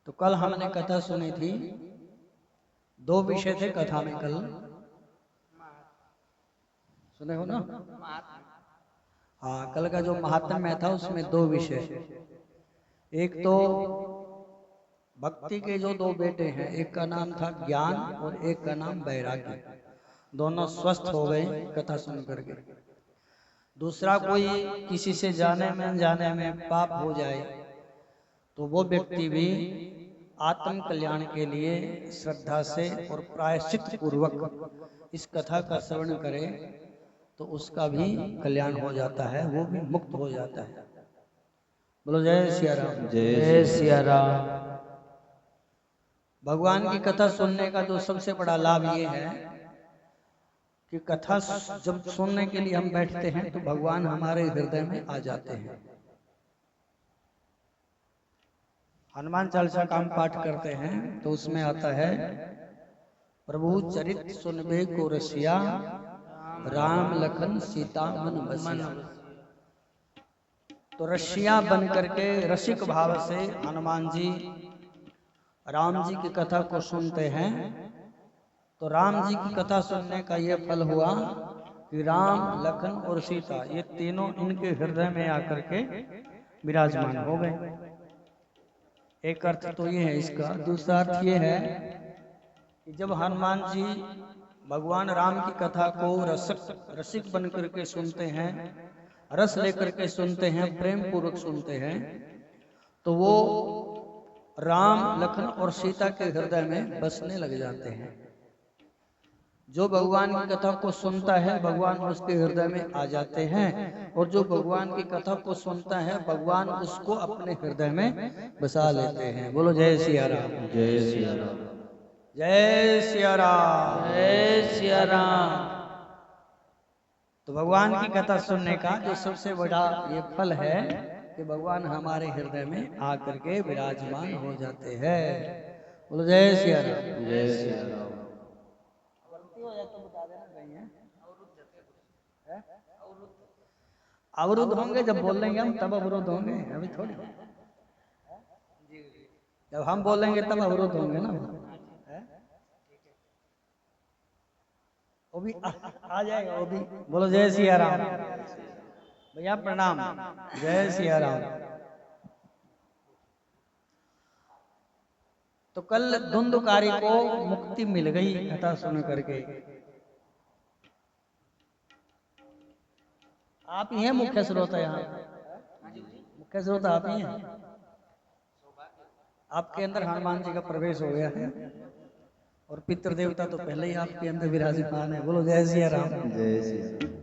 तो कल हमने कथा सुनी थी, दो विषय थे कथा में कल, सुने हो ना? हाँ, कल का जो महात्म्य था उसमें दो विषय, एक तो भक्ति के जो दो बेटे हैं, एक का नाम था ज्ञान और एक का नाम वैराग्य। दोनों स्वस्थ हो गए कथा सुन करके। दूसरा, कोई किसी से जाने में अनजाने में पाप हो जाए तो वो व्यक्ति भी आत्म कल्याण के लिए श्रद्धा से और प्रायश्चित पूर्वक इस कथा का श्रवण करे तो उसका भी कल्याण हो जाता है, वो भी मुक्त हो जाता है। बोलो जय सिया राम। जय सिया राम। भगवान की कथा सुनने का जो सबसे बड़ा लाभ ये है कि कथा जब सुनने के लिए हम बैठते हैं तो भगवान हमारे हृदय में आ जाते हैं। हनुमान चालीसा का हम पाठ करते हैं तो उसमें आता है, प्रभु चरित सुनबे को रसिया, राम लखन सीता मन बसिया। तो रसिया बन करके रसिक भाव से हनुमान जी राम जी की कथा को सुनते हैं। तो राम जी की कथा सुनने का यह फल हुआ कि राम लखन और सीता ये तीनों इनके हृदय में आकर के विराजमान हो गए। एक अर्थ तो ये है इसका। दूसरा अर्थ ये है कि जब हनुमान जी भगवान राम की कथा को रसिक बन करके सुनते हैं, रस लेकर के सुनते हैं, प्रेम पूर्वक सुनते हैं, तो वो राम लखन और सीता के हृदय में बसने लग जाते हैं। जो भगवान की कथा को सुनता है भगवान उसके हृदय में आ जाते हैं, और जो भगवान की कथा को सुनता है भगवान उसको अपने हृदय में बसा लेते हैं। बोलो जय सिया राम। जय सिया राम। जय सिया राम। जय सिया राम। तो भगवान की कथा सुनने का जो सबसे बड़ा ये फल है कि भगवान हमारे हृदय में आकर के विराजमान हो जाते हैं। बोलो जय सिया राम। जय सिया राम। अवरुद्ध होंगे जब बोल लेंगे हम तब अवरुद्ध होंगे, अभी थोड़ी। जब हम बोलेंगे तब अवरुद्ध होंगे ना। वो भी आ जाएगा वो भी। बोलो जय सिया राम। भैया प्रणाम। जय सिया राम। तो कल धुंधकारी को मुक्ति मिल गई कथा सुन करके। आप ही हैं मुख्य श्रोता, यहाँ मुख्य श्रोता आप ही हैं। आपके अंदर हनुमान जी का प्रवेश हो गया है और पितृ देवता तो पहले ही आपके अंदर विराजमान है। बोलो जय सिया राम। जय सिया राम।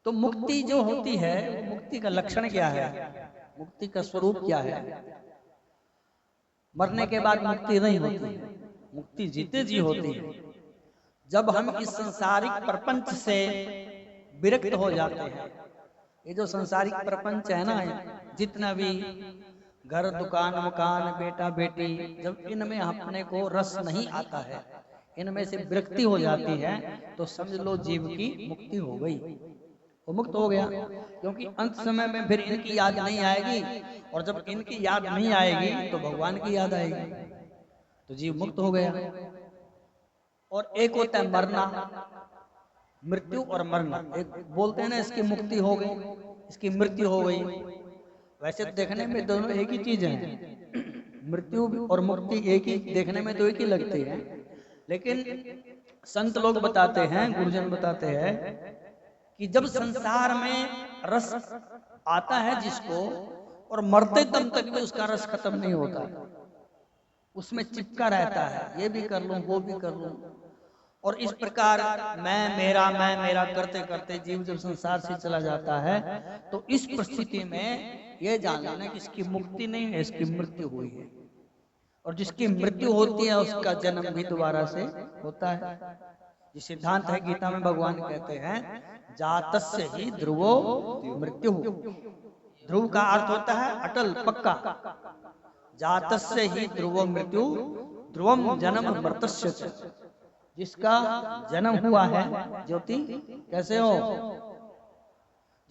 तो मुक्ति जो होती है, मुक्ति का लक्षण क्या है, मुक्ति का स्वरूप क्या है? मरने के बाद मुक्ति नहीं होती, मुक्ति जीते जी होती है। जब हम इस संसारिक प्रपंच से विरक्त हो जाते हैं, ये जो संसारिक प्रपंच है ना, जितना भी घर दुकान मकान बेटा बेटी, जब इनमें अपने को रस नहीं आता है, इनमें से विरक्ति हो जाती है, तो समझ लो जीव की मुक्ति हो गई, वो मुक्त हो गया। क्योंकि अंत समय में फिर इनकी याद नहीं आएगी, और जब इनकी याद नहीं आएगी तो भगवान की याद आएगी, तो जीव मुक्त हो गया। और एक होता है मरना, मृत्यु और मरना। एक बोलते हैं ना इसकी मुक्ति हो गई, इसकी मृत्यु हो गई। वैसे तो देखने में दोनों एक ही चीज है, मृत्यु और मुक्ति एक ही, देखने में तो एक ही लगती है। लेकिन संत लोग बताते हैं, गुरुजन बताते हैं कि जब संसार में रस आता है जिसको, और मरते दम तक भी उसका रस खत्म नहीं होता, उसमें चिपका रहता है, ये भी कर लूं वो भी कर लूं। और इस प्रकार मैं मेरा करते करते जीव जब संसार से चला जाता है, तो इस परिस्थिति में ये जान लेना कि इसकी मुक्ति नहीं है, इसकी मृत्यु हुई है। और जिसकी मृत्यु होती है उसका जन्म भी दोबारा से होता है। ये सिद्धांत है, गीता में भगवान कहते हैं जातस्य ही ध्रुवो मृत्यु। ध्रुव का अर्थ होता है अटल पक्का। जातस्य ही ध्रुवो मृत्यु, ध्रुवम जन्म मृतस्य च। जिसका जन्म हुआ है, ज्योति कैसे हो,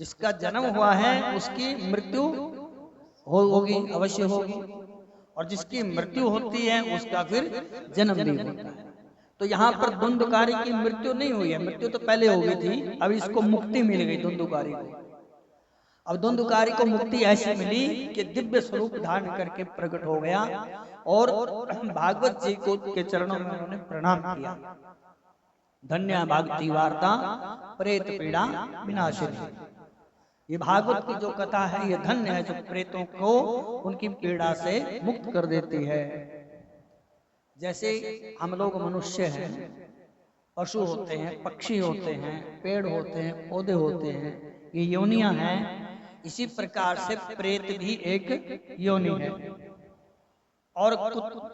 जिसका जन्म हुआ है उसकी मृत्यु होगी, अवश्य होगी। और जिसकी मृत्यु होती है उसका फिर जन्म भी होता है। तो यहाँ पर धुंधकारी की मृत्यु नहीं हुई है, मृत्यु तो पहले हो गई थी, अब इसको मुक्ति मिल गई धुंधकारी को। अब धुंधकारी को मुक्ति ऐसी मिली कि दिव्य स्वरूप धारण करके प्रकट हो गया और भागवत जी को के चरणों में उन्होंने प्रणाम किया। धन्य भागवती वार्ता प्रेत पीड़ा विनाशिनी। ये भागवत की जो कथा है ये धन्य है जो प्रेतों को उनकी पीड़ा से मुक्त कर देती है। जैसे हम लोग मनुष्य हैं, पशु होते हैं, पक्षी होते हैं, पेड़ होते हैं, पौधे होते हैं, ये योनियां हैं। इसी प्रकार से प्रेत भी एक योनि है। और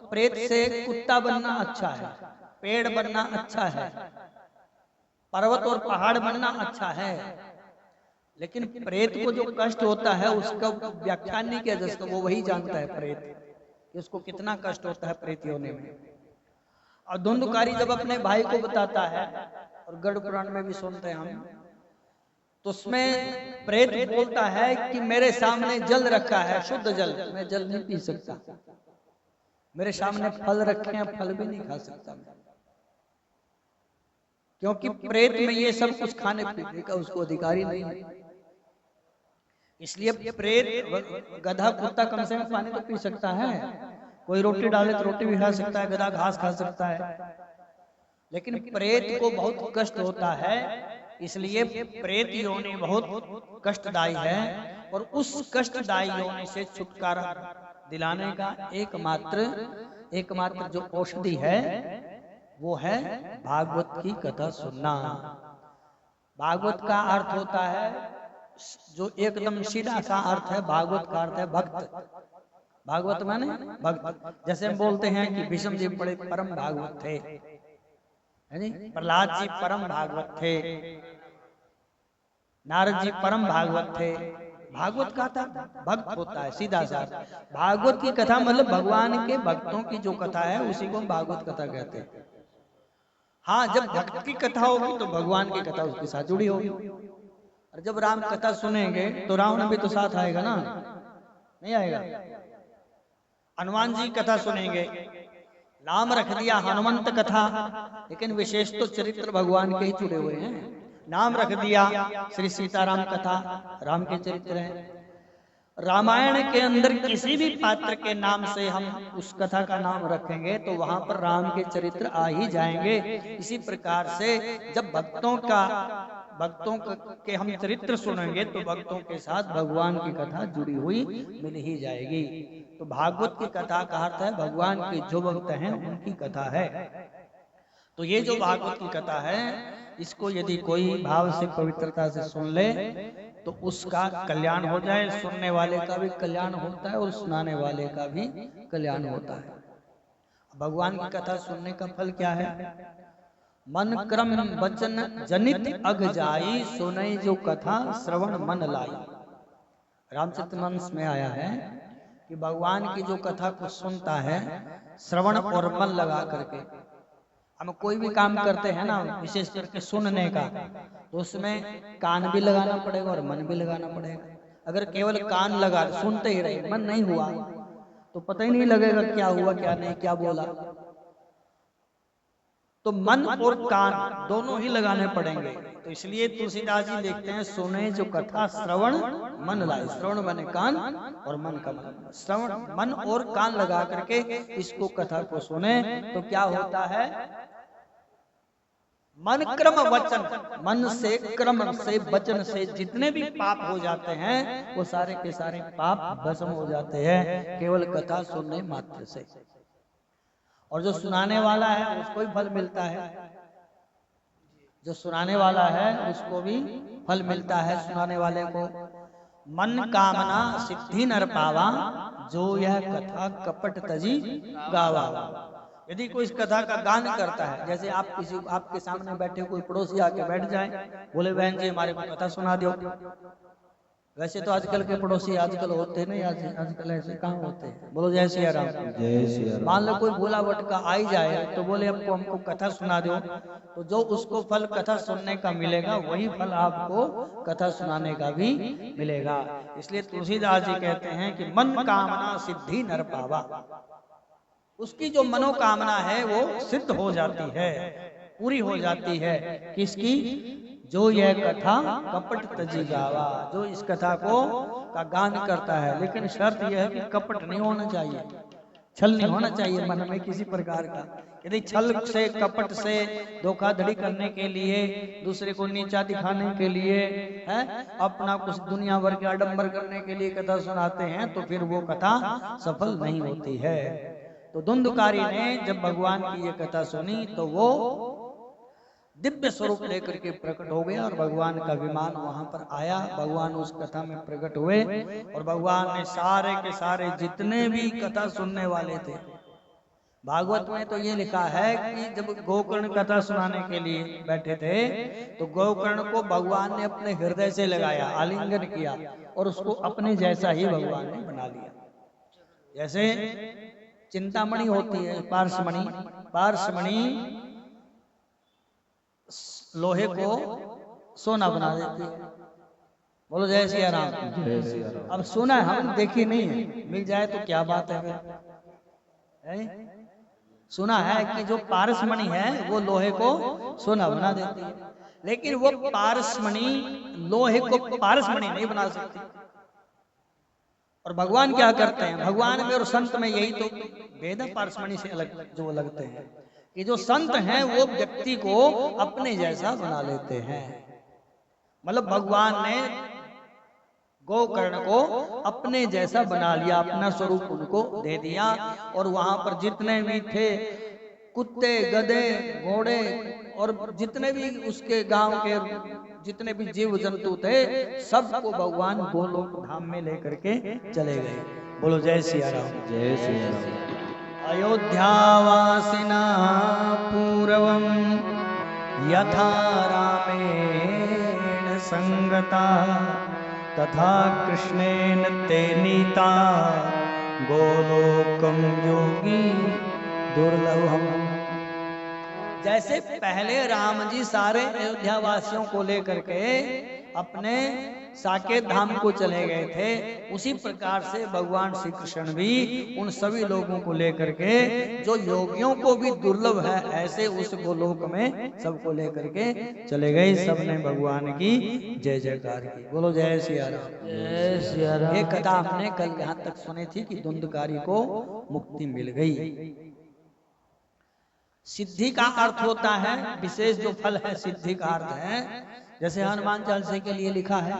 प्रेत से कुत्ता बनना अच्छा है, पेड़ बनना अच्छा है, पर्वत और पहाड़ बनना अच्छा है, लेकिन प्रेत को जो कष्ट होता है उसका व्याख्यान नहीं किया जा सकता। वो वही जानता है प्रेत कि उसको कितना कष्ट होता है प्रेत योनि में। और धुंधकारी जब अपने भाई को बताता है, और गरुड़ पुराण में भी सुनते हैं हम, तो उसमें प्रेत बोलता है कि मेरे सामने जल रखा है, शुद्ध जल, मैं जल नहीं पी सकता। मेरे सामने फल रखे हैं, फल भी नहीं खा सकता मैं, क्योंकि प्रेत में ये सब कुछ खाने पीने का उसको अधिकारी नहीं है। इसलिए प्रेत, गधा कुत्ता कम से कम पानी तो पी सकता है, कोई रोटी डाले तो रोटी भी खा सकता है, गधा घास खा सकता है, लेकिन प्रेत को बहुत कष्ट होता है। इसलिए प्रेत योनि बहुत कष्टदायी है, और उस कष्टदायी योनि से छुटकारा दिलाने का एकमात्र जो औषधि है वो है भागवत की कथा सुनना। भागवत का अर्थ होता है, जो एकदम सीधा सा अर्थ है, भागवत का अर्थ है भक्त। भागवत माने भक्त। जैसे हम बोलते हैं कि भीष्म जी बड़े परम भागवत थे, प्रहलाद जी परम भागवत थे, नारद जी परम भागवत थे। भागवत का था भक्त होता है, सीधा सा। भागवत की कथा मतलब भगवान के भक्तों की जो कथा है उसी को हम भागवत कथा कहते हैं। हाँ, जब भक्त की कथा होगी तो भगवान की कथा उसके साथ जुड़ी होगी। और जब राम कथा सुनेंगे तो रावण भी तो साथ आएगा ना, नहीं आएगा? हनुमान जी कथा सुनेंगे, नाम रख दिया हनुमंत कथा, लेकिन विशेष तो चरित्र भगवान के ही जुड़े हुए हैं। नाम रख दिया श्री सीताराम कथा, राम के चरित्र है। रामायण के अंदर किसी भी पात्र के नाम से हम उस कथा का नाम रखेंगे तो वहां पर राम के चरित्र आ ही जाएंगे। इसी प्रकार से जब भक्तों के हम चरित्र सुनेंगे तो भक्तों के साथ भगवान की कथा जुड़ी हुई मिल ही जाएगी। तो भागवत की कथा का अर्थ है भगवान के जो भक्त हैं उनकी कथा है। तो ये जो भागवत की कथा है, इसको यदि कोई भाव से पवित्रता से सुन ले तो उसका कल्याण हो जाए। सुनने वाले का भी कल्याण होता है और सुनाने वाले का भी कल्याण होता है। भगवान की कथा सुनने का फल क्या है? मन क्रम वचन जनित अग जाई, सुनई जो कथा श्रवण मन लाई। रामचरितमानस में आया है कि भगवान की जो कथा को सुनता है श्रवण और मन लगा करके, हम कोई भी काम करते हैं ना, विशेष करके सुनने का, तो उसमें कान भी लगाना पड़ेगा और मन भी लगाना पड़ेगा। अगर केवल कान लगा सुनते ही रहे, मन नहीं हुआ तो पता ही नहीं लगेगा क्या हुआ क्या नहीं, क्या बोला। तो मन और कान दोनों ही लगाने पड़ेंगे। तो इसलिए तुलसीदास जी लिखते हैं, सुने जो कथा श्रवण मन लाए। श्रवण माने कान और मन का मन। श्रवण मन और कान लगा करके इसको कथा को सुने तो क्या होता है? मन क्रम वचन, मन से क्रम से वचन से जितने भी पाप हो जाते हैं वो सारे के सारे पाप भस्म हो जाते हैं केवल कथा सुनने मात्र से। और जो सुनाने वाला है उसको भी फल मिलता है, जो सुनाने वाला है उसको भी फल मिलता है। सुनाने वाले को मन कामना सिद्धि नर पावा, जो यह कथा कपट तजी गावा। यदि कोई इस कथा का गान करता है, जैसे आप किसी आपके सामने बैठे कोई पड़ोसी आके बैठ जाए, बोले बहन जी हमारे को कथा सुना दो, वैसे तो आजकल के पड़ोसी आजकल होते नहीं, आजकल ऐसे कहाँ होते हैं। बोलो जय सिया राम। जय सिया राम। मान लो कोई भोला वटका आई जाए तो बोले हमको कथा सुना दो, तो जो उसको फल कथा सुनने का मिलेगा वही फल आपको कथा सुनाने का भी मिलेगा। इसलिए तुलसीदास जी कहते हैं कि मन कामना सिद्धि नर पावा, उसकी जो मनोकामना है वो सिद्ध हो जाती है, पूरी हो जाती है। किसकी? जो यह कथा कपट तजी गावा, जो इस कथा को का गान करता है। लेकिन शर्त यह है कि कपट नहीं होना चाहिए, छल नहीं होना चाहिए मन में किसी प्रकार का। यदि छल से कपट से धोखाधड़ी करने के लिए, दूसरे को नीचा दिखाने के लिए है, अपना कुछ दुनिया भर के आडंबर करने के लिए कथा सुनाते हैं तो फिर वो कथा सफल नहीं होती है। तो धुंधकारी ने जब भगवान की ये कथा सुनी तो वो दिव्य स्वरूप लेकर के प्रकट हो गया और भगवान का विमान वहां पर आया। भगवान उस कथा में प्रकट हुए और भगवान ने सारे के सारे जितने भी कथा सुनने वाले थे, भागवत में तो ये लिखा है कि जब गोकर्ण कथा सुनाने के लिए बैठे थे तो गोकर्ण को भगवान ने अपने हृदय से लगाया, आलिंगन किया और उसको अपने जैसा ही भगवान ने बना लिया। जैसे चिंतामणि होती है, पार्श्वमणि, पार्श्वमणि लोहे को सोना बना देती है। बोलो जय सिया राम। जय सिया राम। अब सोना हमने देखी नहीं है, मिल जाए तो क्या बात है? सुना है कि जो पारसमणि है वो लोहे को सोना बना देती है, लेकिन वो पारसमणि लोहे को पारसमणि नहीं बना सकती। और भगवान क्या करते हैं? भगवान में और संत में यही तो भेद है पारसमणि से अलग जो लगते हैं, कि जो संत हैं वो व्यक्ति को अपने जैसा बना लेते हैं। मतलब भगवान ने गोकर्ण को अपने जैसा बना लिया, अपना स्वरूप उनको दे दिया। और वहां पर जितने भी थे कुत्ते, गधे, घोड़े और जितने भी उसके गांव के जितने भी जीव जंतु थे, सबको भगवान गोलोक धाम में लेकर के चले गए। बोलो जय सिया राम। जय सिया राम। अयोध्यावासिना पूर्वं यथा रामेण संगता तथा कृष्णेन ते नीता गोलोकम योगी दुर्लभम। जैसे पहले राम जी सारे अयोध्या वासियों को लेकर के अपने साकेत धाम को चले गए थे, उसी प्रकार से भगवान श्री कृष्ण भी उन सभी लोगों को लेकर के, जो योगियों को भी दुर्लभ है ऐसे, उस गोलोक में सबको लेकर के चले गए। सबने भगवान की जय जयकार की। बोलो जय सिया राम। जय सिया राम। ये कथा हमने कल यहाँ तक सुनी थी कि धुंधकारी को मुक्ति मिल गई। सिद्धि का अर्थ होता है विशेष जो फल है, सिद्धि का अर्थ है। जैसे हनुमान चालीसा के लिए लिखा है,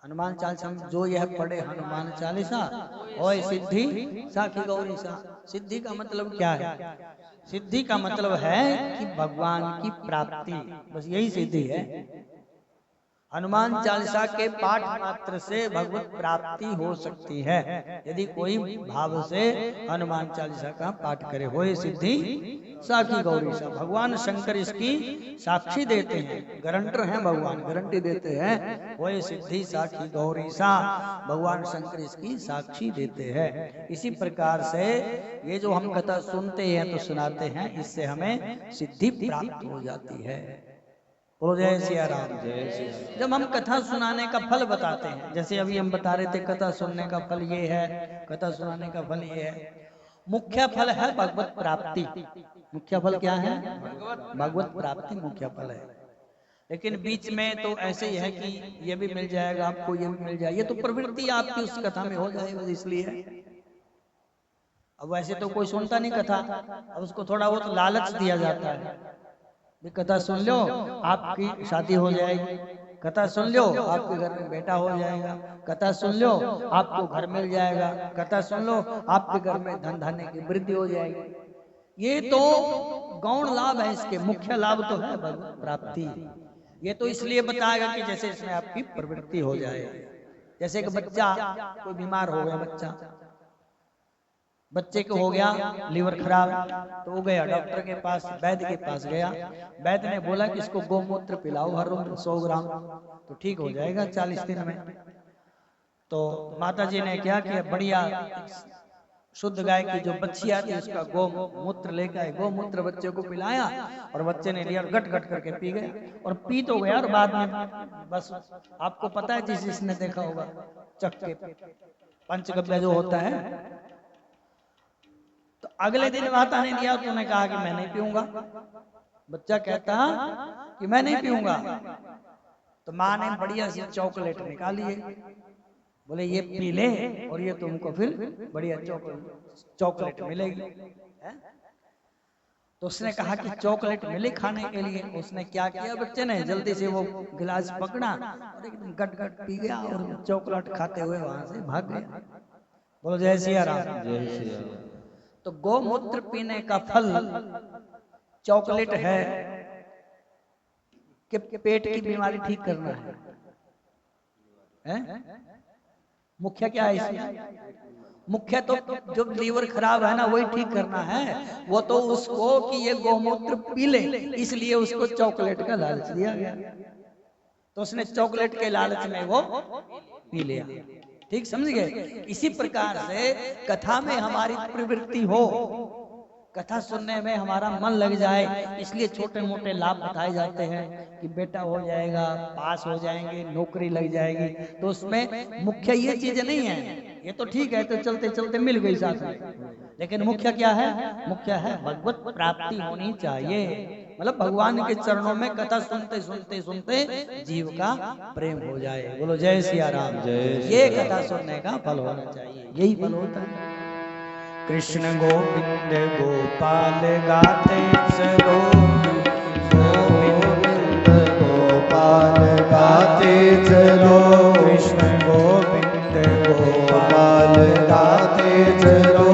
हनुमान चालीसा जो यह पढ़े हनुमान चालीसा और सिद्धि साखी गौरी सा। सिद्धि का मतलब क्या है? सिद्धि का मतलब है कि भगवान की प्राप्ति, बस यही सिद्धि है। हनुमान चालीसा के पाठ मात्र से भगवत प्राप्ति हो सकती है, यदि कोई भाव से हनुमान चालीसा का पाठ करे। होए सिद्धि साखी गौरी सा। भगवान शंकर इसकी साक्षी देते हैं, गारंटर हैं भगवान, गारंटी देते हैं। होए सिद्धि साखी गौरी सा, भगवान शंकर इसकी साक्षी देते हैं। इसी प्रकार से ये जो हम कथा सुनते हैं तो सुनाते हैं, इससे हमें सिद्धि प्राप्त हो जाती है। बोलो जय सिया राम। जय सिया। जब हम कथा सुनाने का फल बताते हैं, जैसे अभी हम बता रहे थे कथा सुनने का फल ये है, कथा सुनाने का फल ये है। मुख्य फल है भगवत प्राप्ति। मुख्य फल क्या है? भगवत प्राप्ति मुख्य फल है। लेकिन बीच में तो ऐसे ही है कि ये भी मिल जाएगा आपको, ये भी मिल जाएगा, ये तो प्रवृत्ति आपकी उस कथा में हो जाएगा, इसलिए। अब वैसे तो कोई सुनता नहीं कथा, अब उसको थोड़ा बहुत लालच दिया जाता है। कथा सुन लो आपकी शादी हो जाएगी, कथा सुन लो आपके घर में बेटा हो जाएगा, कथा सुन लो आपको घर मिल जाएगा, कथा सुन लो आपके घर में धन धान्य की वृद्धि हो जाएगी। ये तो गौण लाभ है, इसके मुख्य लाभ तो है भगवत प्राप्ति। ये तो इसलिए बताएगा कि जैसे इसमें आपकी प्रवृत्ति हो जाए। जैसे कि बच्चा कोई बीमार हो गया, बच्चे को हो गया लीवर खराब, तो वो गया डॉक्टर के पास, वैद्य के पास गया। वैद्य ने बोला कि इसको गोमूत्र पिलाओ हर रोज 100 ग्राम, तो ठीक हो जाएगा 40 दिन में। तो माता जी ने क्या किया, बढ़िया शुद्ध गाय की जो बच्ची आती है उसका गोमूत्र लेकर आए, गोमूत्र बच्चे को पिलाया और बच्चे ने लिया और गट गट करके पी गया। और पी तो गया और बाद में बस आपको पता है, जिसने देखा होगा चक के पंचगव्य जो होता है, तो अगले दिन माता ने दिया तो उन्होंने कहा कि मैं नहीं पीऊंगा। बच्चा कहता कि मैं नहीं पीऊंगा। तो माँ ने बढ़िया सी चॉकलेट निकाली है, बोले ये पी ले और ये तुमको फिर बढ़िया चॉकलेट मिलेगी। तो उसने कहा कि चॉकलेट मिले खाने के लिए। उसने क्या किया, बच्चे ने जल्दी से वो गिलास पकड़ा और एकदम गट गट पी गया और चॉकलेट खाते हुए वहां से भाग गया। बोलो जय सिया राम। जय श्री राम। तो गोमूत्र पीने का फल चॉकलेट है कि पेट की बीमारी ठीक करना है? मुख्य क्या है इसमें? मुख्य तो जो लीवर खराब है ना वही ठीक करना है। वो तो उसको कि ये गोमूत्र पी ले, इसलिए उसको चॉकलेट का लालच दिया गया, तो उसने चॉकलेट के लालच में वो पी लिया। ठीक समझ गए? इसी प्रकार से कथा में हमारी प्रवृत्ति हो, कथा सुनने में हमारा मन लग जाए, इसलिए छोटे मोटे लाभ बताए जाते हैं कि बेटा हो जाएगा, पास हो जाएंगे, नौकरी लग जाएगी। तो उसमें मुख्य ये चीज नहीं है, ये तो ठीक है, तो चलते चलते मिल गई साथ में, लेकिन मुख्य क्या है? मुख्य है भगवत प्राप्ति होनी चाहिए। मतलब भगवान के चरणों में कथा सुनते सुनते सुनते जीव का प्रेम हो जाए। बोलो जय सिया राम। ये कथा सुनने का फल होना चाहिए, यही फल होता है। कृष्ण गोविंद गोपाल गाते चलो, गोविंद गोपाल गाते चलो, कृष्ण गोविंद गोपाल गाते चलो,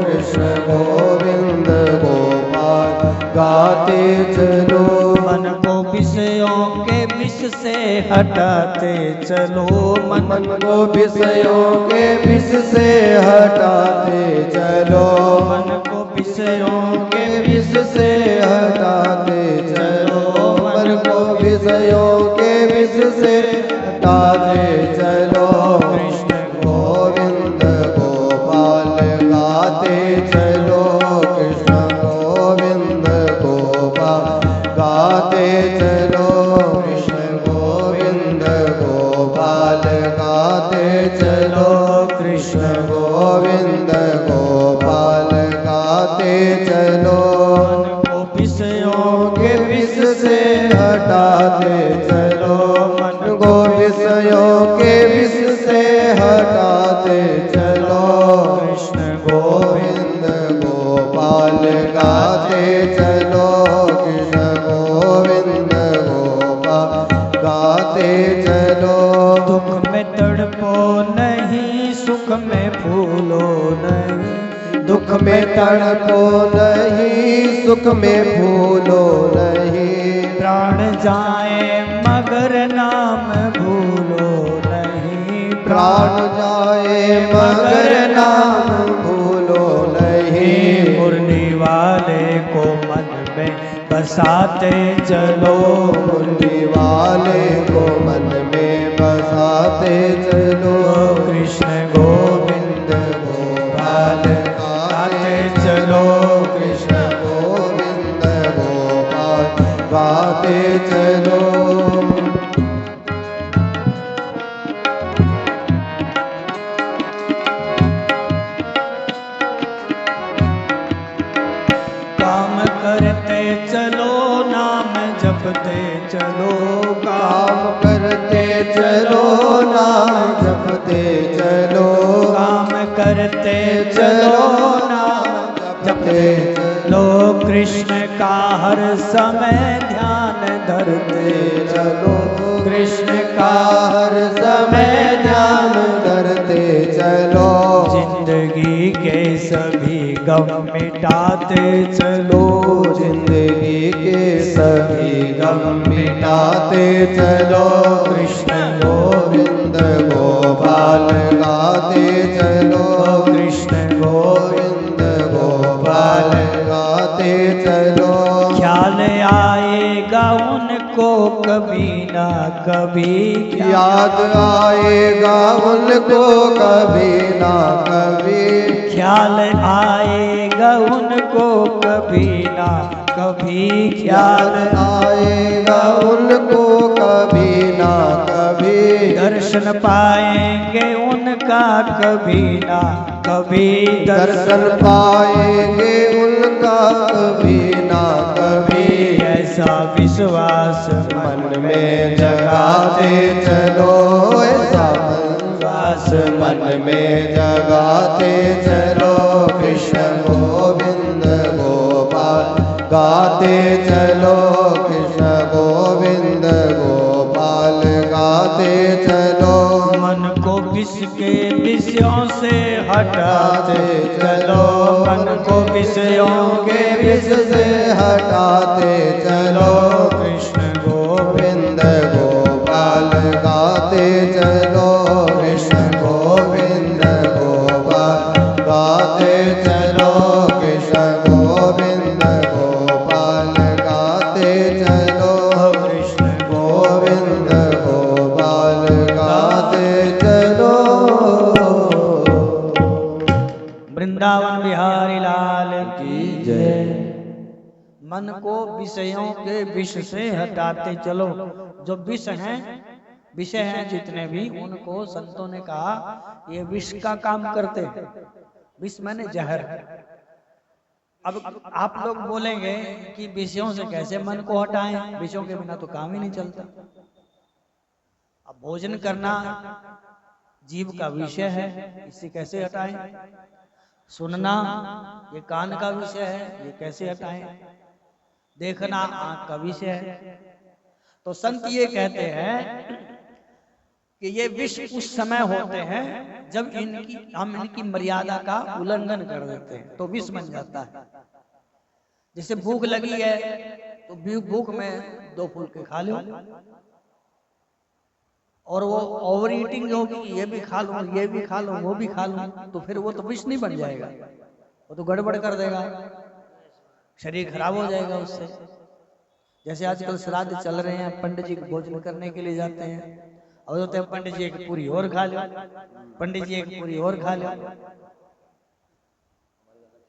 कृष्ण गोविंद गोपाल गाते चलो। मन को विषयों के विष से हटाते चलो, मन को विषयों के विष से हटाते चलो, मन को विषयों के विष से हटाते चलो, मन को विषयों के विष से हटाते चलो। कृष्ण गोविंद गोपाल गाते चलो, कृष्ण गोविंद गोपाल गाते चलो, कृष्ण गोविंद गोपाल गाते चलो, कृष्ण गोविंद गोपाल गाते चलो। को विषयों के विष से हटाते चलो, मन को विषयों के विष से हटाते चलो, कृष्ण गोविंद गोपाल गाते चलो, कृष्ण गोविंद गोपाल गाते चलो। दुख में तड़पो नहीं, सुख में फूलो नहीं, दुख में तड़पो नहीं, सुख में फूलो नहीं, प्राण जाए मगर नाम भूलो नहीं, प्राण जाए मगर नाम भूलो नहीं। मुरली वाले को मन में बसाते चलो, मुरली वाले को मन में बसाते चलो, कृष्ण गोविंद गोपाल गाते चलो, कृष्ण गोविंद गोपाल गाते चलो। काम करते चलो, नाम जपते चलो, काम करते चलो, नाम जपते चलो, काम करते चलो, नाम जपते चलो, कृष्ण का हर समय ध्यान धरते चलो, कृष्ण का हर समय ध्यान करते चलो, जिंदगी के सभी गम मिटाते चलो, जिंदगी के सभी गम मिटाते चलो, कृष्ण गोविंद गोपाल गाते चलो, कृष्ण गोविंद गोपाल गाते चलो। ख्याल आएगा उनको कभी ना कभी याद आएगा उनको कभी ना कभी, ख्याल आएगा उनको कभी ना कभी, याद आएगा उनको कभी ना कभी, दर्शन पाएंगे उनका कभी ना कभी, दर्शन पाएंगे उनका कभी ना कभी, ऐसा विश्वास मन में जगाते चलो, ऐसा विश्वास मन में जगाते चलो, कृष्ण गोविंद गोपाल गाते चलो, कृष्ण गोविंद गोपाल गाते चलो, मन को विष के विषयों से हटाते चलो, मन को विषयों के विष से हटाते चलो, कृष्ण गोविंद गोविंद गोपाल गाते चलो, कृष्ण गोविंद गोपाल गाते चलो, कृष्ण गोविंद गोपाल गाते चलो, कृष्ण गोविंद गोपाल गाते चलो। वृंदावन बिहारी लाल की जय। मन को विषयों के विष से हटाते चलो। जो विष हैं, विषय हैं जितने भी, उनको संतों ने कहा ये विष का काम करते हैं। विष माने जहर। अब आप लोग बोलेंगे कि विषयों से कैसे मन को हटाएं, विषयों के बिना तो काम ही नहीं चलता। अब भोजन करना जीव का विषय है, इससे कैसे हटाएं? सुनना ये कान का विषय है, ये कैसे हटाएं? देखना आंख का विषय है। तो संत ये कहते हैं कि ये विष उस समय होते हैं जब हम इनकी मर्यादा का उल्लंघन कर देते हैं, तो विष बन जाता है। जैसे भूख लगी है तो भूख में 2 फुलके खा लो, और वो ओवर ईटिंग होगी, ये भी खा लो, ये भी खा लो, वो भी खा लो, तो फिर वो तो विष नहीं बन जाएगा, वो तो गड़बड़ कर देगा, शरीर खराब हो जाएगा उससे। जैसे आजकल श्राद्ध चल रहे हैं, पंडित जी को भोजन करने के लिए जाते हैं, और होते हैं पंडित जी एक पूरी और खा लो, पंडित जी एक पूरी और खा लो।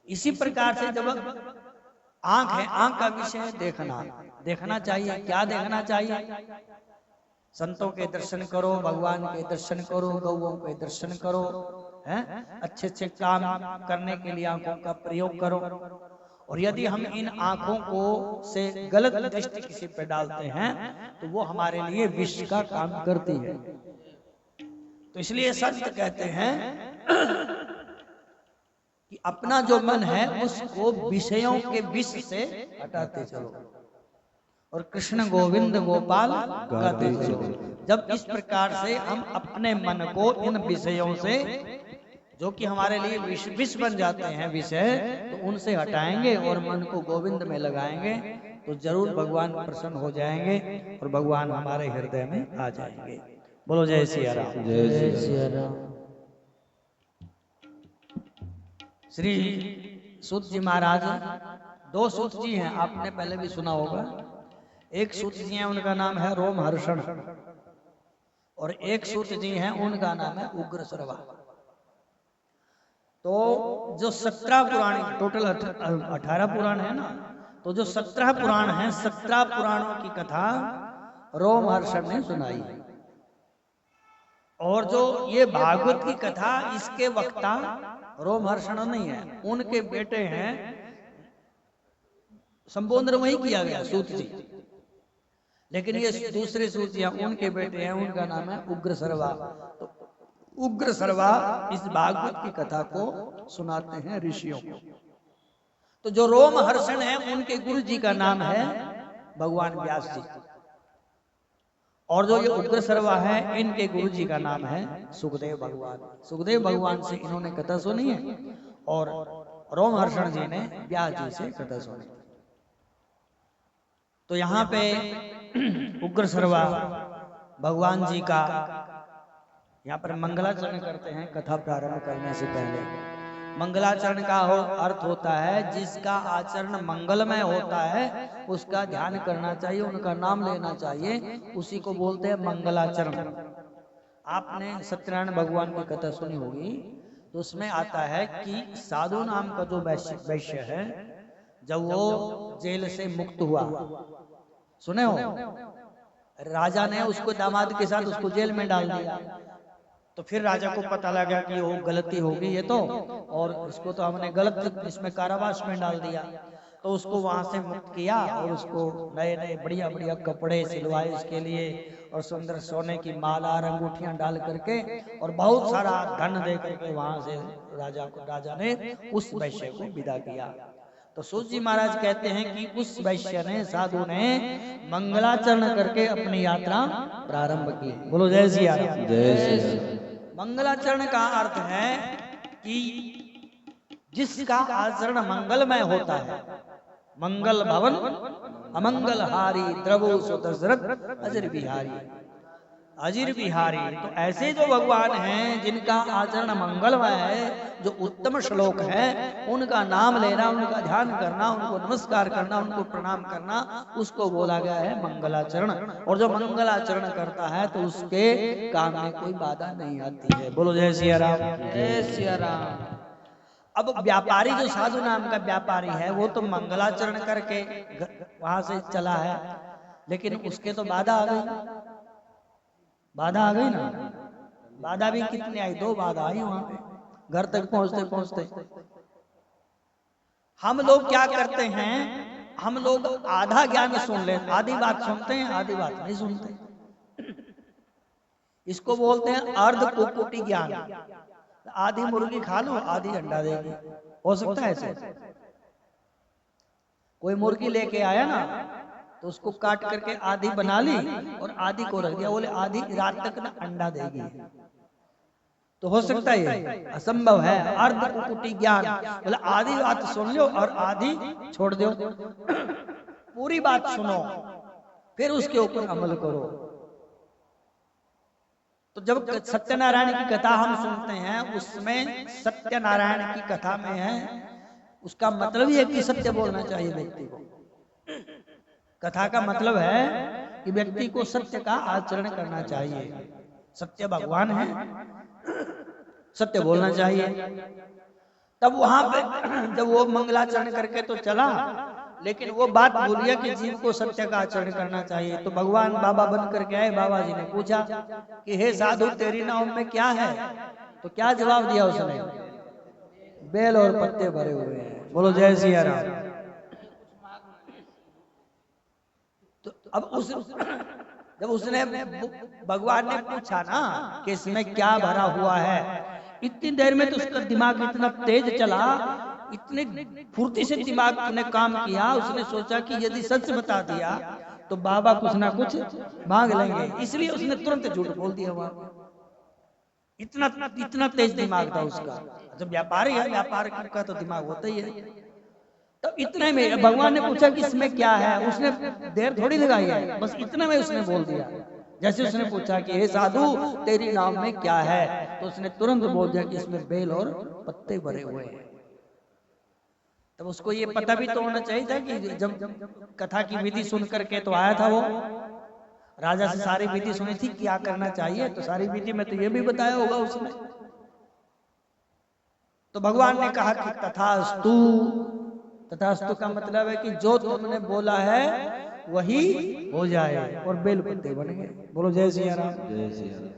इसी प्रकार से जब आंख है, आंख का विषय देखना, देखना चाहिए। क्या देखना चाहिए? संतों के दर्शन करो, भगवान के दर्शन करो, गौओं के दर्शन करो, हैं? अच्छे अच्छे काम करने के लिए आंखों का प्रयोग करो। और यदि हम इन आंखों को से गलत दृष्टि किसी पे डालते हैं तो वो हमारे लिए विष का काम करती है। तो इसलिए संत कहते हैं कि अपना जो मन है उसको विषयों के विष से हटाते चलो, और कृष्ण गोविंद गोपाल गाते चलो। जब इस प्रकार से हम अपने मन को इन विषयों से, जो कि हमारे लिए विष बन जाते हैं विषय, तो उनसे हटाएंगे और मन को गोविंद में लगाएंगे, तो जरूर भगवान प्रसन्न हो जाएंगे और भगवान हमारे हृदय में आ जाएंगे। बोलो जय सिया राम। जय सिया राम। श्री सूत जी महाराज, 2 सूत जी हैं, आपने पहले भी सुना होगा। एक सूत जी हैं, उनका नाम है रोमहर्षण, और एक सूत जी हैं, उनका नाम है उग्रसर्वा। तो जो 17 पुराण, टोटल 18 पुराण है ना, तो जो 17 पुराण हैं, 17 पुराणों की कथा रोमहर्षण ने सुनाई। और जो ये भागवत की कथा, इसके वक्ता रोमहर्षण नहीं है, उनके बेटे हैं, संबोधन वही किया गया सूत जी, लेकिन ये दूसरे सूत जी उनके बेटे हैं, उनका नाम है उग्रसर्वा। तो उग्रसर्वा इस भागवत की कथा को सुनाते हैं ऋषियों को। तो जो रोमहर्षण है, उनके गुरु जी का नाम है भगवान व्यास जी, और जो ये उग्रसर्वा है, इनके गुरु जी का नाम है सुखदेव भगवान। सुखदेव भगवान से इन्होंने कथा सुनी है, और रोमहर्षण जी ने व्यास जी से कथा सुनी। तो यहाँ पे उग्रसर्वा भगवान जी का यहाँ पर मंगलाचरण करते हैं कथा प्रारंभ करने से पहले। मंगलाचरण का अर्थ होता है जिसका आचरण मंगलमय होता है उसका ध्यान करना चाहिए, उनका नाम लेना चाहिए, उसी को बोलते हैं मंगलाचरण। आपने सत्यनारायण भगवान की कथा सुनी होगी, तो उसमें आता है कि साधु नाम का जो वैश्य है, जब वो जेल से मुक्त हुआ, सुने हो, राजा ने उसको दामाद के साथ उसको जेल में डाल दिया। तो फिर राजा को पता लगा कि वो गलती होगी ये तो, और इसको तो हमने गलत इसमें कारावास में डाल दिया। तो उसको वहां से मुक्त किया और उसको नए नए बढ़िया बढ़िया कपड़े सिलवाए इसके लिए, और सुंदर सोने की माला अंगूठियां डाल करके और बहुत सारा धन दे करके वहां से राजा ने उस वैश्य को विदा किया। तो सूत जी महाराज कहते हैं कि उस वैश्य ने, साधु ने मंगलाचरण करके अपनी यात्रा प्रारंभ की। बोलो जय सिया राम। जय श्री राम। मंगलाचरण का अर्थ है कि जिसका आचरण मंगलमय होता है, मंगल भवन अमंगल हारी द्रवो सुदशरथ अजर बिहारी, अजीर बिहारी। तो ऐसे जो भगवान हैं जिनका आचरण मंगलमय है, जो उत्तम श्लोक है, उनका नाम लेना, उनका ध्यान करना, उनको नमस्कार करना, उनको प्रणाम करना, उसको बोला गया है मंगलाचरण। और जो मंगलाचरण करता है तो उसके काम में कोई बाधा नहीं आती है। बोलो जय सिया राम। जय सिया राम। अब व्यापारी जो साधु नाम का व्यापारी है वो तो मंगलाचरण करके वहां से चला है, लेकिन उसके तो बाधा आ गई, बाधा आ गई ना। बाधा भी कितनी आई, 2 बाधा आई वहां पे घर तक पहुंचते पहुंचते। हम लोग क्या करते हैं, हम लोग आधा ज्ञान सुन लेते, आधी बात सुनते हैं, आधी बात नहीं सुनते। इसको बोलते हैं अर्ध कुक्कुटी ज्ञान। आधी मुर्गी खा लो, आधी अंडा देगी। हो सकता है ऐसे? कोई मुर्गी लेके आया ना, तो उसको काट करके आधी बना ली और आधी को रख दिया, बोले आधी रात तक ना अंडा देगी। तो हो सकता है ये? असंभव है। अर्ध कुक्कुटी ज्ञान, बोले आधी बात सुन लो और आधी छोड़ दो। पूरी बात सुनो, फिर उसके ऊपर अमल करो। तो जब सत्यनारायण की कथा हम सुनते हैं, उसमें सत्यनारायण की कथा में है, उसका मतलब ये है कि सत्य बोलना चाहिए व्यक्ति को। कथा का मतलब है कि व्यक्ति को सत्य का आचरण करना चाहिए। सत्य भगवान है, सत्य बोलना चाहिए। तब वहां पे जब वो मंगलाचरण करके तो चला, लेकिन वो बात भूलिया कि जीव को सत्य का आचरण करना चाहिए। तो भगवान बाबा बन करके आए, बाबा जी ने पूछा कि हे साधु तेरी नाव में क्या है? तो क्या जवाब दिया उसने? बेल और पत्ते भरे हुए हैं। बोलो जय सिया राम। तो अब जब उसने, भगवान ने पूछा ना कि इसमें क्या भरा हुआ है, इतनी देर में तो उसका दिमाग इतना तेज चला, इतने फुर्ती से दिमाग ने काम किया। उसने सोचा कि यदि सच बता दिया तो बाबा कुछ ना कुछ मांग लेंगे, इसलिए उसने तुरंत झूठ बोल दिया। वहां इतना तेज दिमाग था उसका। जब व्यापारी है, व्यापार का तो दिमाग होता ही है। तो इतने में भगवान ने पूछा कि इसमें क्या है, उसने देर थोड़ी लगाई है, बस इतने में उसने बोल दिया। जैसे उसने पूछा कि हे साधु तेरी नाव में क्या है, तो उसने तुरंत बोल दिया कि इसमें बेल और पत्ते भरे हुए हैं। तब उसको ये पता भी तो होना चाहिए था कि जब कथा की विधि सुन करके तो आया था वो, राजा से सारी विधि सुनी थी क्या करना चाहिए, तो सारी विधि में तो ये भी बताया होगा उसने। तो भगवान ने कहा कि तथास्तु। तथास्तु का मतलब है कि जो तुमने बोला है वही हो जाए, और बेल पत्ते बन गए। बोलो जय सिया राम। जय सिया राम।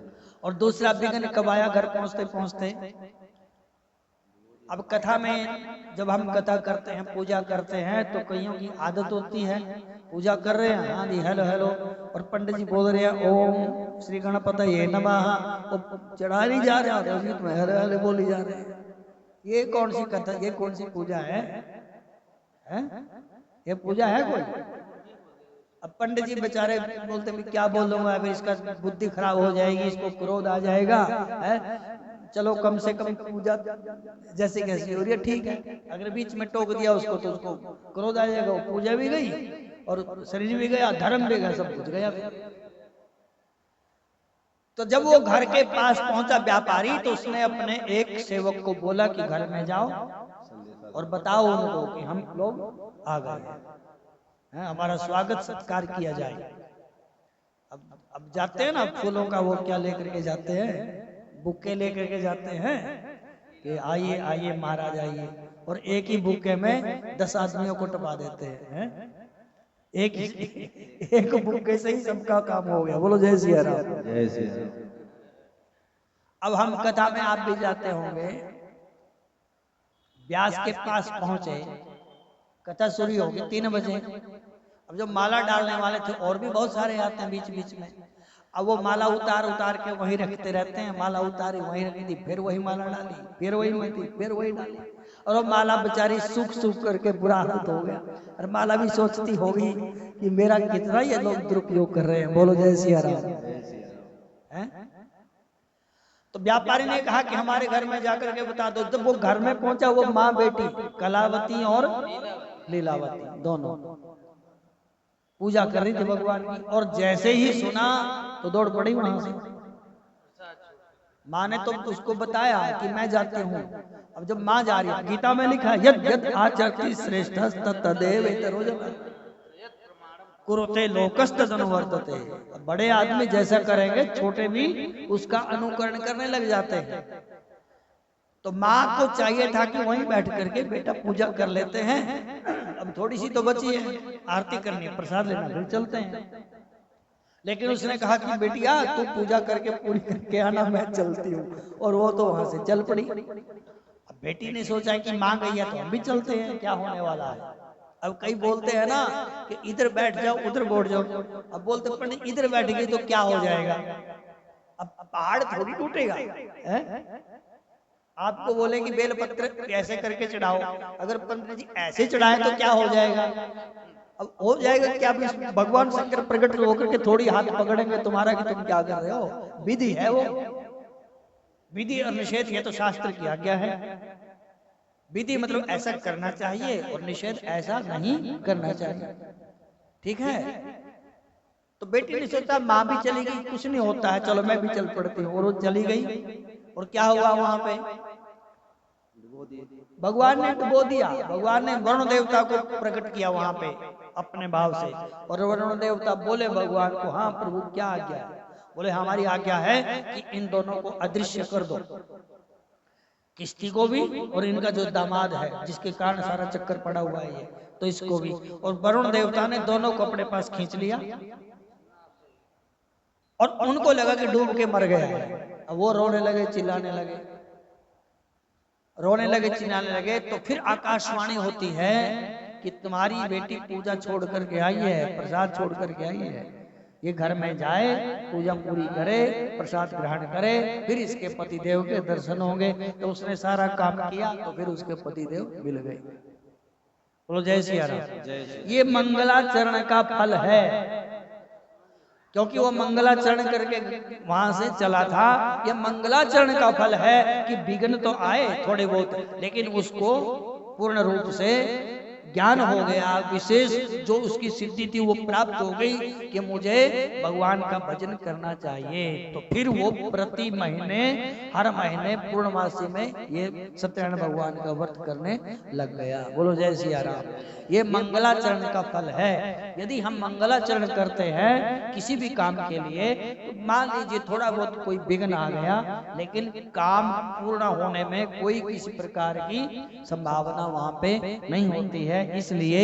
और दूसरा विघ्न कब आया? घर पहुंचते पहुंचते। अब कथा में जब हम कथा करते हैं, पूजा करते हैं, तो कईयों की आदत होती है, पूजा कर रहे हैं, हाँ जी हेलो हेलो, और पंडित जी बोल रहे हैं ओम श्री गणपतये नमः, चढ़ा नहीं जा रहे हैं, तो हेलो हेलो बोली जा रहे हैं। ये कौन सी कथा, ये कौन सी पूजा है? ये पूजा है कोई? अब पंडित जी बेचारे बोलते हैं क्या बोलूंगा, अभी इसका बुद्धि खराब हो जाएगी, इसको क्रोध आ जाएगा, है? चलो कम से कम पूजा जैसे कैसी हो रही है ठीक है, अगर बीच में टोक दिया उसको तो उसको क्रोध आ जाएगा, वो पूजा भी गई और शरीर भी गया, धर्म भी गया, सब कुछ गया। तो जब वो घर के पास पहुंचा व्यापारी, तो उसने अपने एक सेवक को बोला कि घर में जाओ और बताओ उनको कि हम लोग आ गए हैं, हमारा स्वागत सत्कार किया जाए। अब जाते हैं ना फूलों का वो क्या लेकर के जाते हैं, बुके लेकर के जाते हैं कि आइए आइए महाराज आइए, और एक ही बुके में 10 आदमियों को टपा देते हैं। एक बुके से ही सबका काम हो गया। बोलो जय सिया राम। जय श्री राम। अब हम कथा में आप भी जाते होंगे, व्यास के पास पहुंचे, कथा शुरू होगी 3 बजे। अब जो माला डालने वाले थे और भी बहुत सारे आते हैं बीच बीच में, अब वो माला उतार उतार के वहीं रखते रहते हैं। माला उतारी वहीं रख दी, फिर वही माला डाली, फिर वही मती, फिर वही डाली, और वो माला बेचारी सूख सूख करके बुरा हालत हो गया। और माला भी सोचती होगी कि मेरा कितना ये लोग दुरुपयोग कर रहे हैं। बोलो जय सिया राम। तो व्यापारी ने कहा कि हमारे घर में जाकर के बता दो। जब वो घर में पहुंचा, वो माँ बेटी कलावती और लीलावती दोनों पूजा कर रही थी भगवान की, और जैसे ही सुना तो दौड़ पड़ी वहां से। माँ ने तो उसको बताया कि मैं जाती हूँ। अब जब माँ जा रही है, गीता में लिखा है यद यद आचरति श्रेष्ठ तदेव कुरुते लोकस्त अनुवर्तते। बड़े आदमी जैसा करेंगे, छोटे भी उसका अनुकरण करने लग जाते हैं। तो माँ को चाहिए था कि वहीं बैठ करके बेटा पूजा कर लेते हैं। अब थोड़ी सी तो बची है, आरती करनी है, प्रसाद लेना, फिर चलते हैं। लेकिन उसने कहा कि बेटिया तू पूजा करके पूरी करके आना, मैं चलती हूँ। और वो तो वहां से चल पड़ी। अब बेटी ने सोचा कि माँ गई है तो हम भी चलते हैं, क्या होने वाला है। अब कई बोलते हैं ना कि इधर बैठ जाओ उधर बैठ जाओ। अब बोलते पंडित इधर बैठ गई तो क्या हो जाएगा, अब पहाड़ थोड़ी टूटेगा। आपको बोले कि बेलपत्र ऐसे करके चढ़ाओ, अगर पंडित जी ऐसे चढ़ाए तो क्या हो जाएगा। अब हो जाएगा क्या, भगवान शंकर प्रकट होकर के थोड़ी हाथ पकड़ेंगे तुम्हारा कि तुम क्या कर रहे हो। विधि है वो, विधि और निषेध ये तो शास्त्र की आज्ञा है। विधि मतलब ऐसा करना चाहिए और निषेध ऐसा नहीं करना चाहिए, ठीक है। तो बेटी ने सोचा माँ भी चली गई, कुछ नहीं होता है, चलो मैं भी चल पड़ती हूँ। और वो चली गई, और क्या हुआ वहां पे, भगवान ने डुबो दिया। भगवान ने वरुण देवता को प्रकट किया वहां पे अपने भाव से, और वरुण देवता बोले भगवान को, हाँ प्रभु क्या आज्ञा है। बोले हमारी आज्ञा है कि इन दोनों को अदृश्य कर दो, किश्ती को भी और इनका जो दामाद है जिसके कारण सारा चक्कर पड़ा हुआ है ये, तो इसको भी। और वरुण देवता ने दोनों को अपने पास खींच लिया, और उनको लगा कि डूब के मर गया है। अब वो रोने लगे, चिल्लाने लगे, रोने लगे, चिल्लाने लगे। तो फिर आकाशवाणी होती है कि तुम्हारी बेटी पूजा छोड़ करके आई है, प्रसाद छोड़ करके आई है, ये घर में जाए, पूजा पूरी करे, प्रसाद ग्रहण करे, फिर इसके पतिदेव के दर्शन होंगे। तो उसने सारा काम किया, तो फिर उसके पतिदेव मिल गए। बोलो जय सिया राम। ये मंगलाचरण का फल है, क्योंकि वो मंगलाचरण करके वहां से चला था। ये मंगलाचरण का फल है कि विघ्न तो आए थोड़े बहुत, लेकिन उसको पूर्ण रूप से ज्ञान हो गया, विशेष जो उसकी सिद्धि थी वो प्राप्त हो गई कि मुझे भगवान का भजन करना चाहिए। तो फिर वो प्रति महीने, हर महीने पूर्णमासी में ये सत्यनारायण भगवान का व्रत करने लग गया। बोलो जय सिया राम। ये मंगलाचरण का फल है। यदि हम मंगलाचरण करते हैं किसी भी काम के लिए, तो मान लीजिए थोड़ा बहुत कोई विघ्न आ गया, लेकिन काम पूर्ण होने में कोई किसी प्रकार की संभावना वहां पे नहीं होती है। इसलिए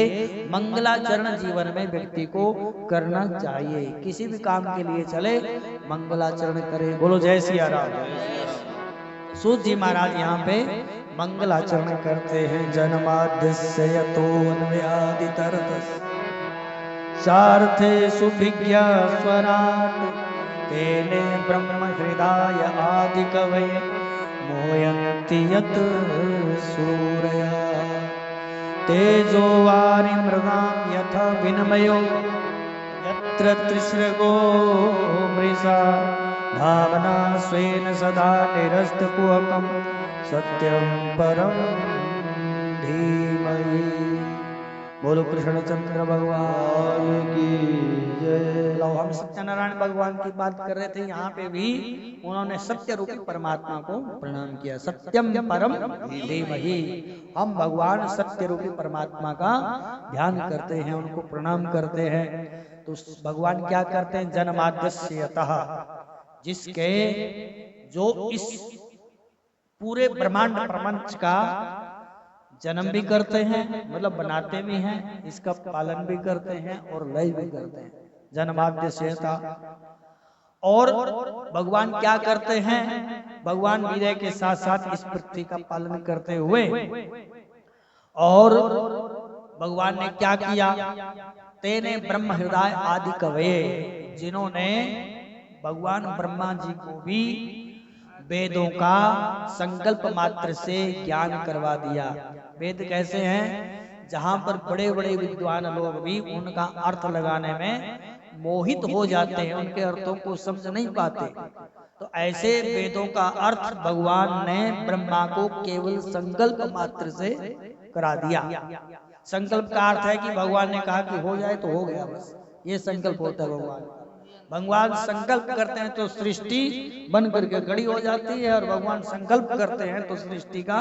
मंगलाचरण जीवन में व्यक्ति को करना चाहिए। किसी भी काम के लिए चले, मंगलाचरण करे। बोलो जय सिया राम। सूत जी महाराज यहाँ पे मंगलाचरण करते हैं। जन्माद्यस्य यतोऽन्वयादितरतस् सार्थे सुभिज्ञा स्वराट् तेने ब्रह्म हृदय आदि कवये मोयन्ति यत् सूरया तेजो वारि मृगां यथा विनिमयो यत्र त्रिसृगो मृषा भावना स्वेन सदा निरस्तकुहकं सत्यं परं धीमहि। बोलो कृष्णचंद्र भगवान की जय। लो हम सत्यनारायण भगवान की बात कर रहे थे, यहाँ पे भी उन्होंने सत्य रूपी परमात्मा को प्रणाम किया। सत्यम परम धीमहि, हम भगवान सत्य रूपी परमात्मा का ध्यान करते हैं, उनको प्रणाम करते हैं। तो भगवान क्या करते हैं? जन्माद्यस्यतः, जिसके जो इस पूरे ब्रह्मांड प्रपंच का जन्म भी करते हैं, मतलब बनाते भी हैं, इसका पालन भी करते हैं और लय भी करते हैं। जन्माद्यस्यता। और भगवान क्या करते हैं? भगवान विजय के साथ साथ इस पृथ्वी का पालन करते हुए, और भगवान ने क्या किया? तेने ब्रह्म हृदय आदि कवये, जिन्होंने भगवान ब्रह्मा जी को भी वेदों का संकल्प मात्र से ज्ञान करवा दिया। वेद कैसे हैं? जहां पर बड़े बड़े विद्वान लोग भी उनका अर्थ लगाने में मोहित हो जाते हैं, उनके अर्थों को समझ नहीं पाते। तो ऐसे वेदों का अर्थ भगवान ने ब्रह्मा को केवल संकल्प मात्र से करा दिया। संकल्प का अर्थ है कि भगवान ने कहा कि हो जाए तो हो गया, बस ये संकल्प होता है भगवान। भगवान संकल्प करते हैं तो सृष्टि बन करके खड़ी हो जाती है, और भगवान संकल्प करते हैं तो सृष्टि का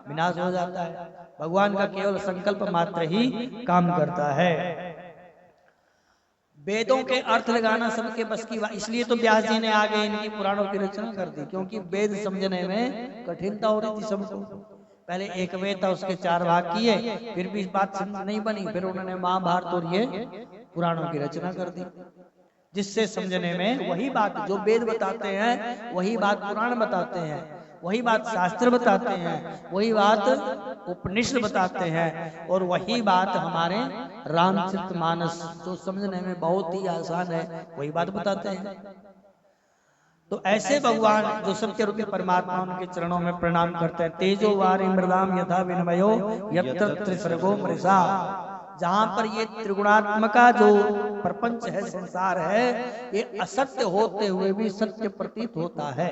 विनाश हो जाता है। भगवान का केवल संकल्प मात्र ही काम करता है। वेदों के अर्थ लगाना सबके बस की बात, इसलिए तो व्यास जी ने आगे इनकी पुराणों की रचना कर दी, क्योंकि वेद समझने में कठिनता हो रही थी सबको। पहले एक वेद था, उसके 4 भाग किए, फिर भी इस बात समझ नहीं बनी, फिर उन्होंने महाभारत और ये पुराणों की रचना कर दी, जिससे समझने में वही बात जो वेद बताते हैं, वही बात पुराण बताते हैं, वही बात शास्त्र बताते हैं, वही बात उपनिषद बताते हैं, और वही बात हमारे रामचरितमानस जो समझने में बहुत ही आसान है, वही बात बताते हैं। तो ऐसे भगवान जो सत्य रूपी परमात्मा, उनके चरणों में प्रणाम करते हैं। तेजो वारी मृदाम यथा विनिमयो यत्र त्रिसर्गो मृषा, जहां पर ये त्रिगुणात्मका जो प्रपंच है, संसार है, ये असत्य होते हुए भी सत्य प्रतीत होता है।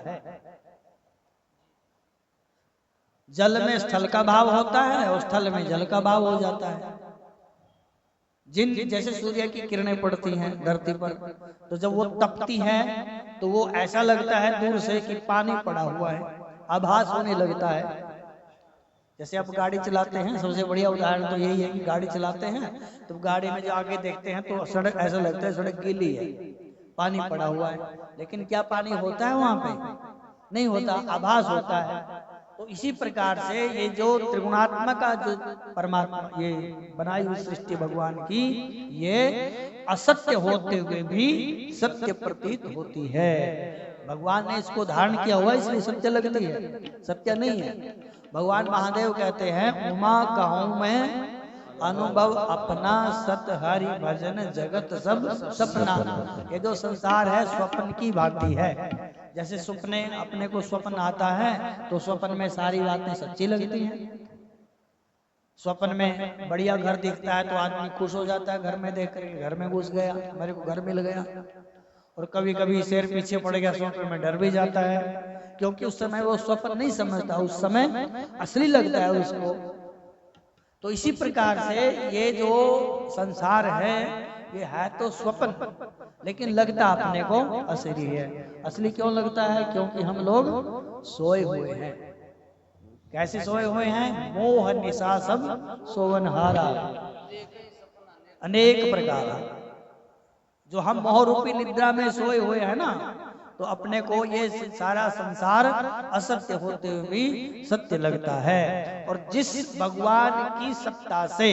जल में स्थल का भाव होता है और स्थल में जल का भाव हो जाता है। जिन जैसे सूर्य की किरणें पड़ती हैं धरती पर, तो जब वो तपती है तो वो ऐसा लगता है दूर से कि पानी पड़ा हुआ है, आभास होने लगता है। जैसे आप गाड़ी चलाते हैं, सबसे बढ़िया उदाहरण तो यही है कि गाड़ी चलाते हैं तो गाड़ी में जो आगे देखते हैं तो सड़क ऐसा लगता है सड़क गीली है, पानी पड़ा हुआ है, लेकिन क्या पानी होता है वहां पे? नहीं होता, आभास होता है। तो इसी प्रकार से ये जो त्रिगुणात्मक का जो परमात्मा ये बनाई हुई सृष्टि भगवान की, ये असत्य होते हुए भी सत्य प्रतीत होती है। भगवान ने इसको धारण किया हुआ इसलिए सत्य लगती है, सत्य नहीं है। भगवान महादेव कहते हैं, उमा कहूं मैं अनुभव अपना, सत हरि भजन जगत सब सपना। ये जो संसार है स्वप्न की भांति है। जैसे सपने अपने को स्वप्न आता है तो स्वप्न में सारी बातें सच्ची लगती हैं। स्वप्न में बढ़िया घर दिखता है तो आदमी खुश हो जाता है, घर में देख कर घर में घुस गया, मेरे को घर मिल गया। और कभी कभी शेर पीछे पड़ गया, स्वप्न में डर भी जाता है, क्योंकि उस समय वो स्वप्न नहीं समझता, उस समय असली लगता है उसको। तो इसी प्रकार से ये जो संसार है ये है तो स्वप्न, लेकिन लगता अपने को असली है। असली क्यों लगता है? क्योंकि हम लोग सोए हुए हैं। कैसे सोए हुए हैं? मोह निशा सब सोवनहारा, अनेक प्रकार। जो हम मोह रूपी निद्रा में सोए हुए हैं ना, तो अपने को ये सारा संसार असत्य होते हुए भी सत्य लगता है। और जिस भगवान की सत्ता से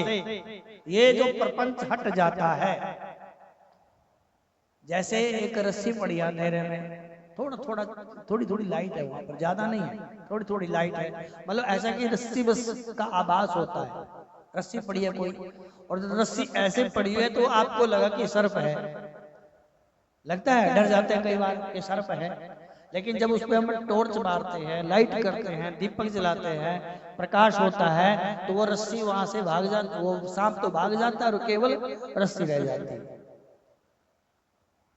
ये जो प्रपंच हट जाता है, जैसे एक रस्सी पड़ी अंधेरे में, थोड़ी थोड़ी लाइट है वहां पर, ज्यादा नहीं है, थोड़ी थोड़ी लाइट है, मतलब ऐसा कि रस्सी बस का आभास होता है। रस्सी पड़ी है कोई, और रस्सी ऐसे पड़ी है तो आपको लगा कि सर्प है, लगता है, डर जाते हैं कई बार कि सर्प है। लेकिन जब उस पर हम टॉर्च मारते हैं, लाइट करते हैं, दीपक जलाते हैं, प्रकाश होता है, तो वो रस्सी वहां से भाग जाती, वो सांप तो भाग जाता है और केवल रस्सी रह जाती है।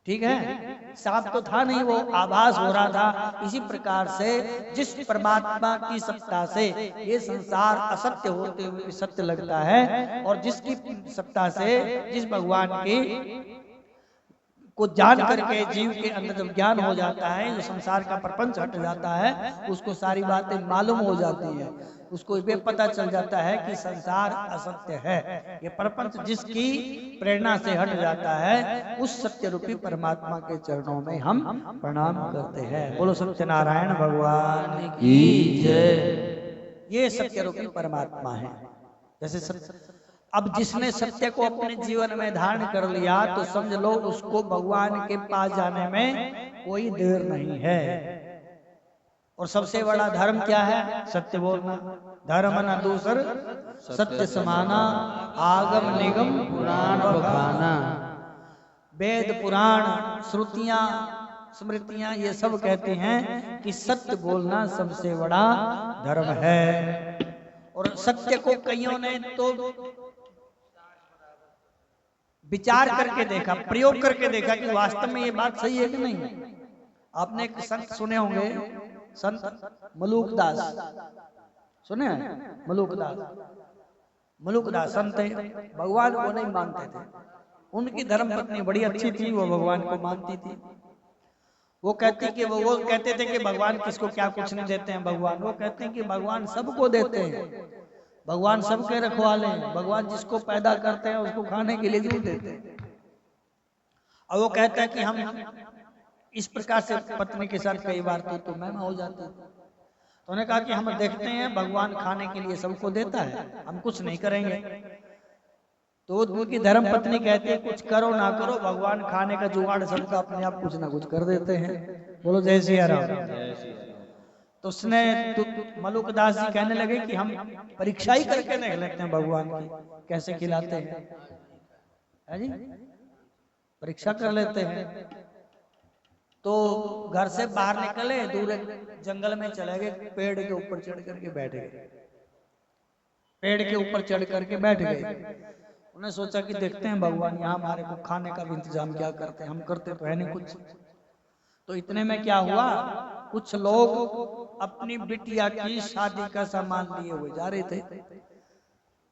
ठीक है, साफ तो था नहीं, वो आभास हो रहा था। इसी प्रकार से जिस परमात्मा की सत्ता से ये संसार असत्य होते हुए सत्य लगता है, और जिसकी सत्ता से जिस भगवान की को जान करके जीव के अंदर जब ज्ञान हो जाता है, जो संसार का प्रपंच हट जाता है, उसको सारी बातें मालूम हो जाती है, उसको ये पता चल जाता है कि संसार असत्य है। ये प्रपंच जिसकी प्रेरणा से हट जाता है, उस सत्य रूपी परमात्मा के चरणों में हम प्रणाम करते हैं। बोलो सत्यनारायण भगवान की जय। ये सत्य रूपी परमात्मा है। जैसे अब जिसने सत्य को अपने जीवन में धारण कर लिया, तो समझ लो उसको भगवान के पास जाने में कोई देर नहीं है। और सबसे बड़ा धर्म क्या है? सत्य बोलना। धर्म न दूसर सत्य समाना, आगम निगम पुराण बखाना। वेद पुराण श्रुतियां स्मृतियां ये सब कहते हैं कि सत्य बोलना सबसे बड़ा धर्म है। और सत्य को कईयों ने तो विचार करके देखा, प्रयोग करके देखा कि वास्तव में ये बात सही है कि नहीं। आपने एक संत सुने होंगे, संत मलूकदास सुने हैं? मलूकदास संत भगवान को नहीं मानते थे। उनकी धर्म पत्नी बड़ी अच्छी थी, वो भगवान को मानती थी। वो कहती कि वो कहते थे कि भगवान किसको क्या कुछ नहीं देते हैं भगवान। वो कहते हैं कि भगवान सबको देते हैं, भगवान सबके रखवाले हैं, भगवान जिसको पैदा करते हैं उसको खाने के लिए जरूर देते हैं। और वो कहता है कि हम इस प्रकार से पत्नी के साथ कई बार तो मैं हो जाती। तो उन्होंने कहा कि हम देखते हैं भगवान खाने के लिए सबको देता है, हम कुछ नहीं करेंगे। तो उनकी धर्म पत्नी कहती है कुछ करो ना करो, भगवान खाने का जुगाड़ सबका अपने आप कुछ ना कुछ कर देते हैं। बोलो जय सिया राम। तो उसने मलूकदास जी कहने लगे कि हम परीक्षा ही करके देख लेते हैं भगवान की कैसे खिलाते हैं, है जी, परीक्षा कर लेते हैं। तो घर से बाहर निकले, दूर जंगल में चले गए, पेड़ के ऊपर चढ़ करके बैठ गए। पेड़ के ऊपर चढ़ करके बैठ गए। उन्हें सोचा कि देखते हैं भगवान यहाँ हमारे को खाने का भी इंतजाम क्या करते हैं, हम करते तो है नहीं कुछ। तो इतने में क्या हुआ, कुछ लोग अपनी बिटिया की शादी का सामान लिए हुए जा रहे थे।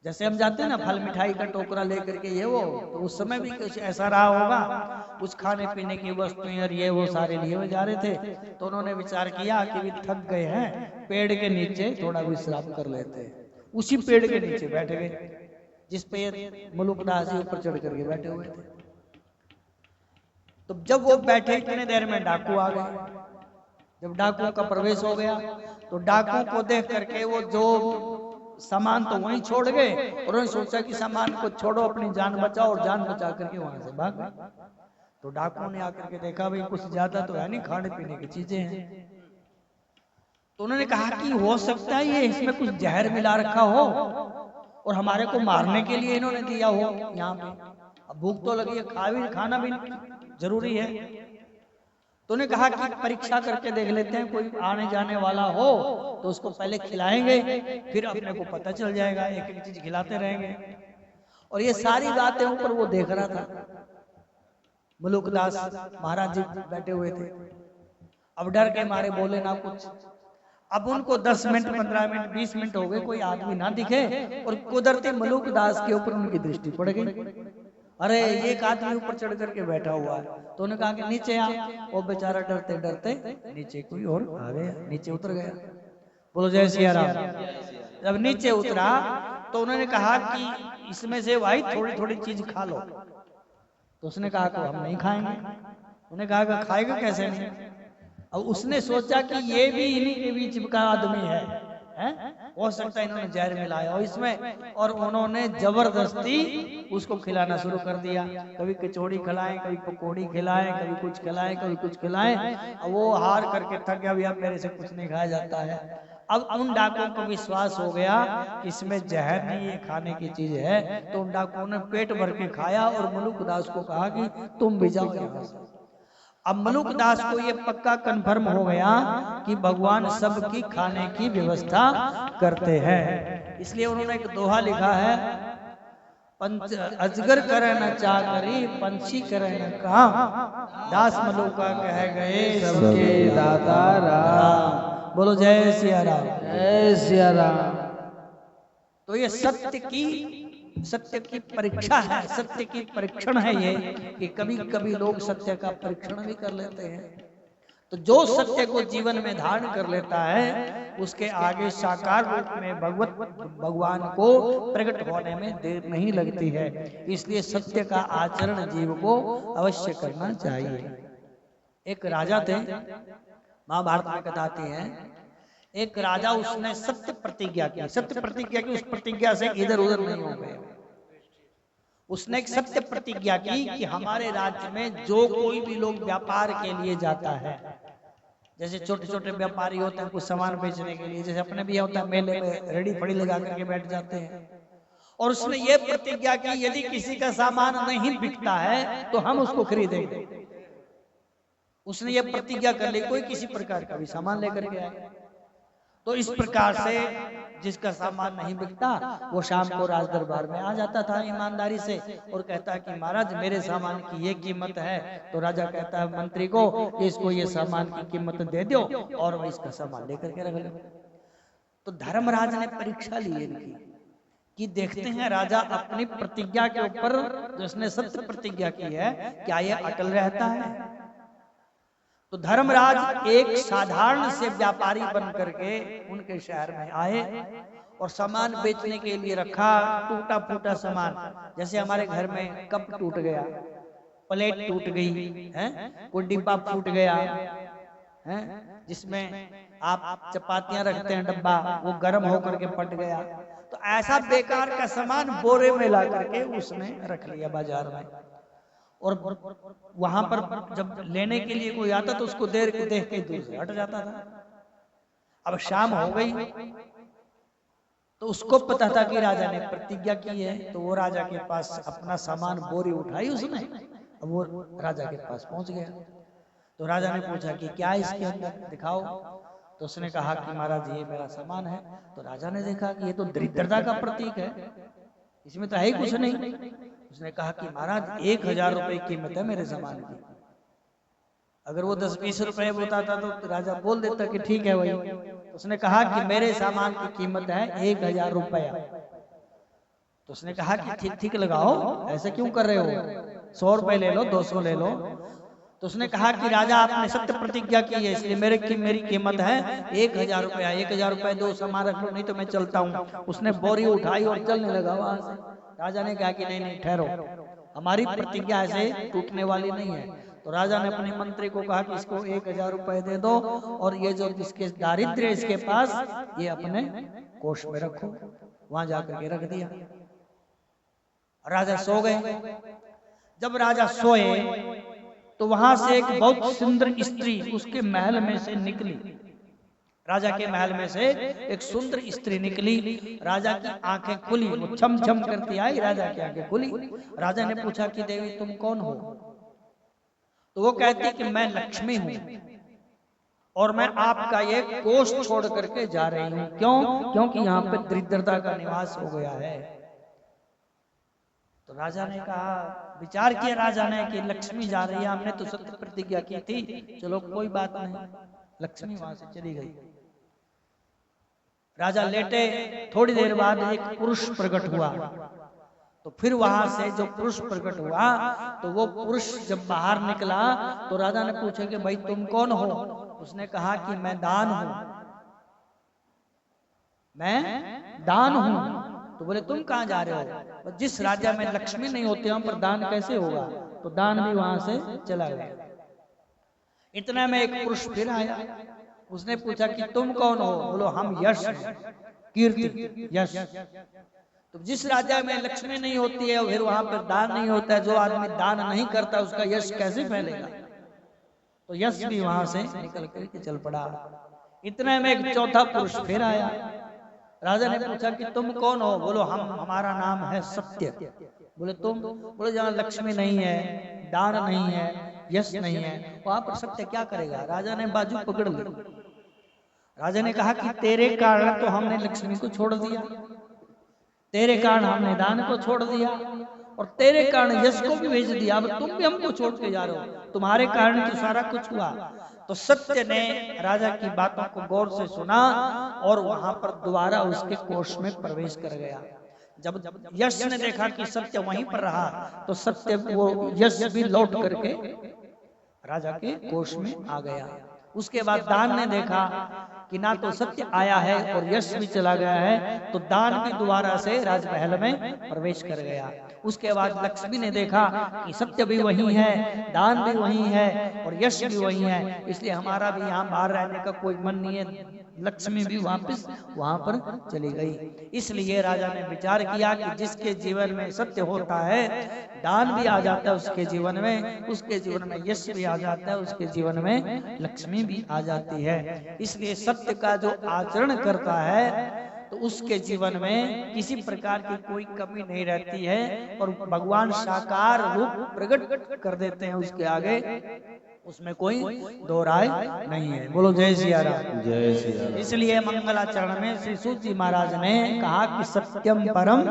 जैसे हम जाते हैं ना फल मिठाई का टोकरा लेकर के ये वो, तो उस समय भी कुछ ऐसा रहा होगा, कुछ खाने पीने की वस्तुएं और ये वो सारे लिए हुए जा रहे थे। तो उन्होंने विचार किया कि भी थक गए हैं, पेड़ के नीचे थोड़ा विश्राम कर लेते हैं। उसी पेड़ के नीचे बैठ गए जिस पे मलूकदास जी ऊपर चढ़ करके बैठे हुए थे। तो जब वो बैठे इतने देर में डाकू आ गए। जब डाकुओं का प्रवेश हो गया तो डाकुओं को देख करके वो जो सामान तो वहीं छोड़ गए, और उन्होंने सोचा कि सामान को छोड़ो, अपनी जान बचाओ, और जान बचा करके वहां से भाग गए। तो डाकुओं ने आकर के देखा भाई कुछ ज्यादा तो है नहीं, खाने पीने की चीजें हैं। तो उन्होंने कहा कि हो सकता है ये इसमें कुछ जहर मिला रखा हो और हमारे को मारने के लिए इन्होंने दिया हो यहाँ पे। अब भूख तो लगी है, खाना भी जरूरी है। तो उन्होंने कहा कि परीक्षा करके देख लेते हैं, कोई आने जाने वाला हो तो उसको पहले खिलाएंगे, फिर अपने को पता चल जाएगा, एक एक चीज खिलाते रहेंगे। और ये सारी बातें ऊपर वो देख रहा था, मलूकदास महाराज जी बैठे हुए थे। अब डर के मारे बोले ना कुछ। अब उनको 10 मिनट 15 मिनट 20 मिनट हो गए, कोई आदमी ना दिखे, और कुदरती मलूकदास के ऊपर उनकी दृष्टि पड़ गई। अरे एक आदमी ऊपर चढ़ करके बैठा हुआ है। तो उन्होंने कहा कि नीचे आ। वो बेचारा डरते डरते नीचे कोई और आ गया, नीचे उतर गया। बोलो जय सिया राम। जब नीचे उतरा तो उन्होंने कहा कि इसमें से भाई थोड़ी थोड़ी चीज खा लो। तो उसने कहा कि हम नहीं खाएंगे। उन्होंने कहा कि खाएगा कैसे नहीं। अब उसने सोचा कि ये भी इन्हीं के बीच का आदमी है, हो सकता है इन्होंने जहर मिलाया और इसमें, और उन्होंने जबरदस्ती उसको खिलाना शुरू कर दिया। कभी कचौड़ी खिलाएं, कभी पकौड़ी खिलाएं, कभी कुछ खिलाएं, कभी कुछ खिलाएं। अब वो हार करके थक गया, अब मेरे से कुछ नहीं खाया जाता है। अब उन डाकुओं को विश्वास हो गया कि इसमें जहर नहीं, ये खाने की चीज है। तो उन डाकुओं ने पेट भर के खाया और मलूकदास को कहा कि तुम भी जाओ यहाँ से। अब मलूकदास को ये पक्का कन्फर्म हो गया कि भगवान सबकी खाने की व्यवस्था करते हैं। इसलिए उन्होंने एक दोहा लिखा है, पंच अजगर करे न चा करी, पंछी करे न काम, दास मलुका कह गए सबके दाता राम। बोलो जय सिया राम। जय सिया राम। तो ये सत्य की परीक्षा है, सत्य की परीक्षण है ये, कि कभी कभी लोग सत्य का परीक्षण भी कर लेते हैं। तो जो सत्य को जीवन में धारण कर लेता है, उसके आगे साकार रूप में भगवान को प्रकट होने में देर नहीं लगती है। इसलिए सत्य का आचरण जीव को अवश्य करना चाहिए। एक राजा थे, महाभारत में कथा आती है, एक राजा, उसने सत्य प्रतिज्ञा की, सत्य प्रतिज्ञा की, उस प्रतिज्ञा से इधर उधर नहीं हो गए। उसने एक सत्य प्रतिज्ञा की कि हमारे राज्य में जो कोई भी लोग व्यापार के लिए जाता है, जैसे छोटे छोटे व्यापारी होते हैं कुछ सामान बेचने के लिए, जैसे अपने भी होता है मेले में रेडी फड़ी लगा करके बैठ जाते हैं, और उसने ये प्रतिज्ञा की यदि किसी का सामान नहीं बिकता है तो हम उसको खरीदेंगे। उसने ये प्रतिज्ञा कर ली, कोई किसी प्रकार का भी सामान लेकर के आए, तो इस प्रकार से जिसका सामान नहीं बिकता वो शाम को राज दरबार में आ जाता था ईमानदारी से और कहता है कि महाराज मेरे सामान की ये कीमत है। तो राजा कहता है मंत्री को कि इसको ये सामान की कीमत दे दो और वो इसका सामान लेकर के रख लो। तो धर्मराज ने परीक्षा ली इनकी कि देखते हैं राजा अपनी प्रतिज्ञा के ऊपर, जो उसने सत्य प्रतिज्ञा की है, क्या ये अटल रहता है। तो धर्मराज एक साधारण से व्यापारी बन करके उनके शहर में आए और सामान बेचने के लिए रखा, टूटा फूटा सामान, जैसे हमारे घर में कप टूट गया, प्लेट टूट गई है, कोई डिब्बा फूट गया है, जिसमें आप चपातियां रखते हैं डब्बा, वो गर्म होकर के फट गया। तो ऐसा बेकार का सामान बोरे में ला करके उसने रख लिया बाजार में, और वहां पर जब लेने के लिए कोई आता तो उसको देख के दूर से हट जाता था। अब शाम हो गई तो उसको पता था कि राजा ने प्रतिज्ञा की है, तो वो राजा के पास अपना सामान बोरी उठाई उसने, अब वो राजा के पास पहुंच गया। तो राजा ने पूछा कि क्या इसके अंदर दिखाओ। तो उसने कहा कि महाराज ये मेरा सामान है। तो राजा ने देखा कि ये तो दरिद्रता का प्रतीक है, इसमें तो है ही कुछ नहीं। उसने कहा कि महाराज 1000 रुपए कीमत है मेरे सामान की। अगर वो 10-20 रुपए बताता तो राजा बोल देता कि ठीक है भाई। तो उसने कहा कि मेरे सामान की कीमत है 1000 रुपया। तो उसने कहा कि ठीक ठीक लगाओ, ऐसे क्यों कर रहे हो, 100 रुपए ले लो, 200 ले लो। तो उसने कहा कि राजा आपने सत्य प्रतिज्ञा की है, इसलिए मेरी कीमत है 1000 रुपया। 1000 रुपए दो, सामान रख लो, नहीं तो मैं चलता हूँ। उसने बोरी उठाई और चलने लगा वहां से। राजा ने कहा कि नहीं नहीं ठहरो, हमारी प्रतिज्ञा ऐसे टूटने वाली नहीं है। तो राजा ने अपने मंत्री को कहा कि इसको 1000 रुपए दे दो और ये जो जिसके दारिद्र्य इसके पास, ये अपने कोष में रखो। वहां जाकर के रख दिया। राजा सो गए। जब राजा सोए तो वहां से एक बहुत सुंदर स्त्री उसके महल में से निकली। राजा के महल में से एक सुंदर स्त्री निकली। राजा की आंखें खुली, वो छम छम करती आई, राजा की आंखें खुली। राजा ने पूछा कि देवी तुम कौन हो। तो वो कहती कि मैं लक्ष्मी हूं और मैं आपका ये कोष छोड़ करके जा रही हूं। क्यों? क्योंकि यहाँ पे दरिद्रता का निवास हो गया है। तो राजा ने कहा, विचार किया राजा ने कि लक्ष्मी जा रही है, हमने तो सत्य प्रतिज्ञा की थी, चलो कोई बात नहीं। लक्ष्मी वहां से चली गई। राजा लेटे, थोड़ी देर बाद एक पुरुष प्रकट हुआ। तो फिर वहां से जो पुरुष प्रकट हुआ, तो वो पुरुष जब बाहर निकला तो राजा ने पूछा कि भाई तुम कौन हो। उसने कहा कि मैं दान हूं, मैं दान हूं। तो बोले तुम कहां जा रहे हो। तो जिस राज्य में लक्ष्मी नहीं होती वहां पर दान कैसे होगा। तो दान भी वहां से चला गया। इतना में एक पुरुष फिर आया। उसने पूछा कि तुम कौन हो। बोलो हम यश हैं, कीर्ति, यश। तो जिस राज्य में लक्ष्मी नहीं होती है फिर वहां पर दान नहीं होता है, जो आदमी दान नहीं करता उसका यश कैसे फैलेगा। तो यश भी वहां से निकल करके चल पड़ा। इतने में एक चौथा पुरुष फिर आया। राजा ने पूछा कि तुम कौन हो। बोलो हमारा नाम है सत्य। बोले तुम। बोले जहाँ लक्ष्मी नहीं है, दान नहीं है, यश नहीं है, वहां पर सत्य क्या करेगा। राजा ने बाजू पकड़ ली। राजा ने कहा कि तेरे कारण तो हमने लक्ष्मी को छोड़ दिया। तेरे कारण हमने दान को छोड़ दिया और तेरे कारण यश को भी भेज दिया, अब तुम भी हमको छोड़ के जा रहे हो, तुम्हारे कारण तो सारा कुछ हुआ। तो सत्य ने राजा की बातों को गौर से सुना और वहां पर दोबारा उसके कोष में प्रवेश कर गया। जब यश ने देखा कि सत्य वहीं पर रहा तो सत्य वो यश भी लौट करके राजा के कोष में आ गया। उसके बाद दान ने देखा कि ना तो सत्य आया है और यश भी चला गया है, तो दान भी दोबारा से राजमहल में प्रवेश कर गया। उसके बाद लक्ष्मी ने देखा कि सत्य भी वही है, दान भी वही है और यश भी वही है, इसलिए हमारा भी यहाँ बाहर रहने का कोई मन नहीं है। लक्ष्मी भी वापस वहां पर चली गई। इसलिए राजा ने विचार किया कि जिसके जीवन में सत्य होता है, दान भी आ जाता है उसके जीवन में, उसके जीवन में यश भी आ जाता है, उसके जीवन में लक्ष्मी भी आ जाती है। इसलिए सत्य का जो आचरण करता है तो उसके जीवन में किसी प्रकार की कोई कमी नहीं रहती है और भगवान साकार रूप प्रकट कर देते हैं उसके आगे, उसमें कोई दो राय नहीं है। बोलो जय सिया राम। जय सिया राम। इसलिए मंगलाचरण में श्री सूत जी महाराज ने कहा कि सत्यम परम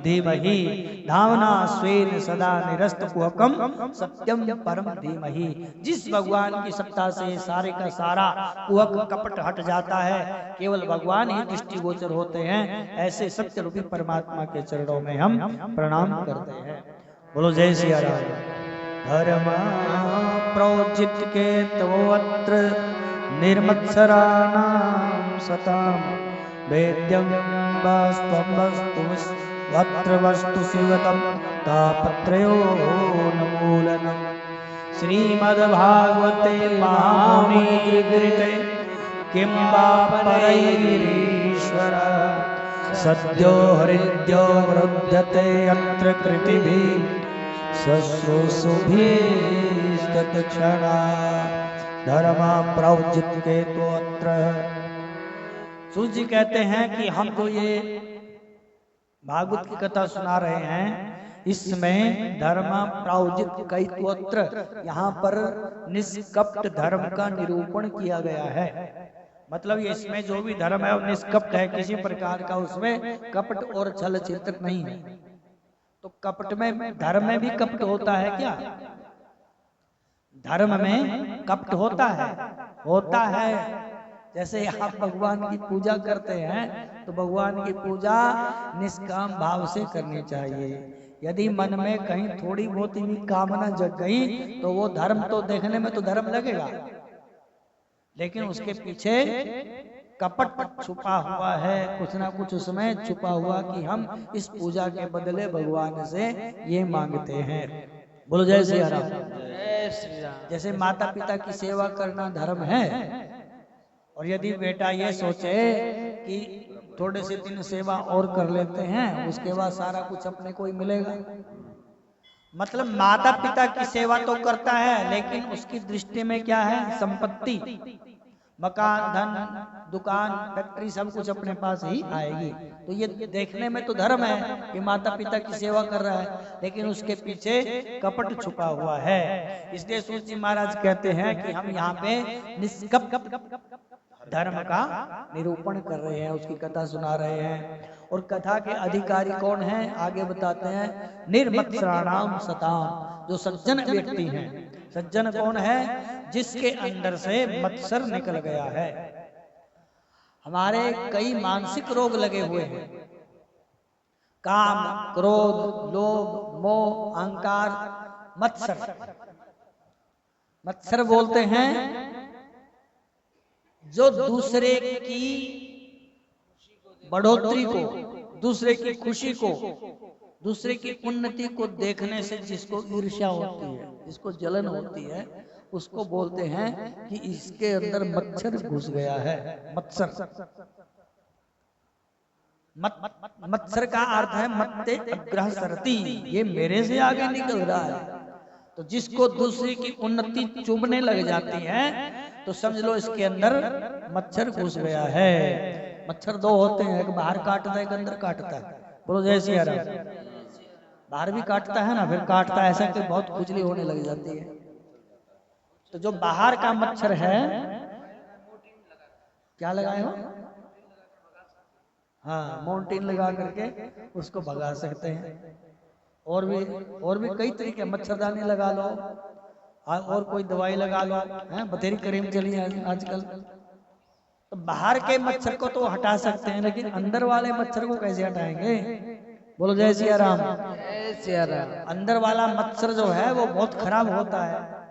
धीमहि धावना स्वेन सदा निरस्त कुहकम सत्यम परम धीमहि। जिस भगवान की सत्ता से सारे का सारा कुहक कपट हट जाता है, केवल भगवान ही दृष्टिगोचर होते हैं, ऐसे सत्य रूपी परमात्मा के चरणों में हम प्रणाम करते हैं। बोलो जय सिया राम। धर्मा प्रोचित के तवोत्र निर्मत्सराणां सतां वेद्यं वास्त्वं वस्त्र वस्तु शिवतं तापत्रयो नमूलनम्। श्रीमद्भागवते महामुनिकृते किं वा परैरीश्वर सद्यो हृद्यो वृध्यते यत्र कृतिभिः क्षणा धर्मा प्रवजित के तोत्र। सूत जी कहते हैं कि हम तो ये भागवत की कथा सुना रहे हैं, इसमें धर्मा प्रावजित कई तोत्र, यहाँ पर निष्कपट धर्म का निरूपण किया गया है। मतलब ये इसमें जो भी धर्म है वो निष्कपट है, किसी प्रकार का उसमें कपट और छल चित्र नहीं है। तो कपट में धर्म में भी कपट होता है क्या? धर्म में कपट होता है, होता है। जैसे आप भगवान की पूजा करते हैं तो भगवान की पूजा निष्काम भाव से करनी चाहिए। यदि मन में कहीं थोड़ी बहुत भी कामना जग गई तो वो धर्म तो देखने में तो धर्म लगेगा, लेकिन उसके पीछे कपट छुपा हुआ है, कुछ ना कुछ उसमें छुपा हुआ कि हम इस पूजा के बदले भगवान से ये मांगते हैं। बोलो जय श्री राम। जय श्री राम। जैसे माता पिता की सेवा करना धर्म है, और यदि बेटा ये सोचे कि थोड़े से दिन सेवा और कर लेते हैं उसके बाद सारा कुछ अपने को ही मिलेगा, मतलब माता पिता की सेवा तो करता है लेकिन उसकी दृष्टि में क्या है? संपत्ति, मकान, धन, दुकान, फैक्ट्री सब कुछ अपने पास ही आएगी। तो ये देखने में तो धर्म है कि माता पिता की सेवा कर रहा है, लेकिन उसके पीछे कपट छुपा हुआ है। इसलिए सूत जी महाराज कहते हैं कि हम यहाँ पे निष्कपट धर्म का निरूपण कर रहे हैं, उसकी कथा सुना रहे हैं। और कथा के अधिकारी कौन हैं आगे बताते हैं। निर्मत्सराणाम सताम, जो सज्जन व्यक्ति हैं। सज्जन कौन है? जिसके अंदर से मत्सर निकल गया है। हमारे कई मानसिक रोग लगे हुए हैं, काम, क्रोध, लोभ, मोह, अहंकार, मत्सर। मत्सर बोलते हैं जो दूसरे की बढ़ोतरी को, दूसरे की खुशी को, दूसरे की उन्नति को देखने से जिसको ईर्ष्या होती है, जिसको जलन होती है, उसको बोलते हैं कि इसके अंदर मच्छर घुस गया है। मत्सर, मत्सर का अर्थ है मत्ते अग्रह सरती, ये मेरे से आगे निकल रहा है। तो जिसको दूसरे की उन्नति चुभने लग जाती है तो समझ लो इसके अंदर मच्छर घुस गया है। मच्छर दो होते हैं, एक बाहर काटता है, एक अंदर काटता है। बोलो जय श्री राम। बाहर भी काटता है ना, फिर काटता है ऐसा कि बहुत खुजली होने लग जाती है। तो जो बाहर का मच्छर है, क्या लगाए हो? हाँ, मोन्टीन लगा करके उसको भगा सकते हैं। और भी कई तरीके, मच्छरदानी लगा लो, और कोई दवाई लगा लो, हैं, बथेरी क्रीम चली है आजकल। तो बाहर के मच्छर को तो हटा सकते हैं, लेकिन अंदर वाले मच्छर को कैसे हटाएंगे? बोलो जय सिया राम। जय सिया राम। अंदर वाला मच्छर जो है वो बहुत खराब होता है।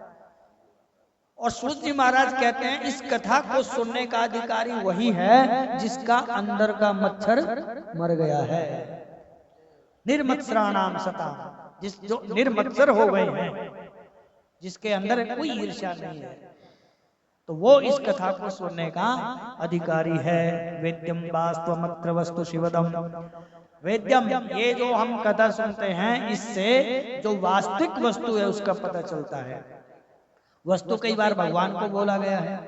और सूत जी महाराज कहते हैं इस कथा को सुनने का अधिकारी वही है जिसका अंदर का मच्छर मर गया है। निर्मत्सराणाम सता, जिस जो निर्मत्सर हो गए हैं, जिसके अंदर कोई ईर्ष्या नहीं है, तो वो इस कथा को सुनने का अधिकारी है। वेद्यम वास्तवमत्र वस्तु शिवदम। वेद्यम, ये जो हम कथा सुनते हैं इससे जो वास्तविक वस्तु है उसका पता चलता है। वस्तु कई बार भगवान को बोला गया है,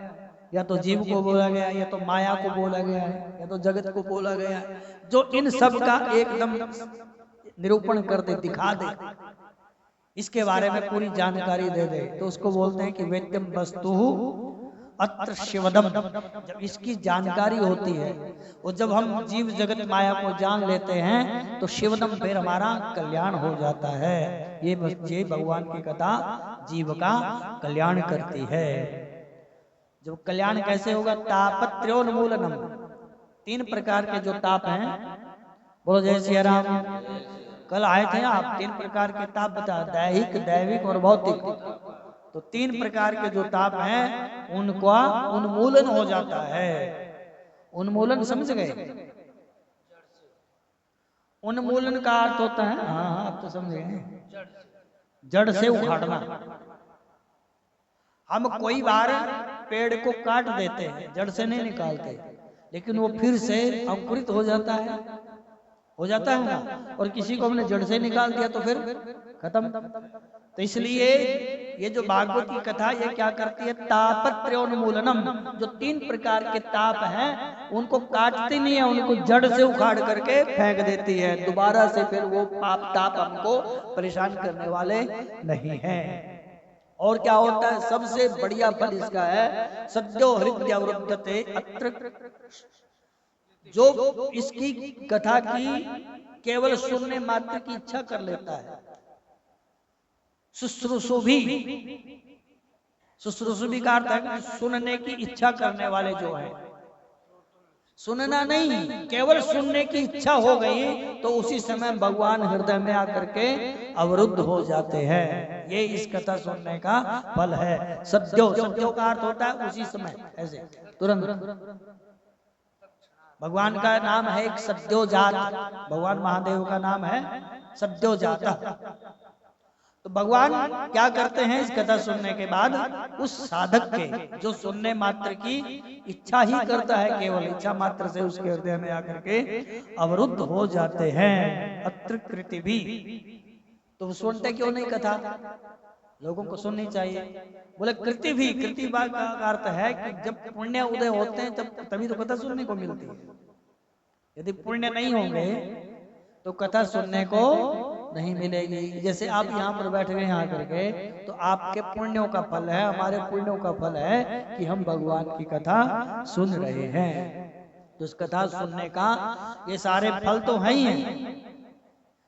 या तो जीव को बोला गया है, या तो माया को बोला गया है, या तो जगत को बोला गया है। जो इन सब का एकदम निरूपण कर दे, दिखा दे, इसके बारे में पूरी जानकारी दे दे, तो उसको बोलते हैं कि वेद्यम वस्तु अत्र शिवदम। जब इसकी जानकारी होती है और जब हम जीव जगत माया को जान लेते हैं तो शिवदम फिर हमारा कल्याण हो जाता है। ये भगवान की कथा जीव का कल्याण करती है। जब कल्याण कैसे होगा? तापत्र्योन्मूलनम। 3 प्रकार के जो ताप हैं, बोलो जय सिया राम। कल आए थे आप, 3 प्रकार के ताप बता, दैहिक, दैविक और भौतिक। तो 3 प्रकार के जो ताप हैं उनका उन्मूलन हो जाता है। उन्मूलन समझ गए? उन्मूलन का अर्थ होता है, हाँ हाँ आप तो समझ गए, जड़ से उखाड़ना। हम कोई बार पेड़ को काट देते हैं, जड़ से नहीं निकालते, लेकिन वो फिर से अंकुरित हो जाता है ना। और किसी को हमने जड़ से निकाल दिया तो फिर खत्म। तो इसलिए ये जो भागवत की कथा ये क्या करती है? तापत्र्योन्मूलनम। जो 3 प्रकार के ताप हैं उनको काटती नहीं है, उनको जड़ से उखाड़ करके फेंक देती है। दोबारा से फिर वो पाप ताप हमको परेशान करने वाले नहीं हैं। और क्या होता है? सबसे बढ़िया फल इसका है सद्यो हृदयावृद्धते अत्र। जो इसकी कथा की केवल सुनने मात्र की इच्छा कर लेता है, शुश्रूषुभि का अर्थ है सुनने की इच्छा करने वाले जो है, सुनना नहीं, केवल सुनने की इच्छा हो गई तो उसी समय भगवान हृदय में आकर के अवरुद्ध हो जाते हैं। ये इस कथा सुनने का फल है। सद्यो का अर्थ होता है उसी समय, ऐसे तुरंत। भगवान का नाम है एक सद्योजात, भगवान महादेव का नाम है सद्योजाता। तो भगवान क्या करते हैं? इस कथा सुनने के बाद उस साधक के जो सुनने मात्र की इच्छा ही करता है, केवल इच्छा मात्र से उसके हृदय में आकर के अवरुद्ध हो जाते हैं। अत्र कृति भी। तो सुनते क्यों नहीं कथा? लोगों को सुननी चाहिए। बोले कृति भी, कृति का अर्थ है कि जब पुण्य उदय होते हैं तब तभी तो कथा सुनने को मिलती है। यदि पुण्य नहीं होंगे तो कथा सुनने को नहीं मिलेगी। जैसे आप यहाँ पर बैठ गए यहाँ करके, तो आपके पुण्यों का फल है, हमारे पुण्यों का फल है कि हम भगवान की कथा सुन रहे हैं। तो इस कथा सुनने का ये सारे फल तो है ही हैं,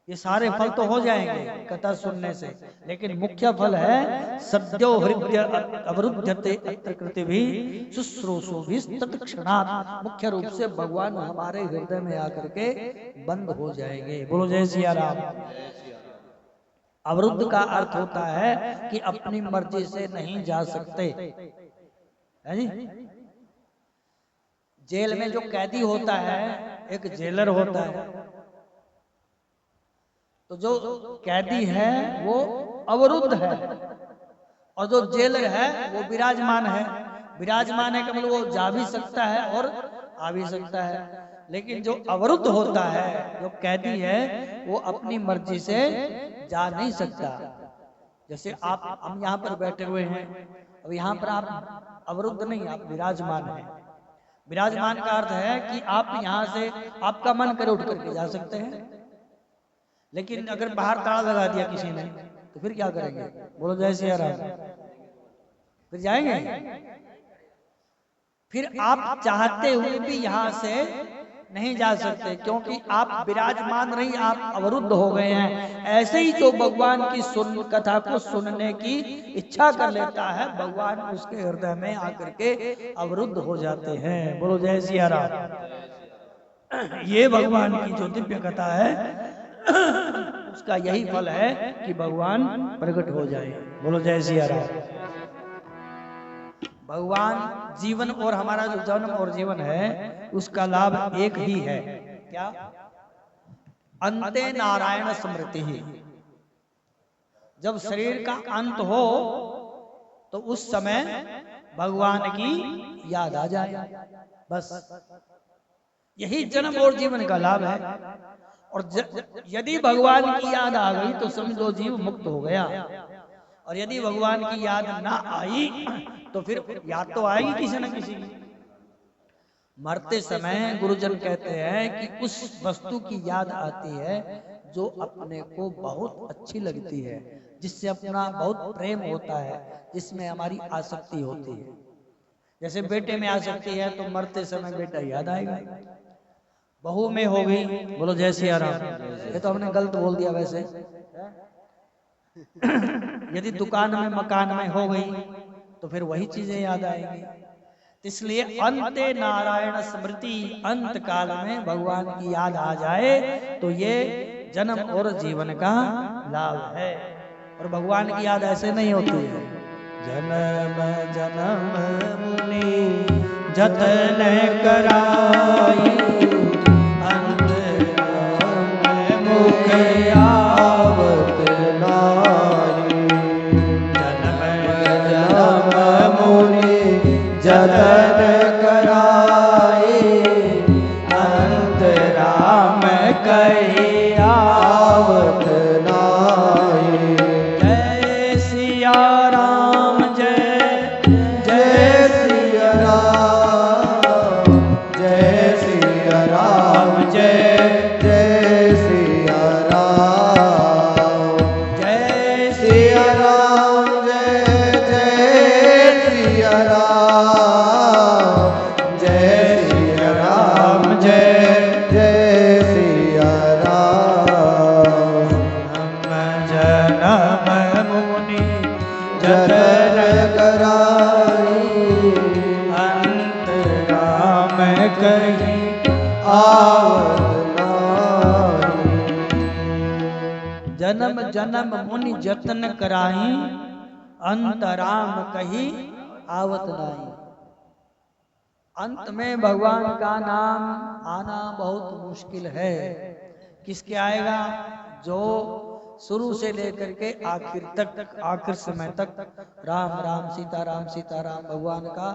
ये सारे फल तो हो जाएंगे कथा सुनने से, लेकिन मुख्य फल है सद्यो हृदय अवरुद्धते अत्र कृतिभि शुश्रूषुभिः तत्क्षणात्। मुख्य रूप से भगवान हमारे हृदय में आकर के बंद हो जाएंगे। बोलो जय सिया राम। अवरुद्ध का अर्थ होता है कि अपनी मर्जी से नहीं जा सकते, है जी? जेल में जो कैदी होता है, एक जेलर होता है, तो जो कैदी है वो अवरुद्ध है और जो जेलर है वो विराजमान है। विराजमान है कि मतलब वो जा भी सकता है और आ भी सकता है, लेकिन जो अवरुद्ध होता है, जो कैदी है, वो अपनी मर्जी से जा नहीं सकता। जैसे आप हम यहाँ पर बैठे हुए हैं, अब यहाँ पर आप अवरुद्ध नहीं, आप विराजमान हैं। विराजमान का अर्थ है कि आप यहाँ से आपका मन करे उठ करके जा सकते हैं, लेकिन अगर बाहर ताला लगा दिया किसी ने तो फिर क्या करेंगे? बोलो जय सिया राम। फिर जाएंगे? फिर आप चाहते हुए भी यहाँ से नहीं जा सकते, क्योंकि आप विराजमान नहीं, आप अवरुद्ध हो गए हैं। ऐसे ही जो भगवान की कथा को सुनने की इच्छा कर लेता है, भगवान उसके हृदय में आकर के अवरुद्ध हो जाते हैं। बोलो जय सिया राम। ये भगवान की जो दिव्य कथा है उसका यही फल है कि भगवान प्रकट हो जाए। बोलो जय सिया राम। भगवान जीवन और हमारा जो जन्म और जीवन है उसका लाभ एक ही है, क्या? अंते नारायण स्मृति ही। जब शरीर का अंत हो तो उस समय भगवान की याद आ जाए, बस यही जन्म और जीवन का लाभ है। और यदि भगवान की याद आ गई तो समझो जीव मुक्त हो गया, और यदि भगवान की याद ना आई तो फिर याद तो आएगी किसी न किसी की। मरते समय गुरुजन कहते हैं कि उस वस्तु की याद आती है जो अपने को बहुत अच्छी लगती है, जिससे अपना बहुत प्रेम होता है, जिसमें हमारी आसक्ति होती है। जैसे बेटे में आसक्ति है तो मरते समय बेटा याद आएगा। बहू में हो गई, बोलो जय सिया राम। ये तो हमने गलत बोल दिया वैसे। यदि दुकान में मकान में हो गई तो फिर वही चीजें याद आएंगी। इसलिए अंते नारायण स्मृति, अंत काल में भगवान की याद आ जाए तो ये जन्म और जीवन का लाभ है। और भगवान की याद ऐसे नहीं होती है। जन्म जन्म मुनि जतन कराई, अंत मुख आवत नाई। जन्म जन्म मुनि जतन कराई, अंत राम कही आवत नाई। जय सिया राम, जय जय सिया राम, जय सिया राम, जय जय सिया राम, जय सिया राम, जय जय सिया राम, जय सिया राम, जय जय सिया राम। जन्म मुनि जतन कराई, अंत राम कही आवत नाई। जन्म जन्म मुनि जतन कराई, अंत राम कही आवत नाई। अंत में भगवान का नाम आना बहुत मुश्किल है। किसके आएगा? जो शुरू से लेकर के आखिर तक, आखिर समय तक राम राम सीता राम भगवान का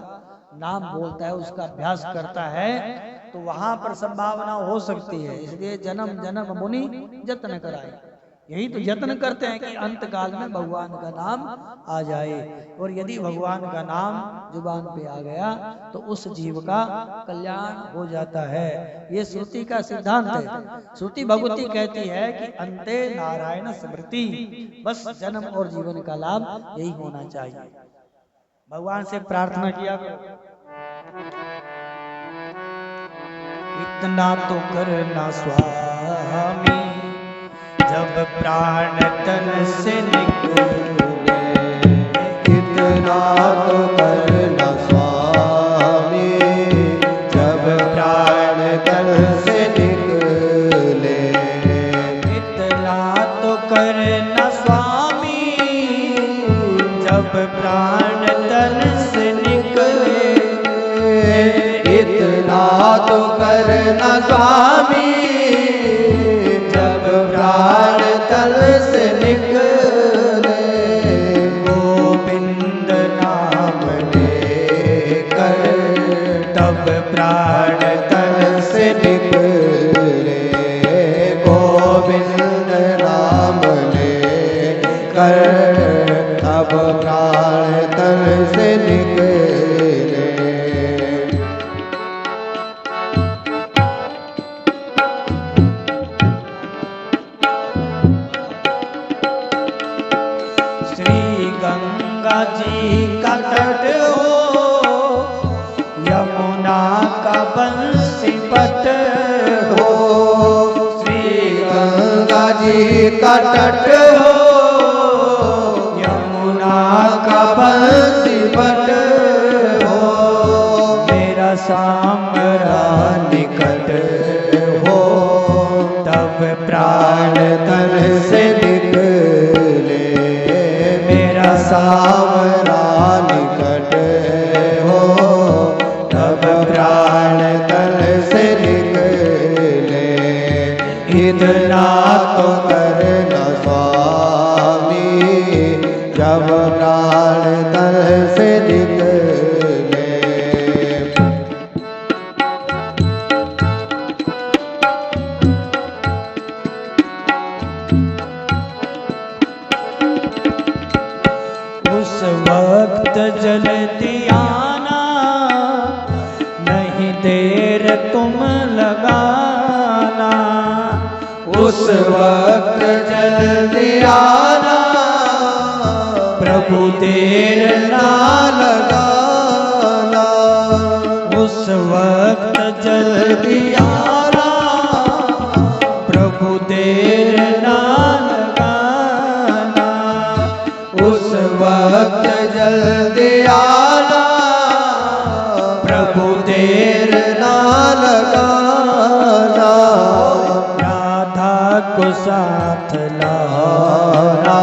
नाम बोलता है, उसका अभ्यास करता है, तो वहां पर संभावना हो सकती है। इसलिए जन्म जन्म मुनि जतन कराए, यही तो यत्न करते हैं कि अंत काल में भगवान का नाम आ जाए। और यदि भगवान का नाम जुबान पे आ गया तो उस जीव का कल्याण हो जाता है। ये श्रुति का सिद्धांत है। श्रुति भगवती कहती है कि अंते नारायण स्मृति, बस जन्म और जीवन का लाभ यही होना चाहिए। भगवान से प्रार्थना किया करो, इतना तो करना स्वामी, जब प्राण तन से निकले, इतना तो करना स्वामी, जब प्राण तन से निकले। इतना तो करना स्वामी, जब प्राण तन से निकले। इतना तो करना स्वामी, जब प्राण तन से निकले। गोविंद नाम लेकर तब प्राण तन से निकले। गोविंद नाम लेकर तब प्राण तन से निकले। गंगा जी का तट हो, यमुना का बंसी पट जी का तट हो, यमुना का बंसी बट हो, मेरा सामरा निकट हो, तब प्राण तन से निकले, मेरा सामरा निकट हो, तब प्राण तन से निकले, इतना तो करना स्वामी, जब प्राण तन से निकले। उस वक्त जल्दी आना, नहीं देर तुम लगाना, उस वक्त जल्दी आना, प्रभु देर ना लगाना, उस वक्त जल्दी आना, प्रभु देर ना लगाना, उस वक्त जल्दी आना, प्रभु देर ना लगाना, राधा को साथ लाना,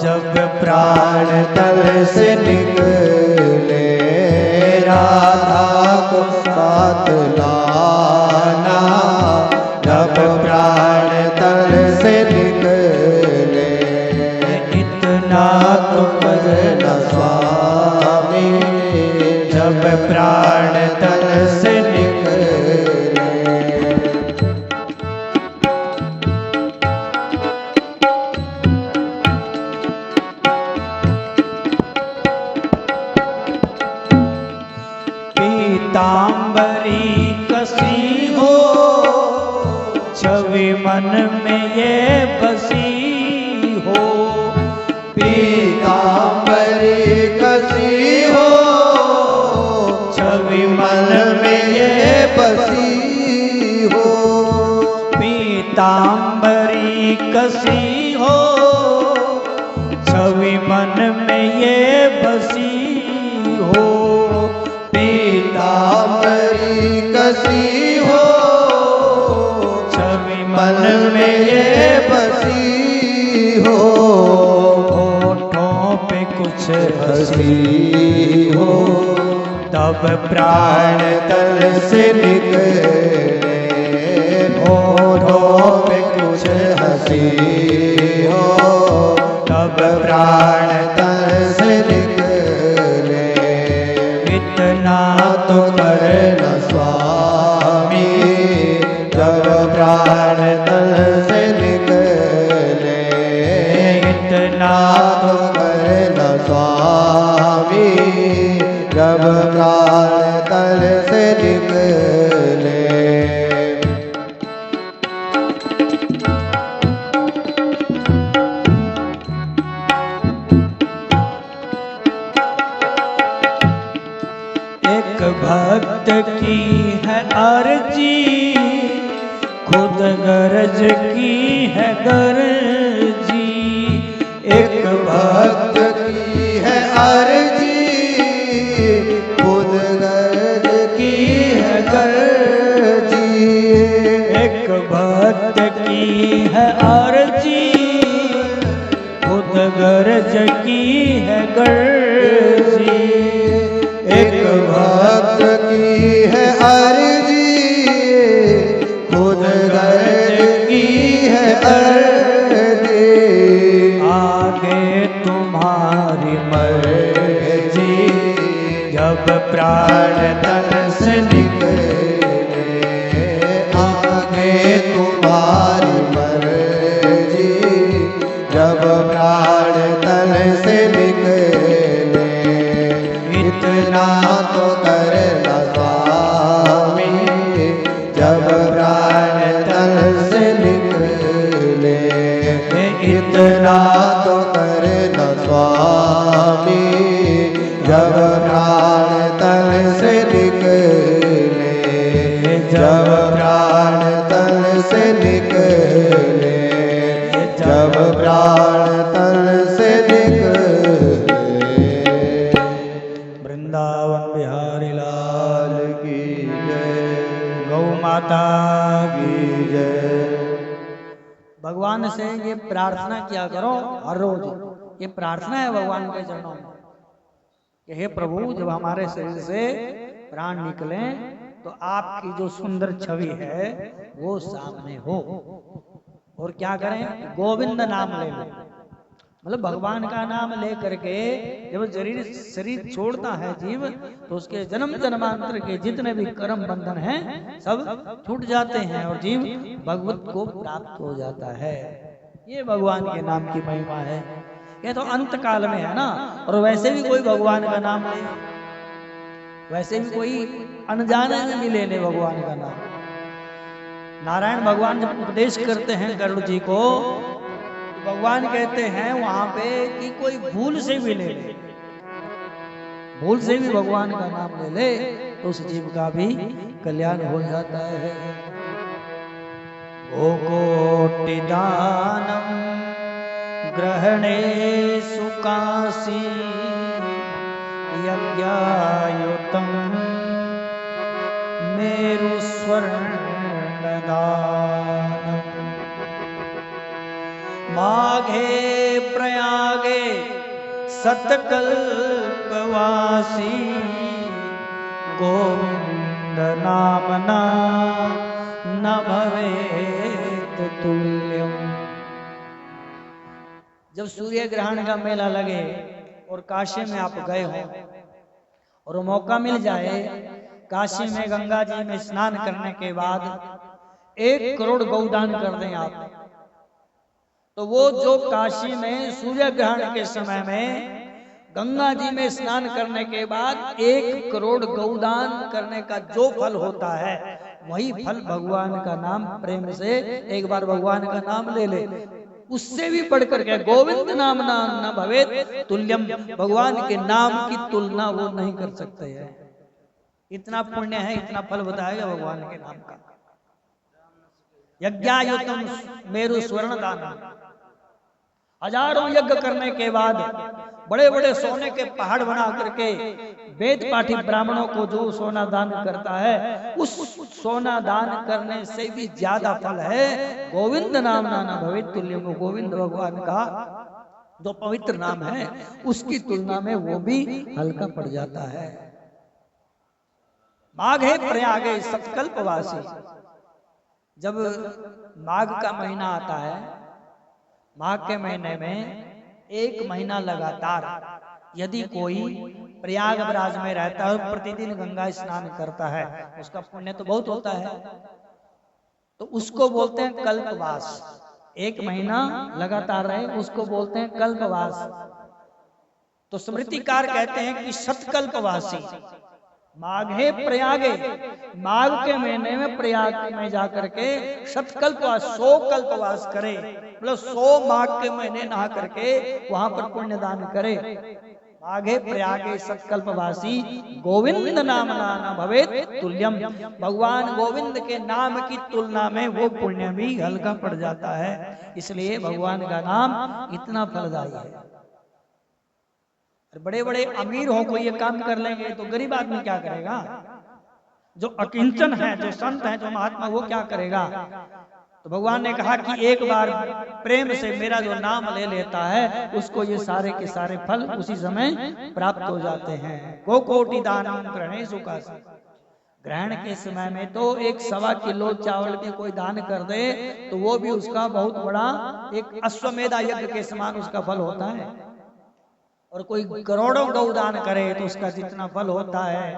जब प्राण तल से निकले, राधा को साथ लाना, जब प्राण तल से निकले, इतना तो करना स्वामी, जब प्राण तल से निकले। पीतांबरी कसी हो, छवि मन में ये बसी हो, पीतांबरी कसी हो, छवि मन में ये बसी हो, पीतांबरी कसी हो, छवि मन में ये बसी हो, पीतांबरी कसी हो, छवि मन में ये बसी हो, होठों पे कुछ हंसी हो, तब प्राण तल से निकले, होठों पे कुछ हंसी हो, तब प्राण तल से निकले, इतना तो करना स्वामी, जब प्राण तल से निकले, इतना तो करना स्वामी, जब प्राण तल से निकले। एक भक्त की है अर्जी, खुद गरज की है गरजी, एक भक्त की है अर्जी, खुद गर्ज की है गर्जी, एक भक्त की है अर्जी, खुद गरज की है गरजी, एक भक्त की है अर्जी, खुद गर्ज की है अर्जी, आगे तुम्हारी मर्जी, जब प्राण तन से निकले, आगे तुम्हारी मर्जी, जब प्राण तन से निकले, इतना तो करना स्वामी, जब प्राण तन से निकले, इतना तो करना स्वामी, जब प्राण तन से निकले, जब प्राण तन से निकले, जब प्राण तन से निकले, वृंदावन बिहारी लाल लाल की जय, गौ माता की जय। भगवान से ये प्रार्थना किया करो हर रोज। ये प्रार्थना है भगवान के चरणों में कि हे प्रभु, जब हमारे शरीर से प्राण निकले तो आपकी जो सुंदर छवि है वो सामने हो। और क्या करें? गोविंद नाम ले लो, मतलब भगवान का नाम ले करके जब शरीर छोड़ता है जीव, तो उसके जन्म जन्मांतर के जितने भी कर्म बंधन हैं सब छूट जाते हैं और जीव भगवत को प्राप्त हो जाता है। ये भगवान के नाम की महिमा है। ये तो अंत काल में है ना। और वैसे भी कोई भगवान का नाम ले, वैसे भी कोई अनजाने में भी ले ले भगवान का नाम। नारायण भगवान जब उपदेश करते हैं गरुड़ जी को, भगवान कहते हैं वहां पे कि कोई भूल से भी ले ले, भूल से भी भगवान का नाम ले ले तो उस जीव का भी कल्याण हो जाता है। ओ कोटि दानम ग्रहणे सुकासी यज्ञायुतम मेरु स्वर्ण दानम, माघे प्रयागे सतकल्पवासी गोविंद नामना न भवेत तुल्यम। जब सूर्य ग्रहण का मेला लगे और काशी में आप गए हो और मौका मिल जाए काशी में गंगा जी में स्नान करने के बाद 1 करोड़ गौदान कर दें आप, तो वो जो काशी में सूर्य ग्रहण के समय में गंगा जी में स्नान करने के बाद 1 करोड़ गौदान करने का जो फल होता है, वही फल भगवान का नाम प्रेम से एक बार भगवान का नाम ले ले, उससे भी बढ़कर के गोविंद नाम न भवेत तुल्यम। भगवान के नाम की तुलना वो नहीं कर सकते हैं। इतना पुण्य है, इतना फल बताएगा भगवान के नाम का। यज्ञायुतम मेरु स्वर्ण दान, हजारों यज्ञ करने के बाद बड़े बड़े सोने के पहाड़ बना करके वेद पाठी ब्राह्मणों को जो सोना दान करता है, उस सोना दान करने से भी ज्यादा फल है गोविंद नाम नाना भवित तुल्य। गोविंद भगवान का जो पवित्र नाम है उसकी तुलना में वो भी हल्का पड़ जाता है। माघे प्रयागे सतकल्पवासी, जब माघ का महीना आता है, माघ के महीने में 1 महीना लगातार यदि कोई प्रयागराज में रहता है और प्रतिदिन गंगा स्नान करता है, उसका पुण्य तो बहुत होता है, तो उसको बोलते हैं कल्पवास। 1 महीना लगातार रहे उसको बोलते हैं कल्पवास। तो स्मृतिकार कहते हैं कि सतकल्पवासी माघे प्रयागे, माघ के महीने में प्रयाग में जाकर के शतकल्पवास 100 कल्पवास करे, मतलब 100 माघ के महीने नहा करके वहां पर पुण्य दान करे। माघे प्रयागे सतकल्पवासी गोविंद नाम नाना भवेत तुल्यम। भगवान गोविंद के नाम की तुलना में वो पुण्य भी हल्का पड़ जाता है, इसलिए भगवान का नाम इतना फलदायी है। बड़े बड़े अमीर हो कोई ये काम कर लेंगे तो गरीब आदमी क्या करेगा? जो अकिंचन है, जो संत है, जो महात्मा, वो क्या करेगा? तो भगवान ने कहा कि एक बार प्रेम से मेरा जो नाम ले लेता है उसको ये सारे के सारे फल उसी समय प्राप्त हो जाते हैं। गो कोटि दानम ग्रहणे सुकासी, ग्रहण के समय में तो 1.25 किलो चावल के कोई दान कर दे तो वो भी उसका बहुत बड़ा एक अश्वमेधा यज्ञ के समान उसका फल होता है। और कोई करोड़ों गौ दान करे तो उसका जितना फल होता है,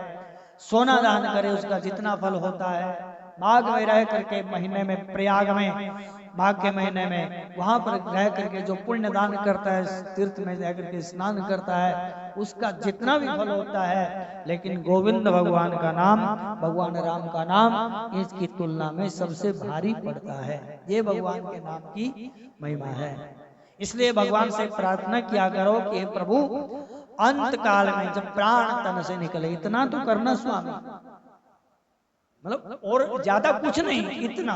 सोना दान करे उसका जितना फल होता है। माघ में रह करके महीने में प्रयाग में माघ के महीने में वहां पर रह करके जो पुण्य दान करता है, तीर्थ में रह करके स्नान करता है, उसका जितना भी फल होता है, लेकिन गोविंद भगवान का नाम, भगवान राम का नाम इसकी तुलना में सबसे भारी पड़ता है। ये भगवान के नाम की महिमा है। इसलिए भगवान से प्रार्थना किया करो कि हे प्रभु, अंत काल में जब प्राण तन से निकले, इतना तो करना स्वामी, मतलब और ज्यादा कुछ नहीं, इतना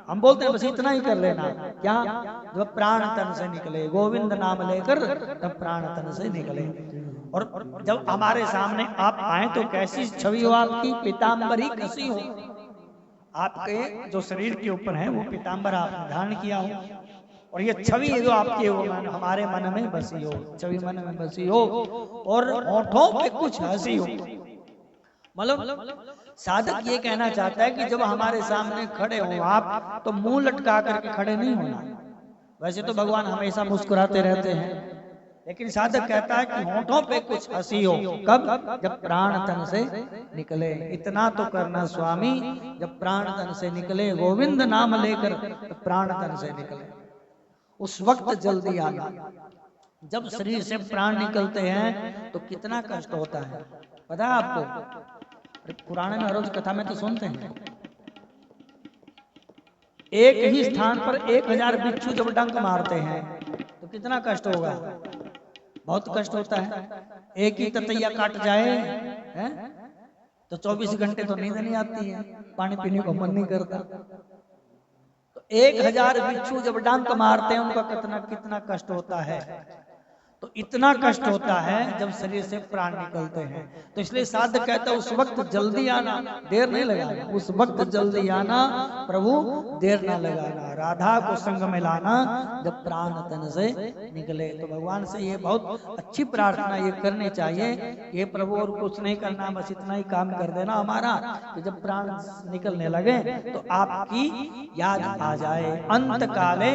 हम बोलते हैं बस इतना ही कर लेना। क्या? जब प्राण तन से निकले, गोविंद नाम लेकर तब प्राण तन से निकले। और जब हमारे सामने आप आए तो कैसी छवि हो आपकी? पीताम्बरी कसी हो, आपके जो शरीर के ऊपर है वो पीताम्बर आपने धारण किया हो, और ये छवि जो आपके हमारे मन में बसी हो, छवि मन में बसी हो, और होठों पे कुछ हंसी हो। मतलब साधक ये कहना चाहता है कि जब हमारे सामने खड़े हो आप तो मुंह लटका करके खड़े नहीं होना। वैसे तो भगवान हमेशा मुस्कुराते रहते हैं, लेकिन साधक कहता है कि होठों पे कुछ हंसी हो। कब? जब प्राण तन से निकले। इतना तो करना स्वामी, जब प्राण तन से निकले, गोविंद नाम लेकर तो प्राण तन से निकले, उस वक्त जल्दी आना। जब शरीर से प्राण निकलते हैं तो कितना कष्ट होता है, पता है आपको? पुराने में रोज कथा में तो सुनते हैं, एक ही स्थान पर 1000 बिच्छू जब डंक मारते हैं तो कितना कष्ट होगा? बहुत कष्ट होता है। एक ही ततैया काट जाए है? तो 24 घंटे तो नींद नहीं आती है, पानी पीने को मन नहीं करता। तो 1000 बिच्छू जब डंक मारते हैं उनका कितना कष्ट होता है। तो इतना कष्ट होता है जब शरीर से प्राण निकलते हैं। तो इसलिए साधक कहता है उस वक्त जल्दी आना, देर नहीं लगाना, उस वक्त जल्दी आना प्रभु, देर ना लगाना। राधा को संग में लाना जब प्राण तन से निकले। तो भगवान से ये बहुत अच्छी प्रार्थना ये करनी चाहिए, ये प्रभु और कुछ नहीं करना, बस इतना ही काम कर देना हमारा कि जब प्राण निकलने लगे तो आपकी याद आ जाए। अंत काले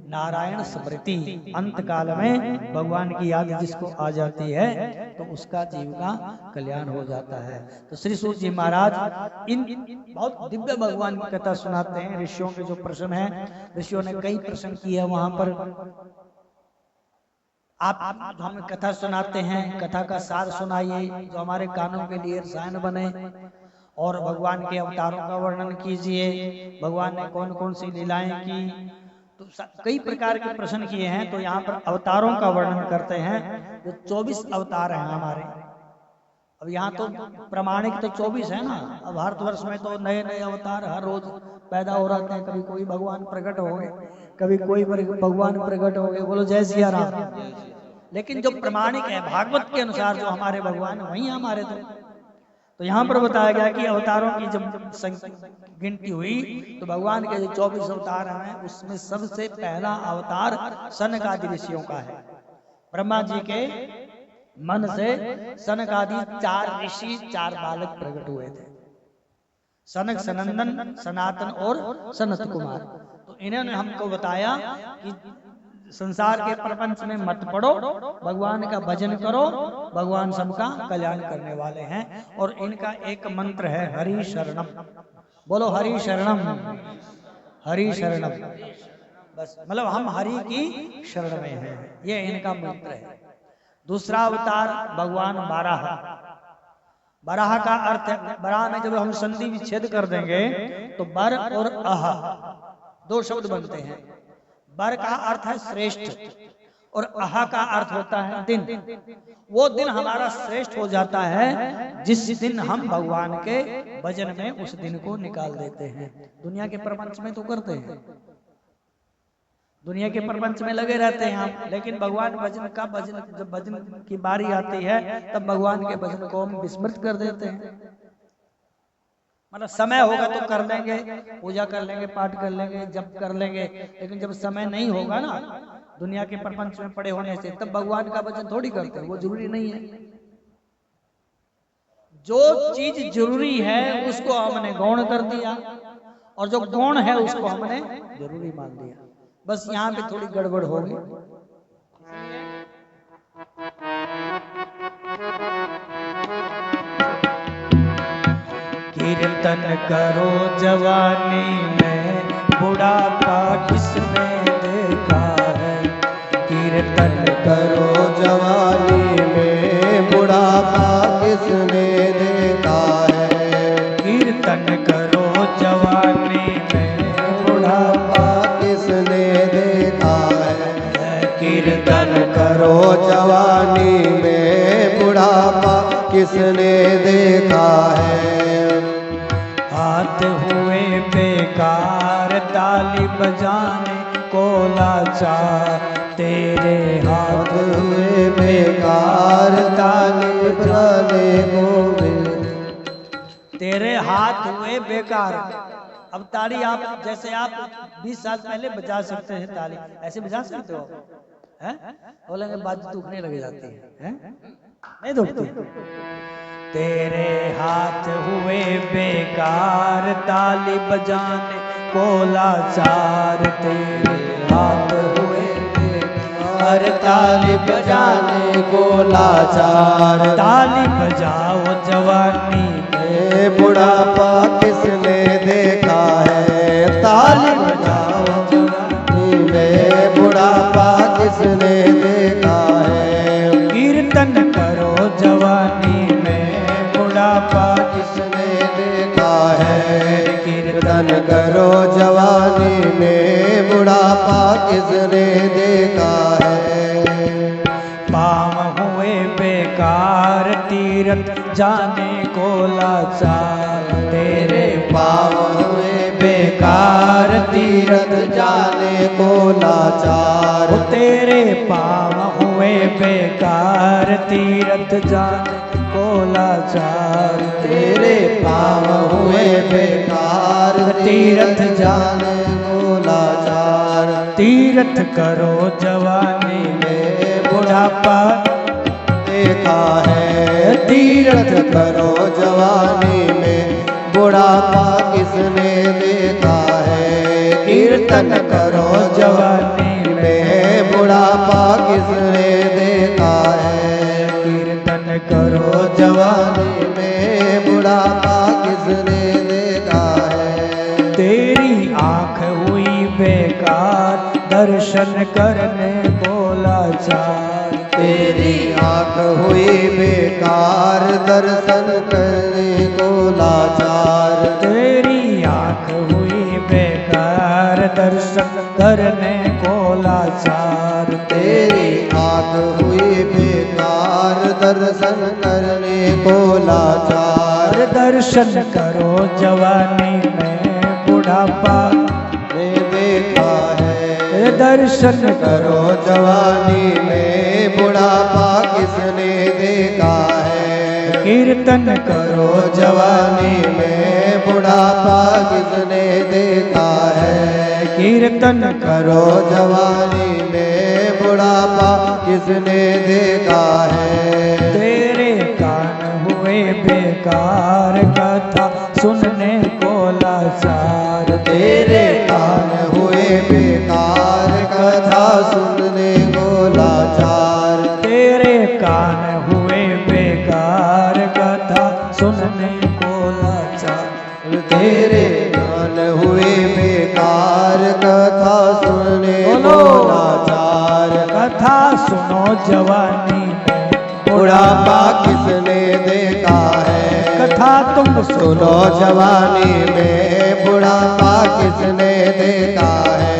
नारायण स्मृति, अंत काल में भगवान की याद जिसको आ जाती है तो उसका जीव का कल्याण हो जाता है। तो श्री सूत जी महाराज इन बहुत दिव्य भगवान की कथा सुनाते हैं। ऋषियों के जो प्रश्न है, ऋषियों ने कई प्रश्न किए हैं वहां पर। आप हमें कथा सुनाते हैं, कथा का सार सुनाइए जो हमारे कानों के लिए रसायन बने, और भगवान के अवतारों का वर्णन कीजिए, भगवान ने कौन कौन सी लीलाएं की। तो कई प्रकार के प्रश्न किए हैं। तो यहाँ पर अवतारों का वर्णन करते हैं, जो 24 अवतार हैं हमारे। अब यहाँ तो प्रमाणिक तो 24 है ना, अब भारतवर्ष में तो नए नए अवतार हर रोज पैदा हो रहते हैं। कभी कोई भगवान प्रकट हो गए, कभी कोई भगवान प्रकट हो गए, बोलो जय सिया राम। लेकिन जो प्रमाणिक है भागवत के अनुसार जो हमारे भगवान वही हमारे तो यहाँ पर बताया गया कि अवतारों की जब गिनती हुई तो भगवान के जो 24 अवतार हैं उसमें सबसे पहला अवतार सनकादि ऋषियों का है। ब्रह्मा जी के मन से सनकादि 4 ऋषि 4 बालक प्रकट हुए थे, सनक, सनंदन, सनातन और सनत कुमार। तो इन्होंने हमको बताया कि संसार के प्रपंच में मत पड़ो, भगवान का भजन करो, भगवान सबका कल्याण करने वाले हैं। और इनका एक मंत्र है हरि शरणम, बोलो हरि शरणम, हरि शरणम। बस मतलब हम हरि की शरण में हैं, ये इनका मंत्र है। दूसरा अवतार भगवान बाराह। बाराह का अर्थ है, बाराह में जब हम संधि विच्छेद कर देंगे तो बर और अह 2 शब्द बनते हैं। बर का अर्थ है श्रेष्ठ और अह का अर्थ होता है दिन। वो दिन हमारा श्रेष्ठ हो जाता है जिस दिन हम भगवान के भजन में उस दिन को निकाल देते हैं। दुनिया के प्रपंच में तो करते हैं, दुनिया के प्रपंच में लगे रहते हैं हम, लेकिन भगवान भजन का जब भजन की बारी आती है तब भगवान के भजन को हम विस्मृत कर देते हैं। मतलब समय होगा तो कर लेंगे, पूजा कर लेंगे, पाठ कर लेंगे, जप कर लेंगे, लेकिन जब समय नहीं होगा ना दुनिया के प्रपंच में पड़े होने से, तब भगवान का भजन थोड़ी करते हैं, वो जरूरी नहीं है। जो चीज जरूरी है उसको हमने गौण कर दिया और जो गौण है उसको हमने जरूरी मान लिया। बस यहाँ पे थोड़ी गड़बड़ होगी। कीर्तन करो जवानी में, बुढ़ापा किसने देखा है। कीर्तन करो जवानी में, बुढ़ापा किसने देखा है। कीर्तन करो जवानी में, बुढ़ापा किसने देखा है। कीर्तन करो जवानी में, बुढ़ापा किसने देखा है। ताली बजाने को लाचार, तेरे हाथ हुए बेकार ताली बजाने को तेरे हाथ हुए बेकार। अब ताली आप जैसे आप 20 साल पहले बजा सकते हैं ताली, ऐसे बजा सकते हो हैं? बोलेंगे बात दुखने लग जाती है, नहीं दुखती। तेरे हाथ हुए बेकार ताली बजाने को लाचार, तेरे हाथ हुए बेकार ताली बजाने को लाचार। ताली बजाओ जवानी ये बुढ़ापा किसने देखा है, ताली बजाओ जवानी में बुढ़ापा किसने देखा है। कीर्तन करो जवानी में बुढ़ापा किसने देखा है, कीर्तन करो जवानी में बुढ़ापा किसने देखा है। पाम हुए बेकार तीरथ जाने को लाचार, तेरे पाव हुए बेकार तीरथ जाने को लाचार। तेरे पाम हुए बेकार तीरथ जाने को लाचार, तेरे पाव हुए बेकार तीरथ जाने को लाचार। तीरथ करो जवानी में बुढ़ापा देखा है, तीरथ करो जवानी में बुढ़ापा किसने देखा है। कीर्तन करो जवानी में बुढ़ापा किसने देखा है। कीर्तन करो जवानी में बुढ़ापा किसने देखा है। तेरी आंख हुई बेकार दर्शन करने को लाचार, तेरी आंख हुई बेकार दर्शन करने को लाचार। तेरी आंख हुई बेकार दर्शन करने को लाचार, तेरी आंख हुई बेकार दर्शन करने को लाचार। दर्शन करो जवानी में बुढ़ापा ने देखा है, दर्शन करो जवानी में बुढ़ापा किसने देखा है। कीर्तन करो जवानी में बुढ़ापा किसने देखा है। कीर्तन करो जवानी में बुढ़ापा किसने देखा है। तेरे कान हुए बेकार कथा सुनने को लाचार, तेरे कान हुए बेकार कथा सुनने को लाचार। तेरे कान हुए बेकार कथा सुनने को लाचार, तेरे कान हुए बेकार कथा सुनने को लाचार। कथा सुनो जवानी में बुढ़ापा किसने देखा है। कथा तुम सुनो जवानी में बुढ़ापा किसने देखा है।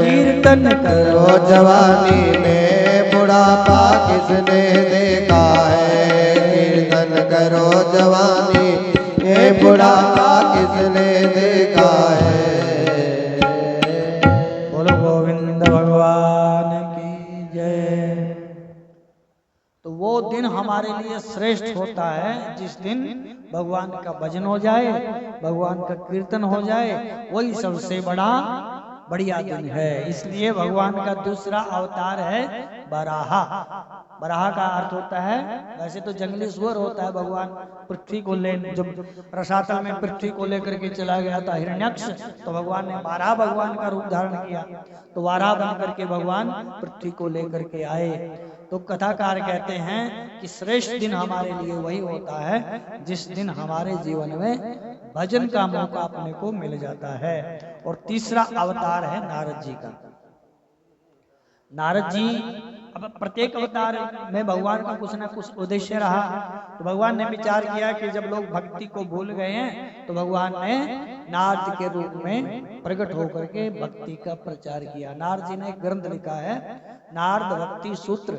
कीर्तन करो जवानी में बुढ़ापा किसने देखा है। कीर्तन करो जवानी ये बुढ़ापा किसने देखा है। बोलो गोविंद भगवान की जय। तो वो दिन हमारे लिए श्रेष्ठ होता है जिस दिन भगवान का भजन हो जाए, भगवान का कीर्तन हो जाए, वही सबसे बड़ा बढ़िया दिन है। इसलिए भगवान का दूसरा अवतार है बराहा। बराहा का अर्थ होता है, वैसे तो जंगली सुअर होता है, भगवान पृथ्वी को ले जब रसातल में पृथ्वी को लेकर के चला गया था हिरण्यक्ष, तो भगवान ने वाराह भगवान का रूप धारण किया, तो वाराह बन करके भगवान पृथ्वी को लेकर के आए। तो कथाकार कहते हैं कि श्रेष्ठ दिन हमारे लिए वही होता है जिस दिन हमारे जीवन में भजन का मौका अपने को मिल जाता है। और तीसरा अवतार है नारद जी का। नारद जी, अब प्रत्येक अवतार में भगवान का कुछ ना कुछ उद्देश्य रहा। तो भगवान ने विचार किया कि जब लोग भक्ति को भूल गए हैं तो भगवान ने नारद के रूप में प्रकट होकर के भक्ति का प्रचार किया। नारद जी ने एक ग्रंथ लिखा है नारद भक्ति सूत्र।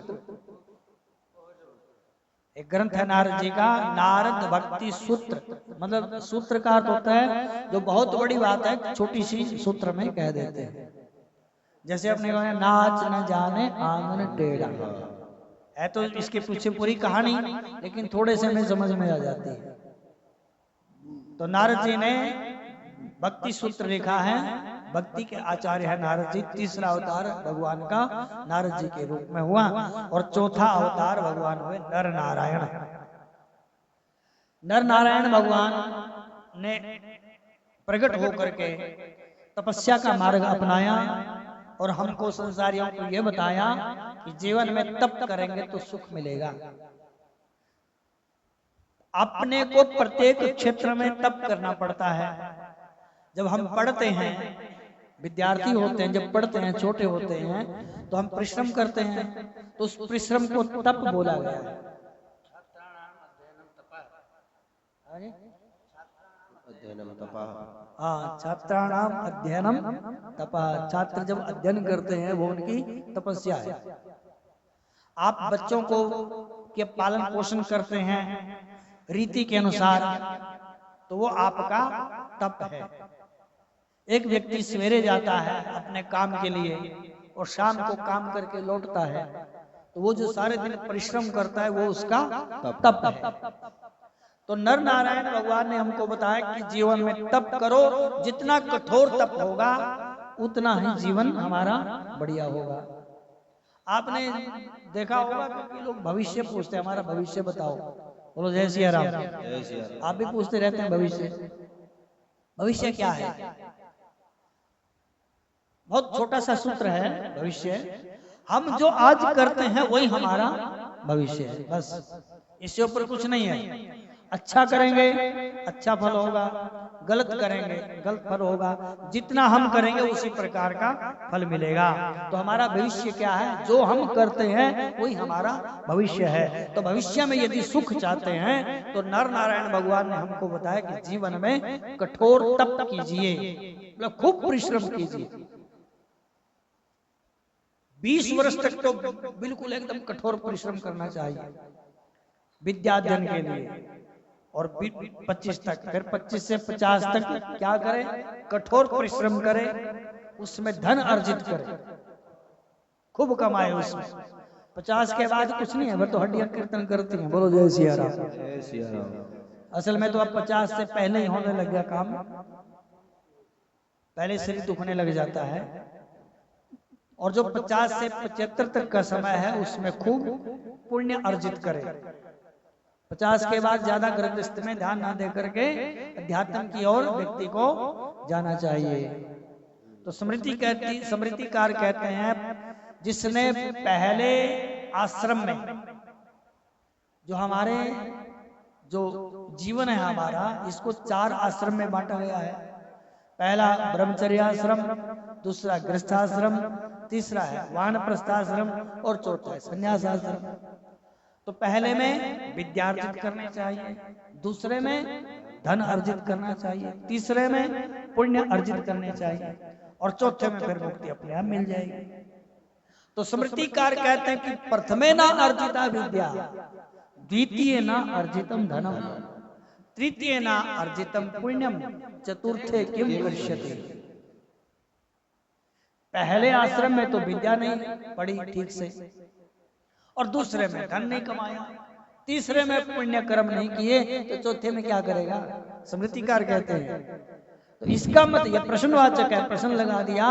एक ग्रंथ है नारद जी का, नारद भक्ति सूत्र, मतलब सूत्र का अर्थ होता है जो बहुत बड़ी बात है छोटी सी सूत्र में कह देते हैं। जैसे अपने कहा नाच न जाने आंगन टेढ़ा है, तो इसके पीछे पूरी कहानी लेकिन थोड़े से में समझ में आ जाती है। तो नारद जी ने भक्ति सूत्र लिखा है, भक्ति के आचार्य है नारद जी। तीसरा अवतार भगवान का नारद जी के रूप में हुआ और चौथा अवतार भगवान हुए नर नारायण। नर नारायण भगवान ने प्रकट होकर के तपस्या का मार्ग अपनाया और हमको संसारियों को यह बताया कि जीवन में तप करेंगे तो सुख मिलेगा। अपने को प्रत्येक क्षेत्र में तप करना पड़ता है। जब हम पढ़ते हैं, विद्यार्थी होते हैं, जब पढ़ते हैं, छोटे होते हैं तो हम परिश्रम करते हैं, तो उस परिश्रम को तप बोला गया है। हाँ, छात्राणाम अध्ययनम तपा, छात्र जब अध्ययन करते हैं वो उनकी तपस्या है। आप बच्चों को के पालन पोषण करते हैं रीति के अनुसार, तो वो आपका तप है। एक व्यक्ति सवेरे जाता है अपने काम के लिए और शाम को काम करके लौटता है, तो वो जो सारे दिन परिश्रम करता है वो उसका तप है। तो नर नारायण भगवान ने हमको बताया कि जीवन में तप करो, जितना कठोर तप होगा उतना ही जीवन हमारा बढ़िया होगा। आपने देखा होगा कि लोग भविष्य पूछते हैं, हमारा भविष्य बताओ, बोलो जय सिया राम। आप भी पूछते रहते हैं भविष्य। भविष्य क्या है? बहुत छोटा सा सूत्र है भविष्य। हम जो आज करते हैं वही हमारा भविष्य है, बस इससे ऊपर कुछ नहीं है। अच्छा करेंगे अच्छा फल होगा, गलत करेंगे गलत फल होगा। जितना हम करेंगे उसी प्रकार का फल मिलेगा। तो हमारा भविष्य क्या है? जो हम करते हैं वही हमारा भविष्य है। तो भविष्य में यदि सुख चाहते हैं तो नर नारायण भगवान ने हमको बताया कि जीवन में कठोर तप कीजिए, मतलब खूब परिश्रम कीजिए। 20 वर्ष तक तो बिल्कुल एकदम कठोर परिश्रम करना चाहिए विद्याध्ययन के लिए, और 25 तक, फिर 25 से 50 तक क्या करें? कठोर परिश्रम करें, उसमें धन अर्जित करें, खूब कमाए उसमें। 50 के बाद कुछ नहीं है, वह तो हड्डियां कीर्तन करती हैं, बोलो जय सिया राम। जय सिया राम। असल में तो अब 50 से पहले ही होने लग गया काम, पहले शरीर दुखने लग जाता है। और जो 50 से 75 तक का समय है उसमें खूब पुण्य अर्जित करें। 50 के बाद ज्यादा गृहस्थ में ध्यान ना दे करके अध्यात्म की ओर व्यक्ति को जाना चाहिए। तो स्मृतिकार कहते हैं जिसने पहले आश्रम में, जो हमारे जो जीवन है हमारा, इसको 4 आश्रम में बांटा गया है। पहला ब्रह्मचर्य आश्रम, दूसरा गृहस्थाश्रम, तीसरा है वानप्रस्थाश्रम और चौथा है संन्यास आश्रम। तो पहले में विद्या अर्जित करनी चाहिए, दूसरे में धन अर्जित करना चाहिए, तीसरे में पुण्य अर्जित करने चाहिए और चौथे में फिर मुक्ति अपने आप मिल जाएगी। तो स्मृतिकार कहते हैं कि प्रथमे ना अर्जिता विद्या, द्वितीय ना अर्जितम धनम, तृतीय ना अर्जितम पुण्यम, चतुर्थे किम करिष्यति। पहले आश्रम में तो विद्या नहीं पढ़ी ठीक से, और दूसरे में धन नहीं कमाया, तीसरे में पुण्य कर्म नहीं किए, तो चौथे में क्या करेगा? स्मृतिकार कहते हैं। तो इसका मतलब, यह प्रश्नवाचक है, प्रश्न लगा दिया।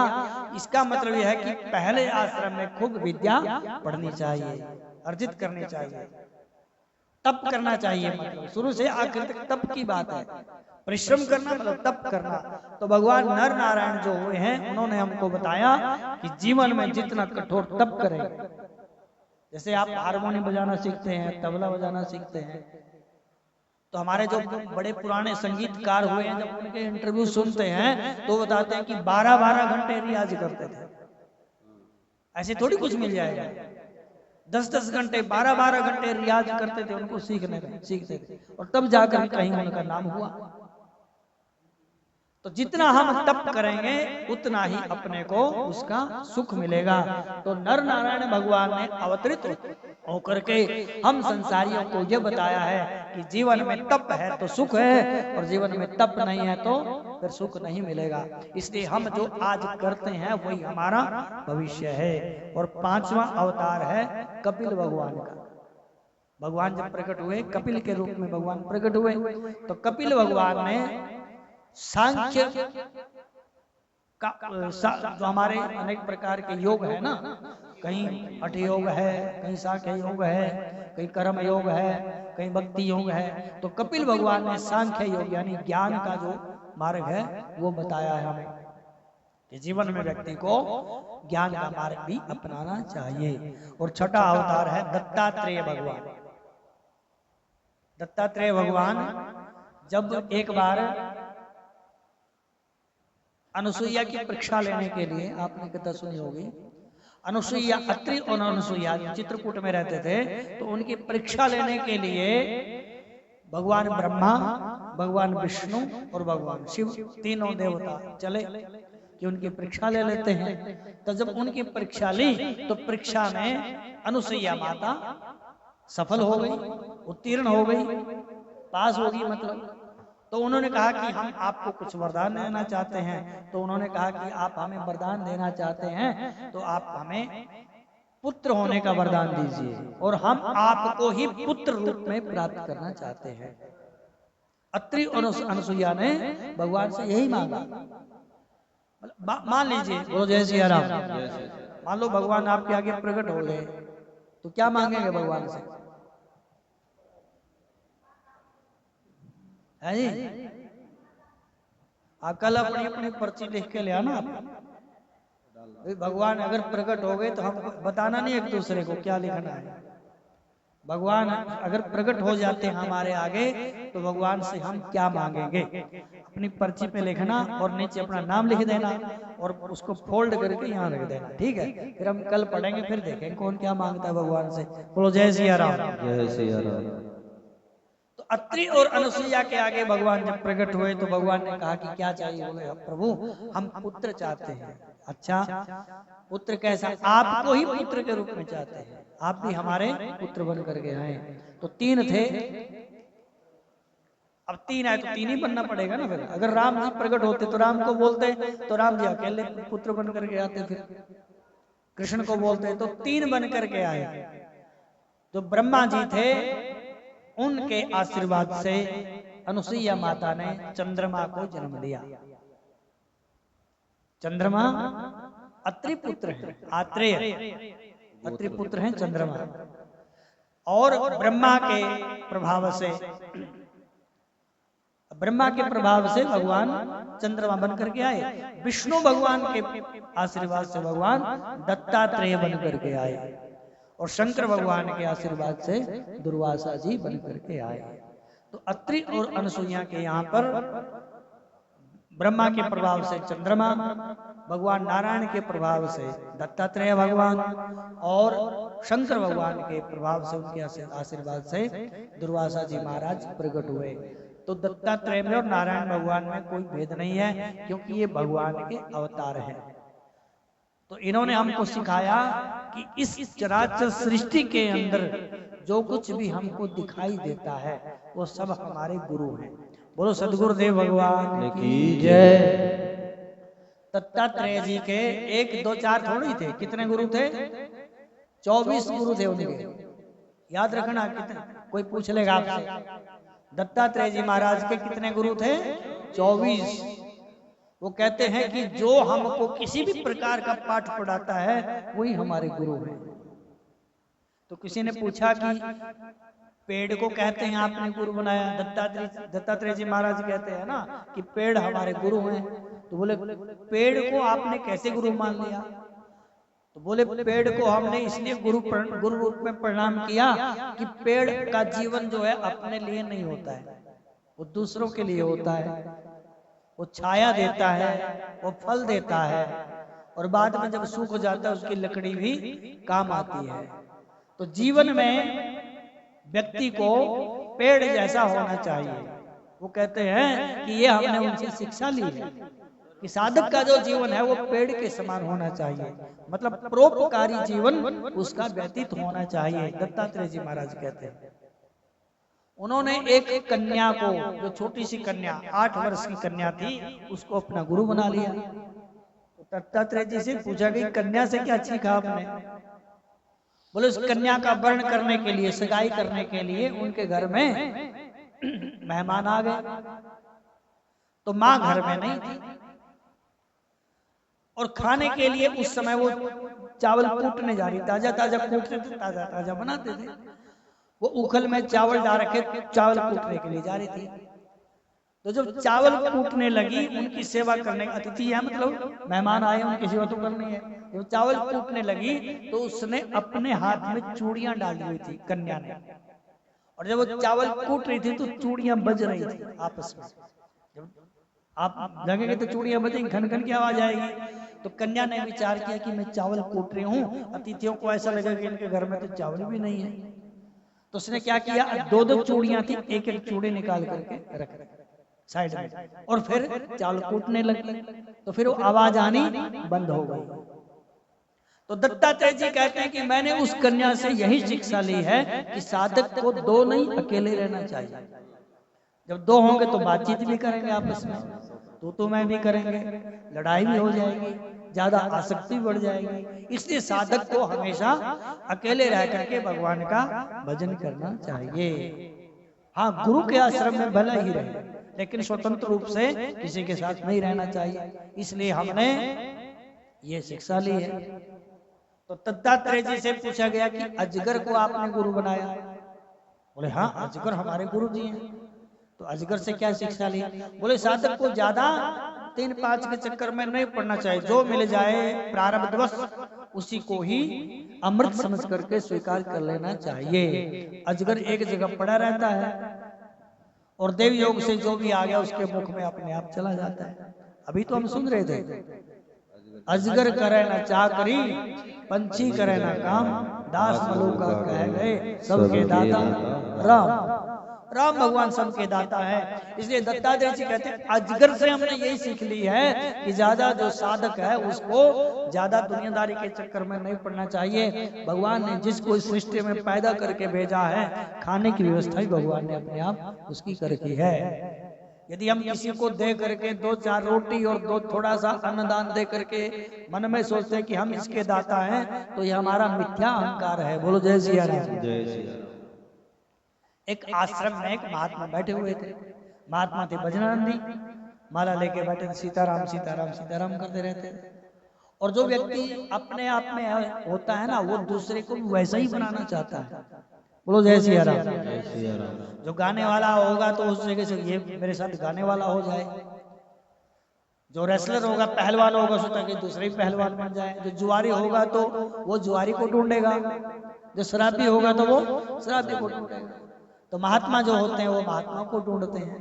इसका मतलब यह है कि पहले आश्रम में खूब विद्या पढ़नी चाहिए, अर्जित करनी चाहिए, तप करना चाहिए। मतलब शुरू से आखिर तक तप की बात है, परिश्रम करना मतलब तप करना। तो भगवान नर नारायण जो हुए हैं उन्होंने हमको बताया कि जीवन में जितना कठोर तप करें, जैसे आप हारमोनियम बजाना सीखते हैं, तबला बजाना सीखते हैं, तो हमारे जो बड़े पुराने संगीतकार हुए हैं, जब उनके इंटरव्यू सुनते हैं तो बताते हैं कि 12-12 घंटे रियाज करते थे। ऐसे थोड़ी कुछ मिल जाएगा, 10-10 घंटे 12-12 घंटे रियाज करते थे, उनको सीखते थे, और तब जाकर कहीं उनका नाम हुआ। तो जितना हम तप करेंगे उतना ही अपने को उसका सुख मिलेगा। तो नर नारायण भगवान ने अवतरित होकर के हम संसारियों को ये बताया है कि जीवन में तप है तो सुख है, और जीवन में तप नहीं है तो फिर सुख नहीं मिलेगा। इसलिए हम जो आज करते हैं वही हमारा भविष्य है। और पांचवा अवतार है कपिल भगवान का। भगवान जब प्रकट हुए कपिल के रूप में भगवान प्रकट हुए, तो कपिल भगवान ने सांख्य का जो हमारे अनेक प्रकार के योग है ना, कहीं हठ योग है, कहीं सांख्य योग है, कहीं कर्म योग है, कहीं भक्ति योग है। तो कपिल भगवान ने सांख्य योग यानी ज्ञान का जो मार्ग है वो बताया है हमें कि जीवन में व्यक्ति को ज्ञान का मार्ग भी अपनाना चाहिए। और छठा अवतार है दत्तात्रेय भगवान। दत्तात्रेय भगवान जब एक बार अनुसुईया की परीक्षा लेने के लिए, आपने कथा सुनी होगी, अनुसुईया, अत्रि और अनुसुईया चित्रकूट में रहते थे, तो उनकी परीक्षा लेने के लिए भगवान ब्रह्मा, भगवान विष्णु और भगवान शिव तीनों देवता चले कि उनकी परीक्षा ले लेते हैं। तो जब उनकी परीक्षा ली तो परीक्षा में अनुसुईया माता सफल हो गई, उत्तीर्ण हो गई, पास होगी मतलब। तो उन्होंने कहा कि हम आपको कुछ वरदान देना चाहते हैं। तो उन्होंने कहा कि आप हमें वरदान देना चाहते हैं तो आप हमें पुत्र होने का वरदान दीजिए, और हम आपको ही पुत्र रूप में प्राप्त करना चाहते हैं। अत्रि और अनुसुईया ने भगवान से यही मांगा। मान लीजिए, बोलो जय सिया राम, मान लो भगवान आपके आगे प्रकट हो गए, तो क्या मांगेंगे भगवान से? है जी, आप कल अपनी अपनी पर्ची लिख के ले आना। भगवान अगर प्रकट हो गए तो हम बताना नहीं एक दूसरे को क्या लिखना है। भगवान अगर प्रकट हो जाते हैं हमारे आगे तो भगवान से हम क्या मांगेंगे, अपनी पर्ची पे लिखना और नीचे अपना नाम लिख देना और उसको फोल्ड करके यहाँ रख देना, ठीक है? फिर हम कल पढ़ेंगे, फिर देखेंगे कौन क्या मांगता है भगवान से। बोलो जय सिया राम। जय सिया राम। तो अत्रि और अनुसुईया के आगे भगवान जब प्रकट हुए तो भगवान ने कहा कि क्या चाहिए? बोले प्रभु हम पुत्र चाहते हैं। अच्छा, पुत्र कैसा? आपको ही पुत्र के रूप में चाहते हैं, आप भी हमारे पुत्र बन करके आए। तो तीन थे, अब तीन आए तो तीन ही बनना पड़ेगा ना। फिर अगर राम जी प्रकट होते तो राम को बोलते, तो राम जी अकेले पुत्र बन करके आते। फिर कृष्ण को बोलते तो तीन बन करके आए। जो ब्रह्मा जी थे उनके आशीर्वाद से अनुसुईया माता ने चंद्रमा को जन्म दिया। चंद्रमा अत्रि पुत्र है, आत्रेय अत्रि पुत्र है चंद्रमा। और ब्रह्मा के प्रभाव से भगवान चंद्रमा बन करके आए। विष्णु भगवान के आशीर्वाद से भगवान दत्तात्रेय बन करके आए, और शंकर भगवान के आशीर्वाद से दुर्वासा जी बन करके आए। तो अत्रि और अनुसुईया के यहाँ पर ब्रह्मा के प्रभाव से चंद्रमा, भगवान नारायण के प्रभाव से दत्तात्रेय भगवान, और शंकर भगवान के प्रभाव से उनके आशीर्वाद से दुर्वासा जी महाराज प्रकट हुए। तो दत्तात्रेय में और नारायण भगवान में कोई भेद नहीं है, क्योंकि ये भगवान के अवतार हैं। तो इन्होंने हमको सिखाया कि इस चराचर सृष्टि के अंदर जो कुछ भी हमको दिखाई देता है वो सब हमारे गुरु हैं। बोलो सदगुरुदेव भगवान की जय। दत्तात्रेय जी के 1 2 4 थोड़ी थे, कितने गुरु थे? 24 गुरु थे उनके, याद रखना। कितने, कोई पूछ लेगा आपसे दत्तात्रेय जी महाराज के कितने गुरु थे? 24। वो कहते हैं कि जो हमको किसी भी प्रकार का पाठ पढ़ाता है वही हमारे गुरु हैं। तो किसी ने पूछा कि पेड़ को कहते हैं आपने गुरु बनाया, दत्तात्रेय जी महाराज कहते हैं ना कि पेड़ हमारे गुरु हैं। तो बोले पेड़ को आपने कैसे गुरु मान लिया? तो बोले पेड़ को हमने इसलिए गुरु रूप में प्रणाम किया कि पेड़ का जीवन जो है अपने लिए नहीं होता है, वो दूसरों के लिए होता है। वो छाया देता है, वो फल देता है, और बाद में जब सूख जाता है उसकी लकड़ी भी काम आती है। तो जीवन में व्यक्ति को पेड़ जैसा होना चाहिए। वो कहते हैं कि ये हमने उनसे शिक्षा ली है। कि साधक का जो जीवन है वो पेड़ के समान होना चाहिए, मतलब परोपकारी जीवन उसका व्यतीत होना चाहिए। दत्तात्रेय जी महाराज कहते हैं। उन्होंने एक कन्या को, जो छोटी सी कन्या 8 वर्ष की कन्या थी, उसको अपना गुरु बना लिया। तो दत्तात्रेय जी से पूछा कि कन्या से क्या सीखा आपने? बोले उस कन्या का वर्ण करने के लिए, सगाई करने के लिए उनके घर में मेहमान आ गए, तो मां घर में नहीं थी, और खाने के लिए उस समय वो चावल कूटने जा रही, ताजा ताजा कूटते थे, ताजा ताजा बनाते थे। वो उखल में चावल डाल रखे, चावल कूटने के लिए जा रही थी। तो जब चावल कूटने लगी, उनकी सेवा करने, अतिथि है मतलब मेहमान आए, उनकी सेवा तो करनी है। जब चावल कूटने लगी तो उसने अपने हाथ में चूड़ियां डाली हुई थी कन्या ने, और जब वो चावल कूट रही थी तो चूड़ियां बज रही थी आपस में। जब आप लगेंगे तो चूड़ियां बजेंगी, खन खन की आवाज आएगी। तो कन्या ने विचार किया कि मैं चावल कूट रही हूँ, अतिथियों को ऐसा लगेगा कि इनके घर में तो चावल भी नहीं है। तो उसने क्या किया, 2-2 चूड़ियां थी, एक एक चूड़ी निकाल करके रख साइड में, और फिर चावल कूटने लगी। तो फिर वो आवाज आनी बंद हो गई। तो दत्तात्रेय जी कहते हैं कि मैंने उस कन्या से यही शिक्षा ली है कि साधक को 2 नहीं, अकेले रहना चाहिए। जब 2 होंगे तो बातचीत भी करेंगे आपस में, तो मैं भी करेंगे, लड़ाई भी हो जाएगी, ज्यादा आसक्ति बढ़ जाएगी। इसलिए साधक को हमेशा अकेले रह करके भगवान का भजन करना चाहिए। हाँ, गुरु के आश्रम में भला ही रहे, लेकिन स्वतंत्र रूप से किसी के साथ नहीं रहना चाहिए। इसलिए हमने ये शिक्षा ली है। तो दत्तात्रेय जी से पूछा गया कि अजगर को आपने गुरु बनाया? बोले हाँ, अजगर हमारे गुरु जी हैं। तो अजगर से क्या शिक्षा ली? बोले साधक को ज्यादा 3-5 के चक्कर में नहीं पड़ना चाहिए, जो मिल जाए प्रारब्धवश उसी को ही अमृत समझ करके स्वीकार कर लेना चाहिए। अजगर एक जगह पड़ा रहता है और देव योग से जो भी आ गया उसके मुख में अपने आप चला जाता है। अभी तो हम सुन रहे थे, अजगर करे न चाकरी, पंछी करे न काम, दास मलुका कह गए सबके दाता राम। राम भगवान सबके दाता है। इसलिए दत्तात्रेय जी कहते हैं अजगर से हमने यही सीख ली है कि ज्यादा जो साधक है उसको ज्यादा दुनियादारी के चक्कर में नहीं पड़ना चाहिए। भगवान ने जिसको इस सृष्टि में पैदा करके भेजा है, खाने की व्यवस्था भी भगवान ने अपने आप उसकी कर रखी है। यदि हम किसी को दे करके 2-4 रोटी और 2 थोड़ा सा अन्नदान दे करके मन में सोचते हैं कि हम इसके दाता हैं, तो ये हमारा मिथ्या अहंकार है। बोलो जय सिया राम। जय श्री राम। एक आश्रम में एक महात्मा बैठे हुए थे। महात्मा थे भजनानंदी, माला लेके बैठे थे, सीताराम सीताराम सीताराम करते रहते थे। और जो व्यक्ति अपने आप में होता है ना, वो दूसरे को वैसा ही बनाना चाहता है। बोलो जय सिया राम। जय श्री राम। जो गाने वाला होगा तो उस जगह से ये मेरे साथ गाने वाला हो जाए, जो रेसलर होगा, पहलवान होगा, सोचता कि दूसरे ही पहलवान बन जाए। जो जुआरी होगा तो वो जुआरी को ढूंढेगा, जो शराबी होगा तो वो शराबी को ढूंढेगा। तो महात्मा जो होते हैं वो महात्मा को ढूंढते हैं।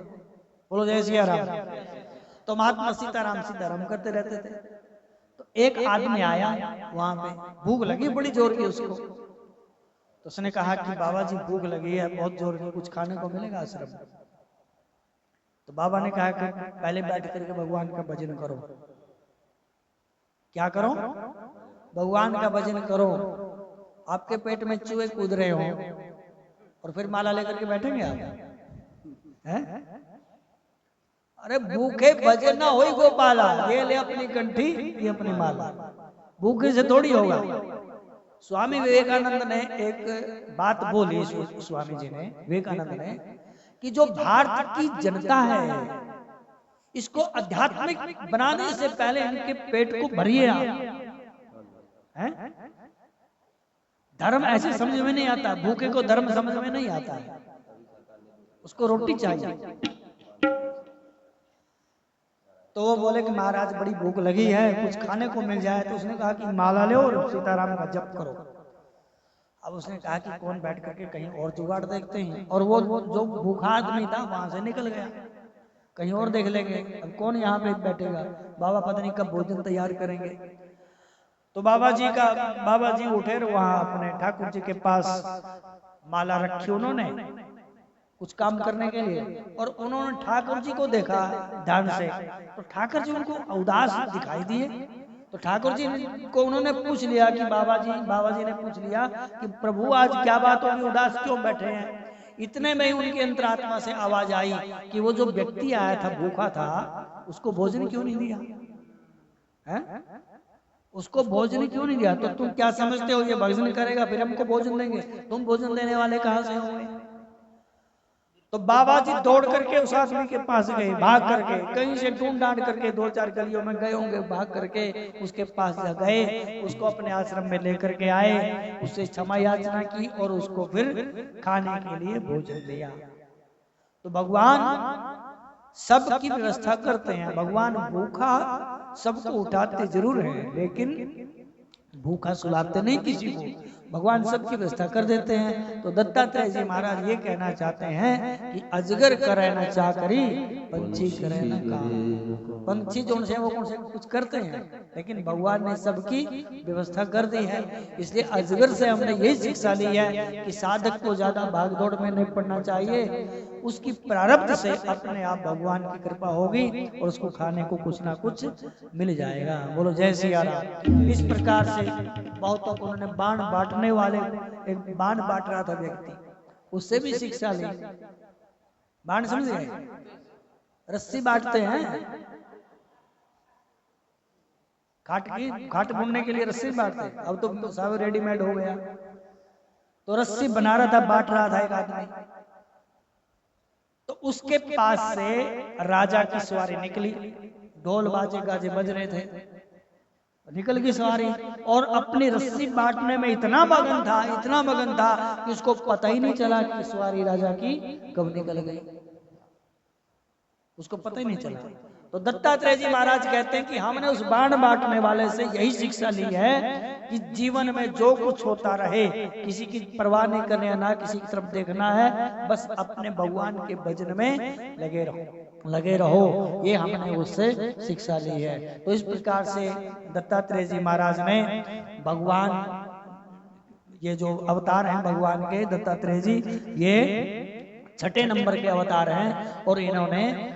बोलो जय सिया राम। तो महात्मा सीताराम सीताराम करते रहते थे। तो एक आदमी आया वहां पे, भूख लगी बड़ी जोर की उसको। तो उसने कहा कि बाबा जी भूख लगी है बहुत जोर की, कुछ खाने को मिलेगा आश्रम में? तो बाबा ने कहा कि पहले बैठ करके भगवान का भजन करो। क्या करो? भगवान का भजन करो। आपके पेट में चूहे कूद रहे हो और फिर माला लेकर के बैठेंगे आप हैं? अरे भूखे भजन ना होई गोपाला, ये ले अपनी कंठी, ये अपनी माला। भूखे से थोड़ी होगा। स्वामी विवेकानंद ने एक बात बोली, स्वामी जी ने, विवेकानंद ने, कि जो भारत की जनता है इसको आध्यात्मिक बनाने से पहले इनके पेट को भरिए हैं। धर्म ऐसे समझ में नहीं आता, भूखे को धर्म समझ में नहीं आता है, उसको रोटी चाहिए। तो वो बोले कि महाराज बड़ी भूख लगी है, कुछ खाने को मिल जाए। तो उसने कहा कि माला लो और सीताराम का जप करो। अब उसने कहा कि कौन बैठ करके कहीं और जुगाड़ देखते हैं, और वो जो भूखा आदमी था वहां से निकल गया, कहीं और देख लेंगे। अब कौन यहाँ पे बैठेगा, बाबा पता नहीं कब भोजन तैयार करेंगे। तो बाबा जी उठे वहां अपने ठाकुर जी के पास माला रखी उन्होंने, कुछ काम करने के लिए, और उन्होंने ठाकुर जी को देखा ध्यान से, तो ठाकुर जी उनको उदास दिखाई दिए। तो ठाकुर जी को उन्होंने पूछ लिया कि बाबा जी ने पूछ लिया कि प्रभु आज क्या बात होगी, उदास क्यों बैठे हैं। इतने में ही उनकी अंतरात्मा से आवाज आई कि वो जो व्यक्ति आया था भूखा था, उसको भोजन क्यों नहीं दिया है? उसको भोजन क्यों नहीं दिया? तो तुम क्या समझते हो ये भोजन करेगा फिर हमको भोजन देंगे? तुम भोजन देने वाले कहां से होंगे? तो बाबा जी दौड़ करके उस आदमी के पास गए, भाग करके कहीं से ढूंढ डांड करके 2-4 गलियों में गए होंगे, भाग करके उसके पास गए, उसको अपने आश्रम में लेकर के आए, उससे क्षमा याचना की और उसको फिर खाने के लिए भोजन दिया। तो भगवान सबकी व्यवस्था करते हैं। भगवान भूखा सबको उठाते जरूर है, लेकिन भूखा सुलाते नहीं किसी को। भगवान सबकी व्यवस्था कर देते हैं। तो दत्तात्रेय जी महाराज ये कहना चाहते हैं कि अजगर करे न चाह करी, पंछी करे न काम। पंछी जो है वो कौन से कुछ करते हैं, लेकिन भगवान ने सबकी व्यवस्था कर दी है। इसलिए अजगर से हमने यही शिक्षा ली है कि साधक को ज्यादा भागदौड़ में नहीं पड़ना चाहिए। उसकी प्रारब्ध से अपने आप भगवान की कृपा होगी और उसको खाने को कुछ ना कुछ मिल जाएगा। बोलो जय सिया राम। इस प्रकार से बहुतों को उन्होंने बाण बांटने वाले, एक बाण बांट रहा था व्यक्ति, उससे भी शिक्षा ली। बाण समझ गए? रस्सी बांटते हैं, खाट बुनने के लिए रस्सी बांटते हैं। अब तो सब रेडीमेड हो गया। तो रस्सी बना रहा था, बांट रहा था एक आदमी, तो उसके पास से राजा की सवारी निकली, ढोल बाजे गाजे बज रहे थे, निकल गई सवारी और अपनी रस्सी बांटने में इतना मगन था कि उसको पता ही नहीं चला कि सवारी राजा की कब निकल गई, उसको पता ही नहीं चला। तो दत्तात्रेय जी महाराज कहते हैं कि हमने उस बाण बांटने वाले से यही शिक्षा ली है कि जीवन में जो कुछ होता रहे, किसी की परवाह नहीं करनी है, ना किसी की तरफ देखना है, बस अपने भगवान के भजन में लगे रहो। ये हमने उससे शिक्षा ली है। तो इस प्रकार से दत्तात्रेय जी महाराज ने भगवान, ये जो अवतार हैं भगवान के दत्तात्रेय जी, ये 6ठे नंबर के अवतार हैं और इन्होंने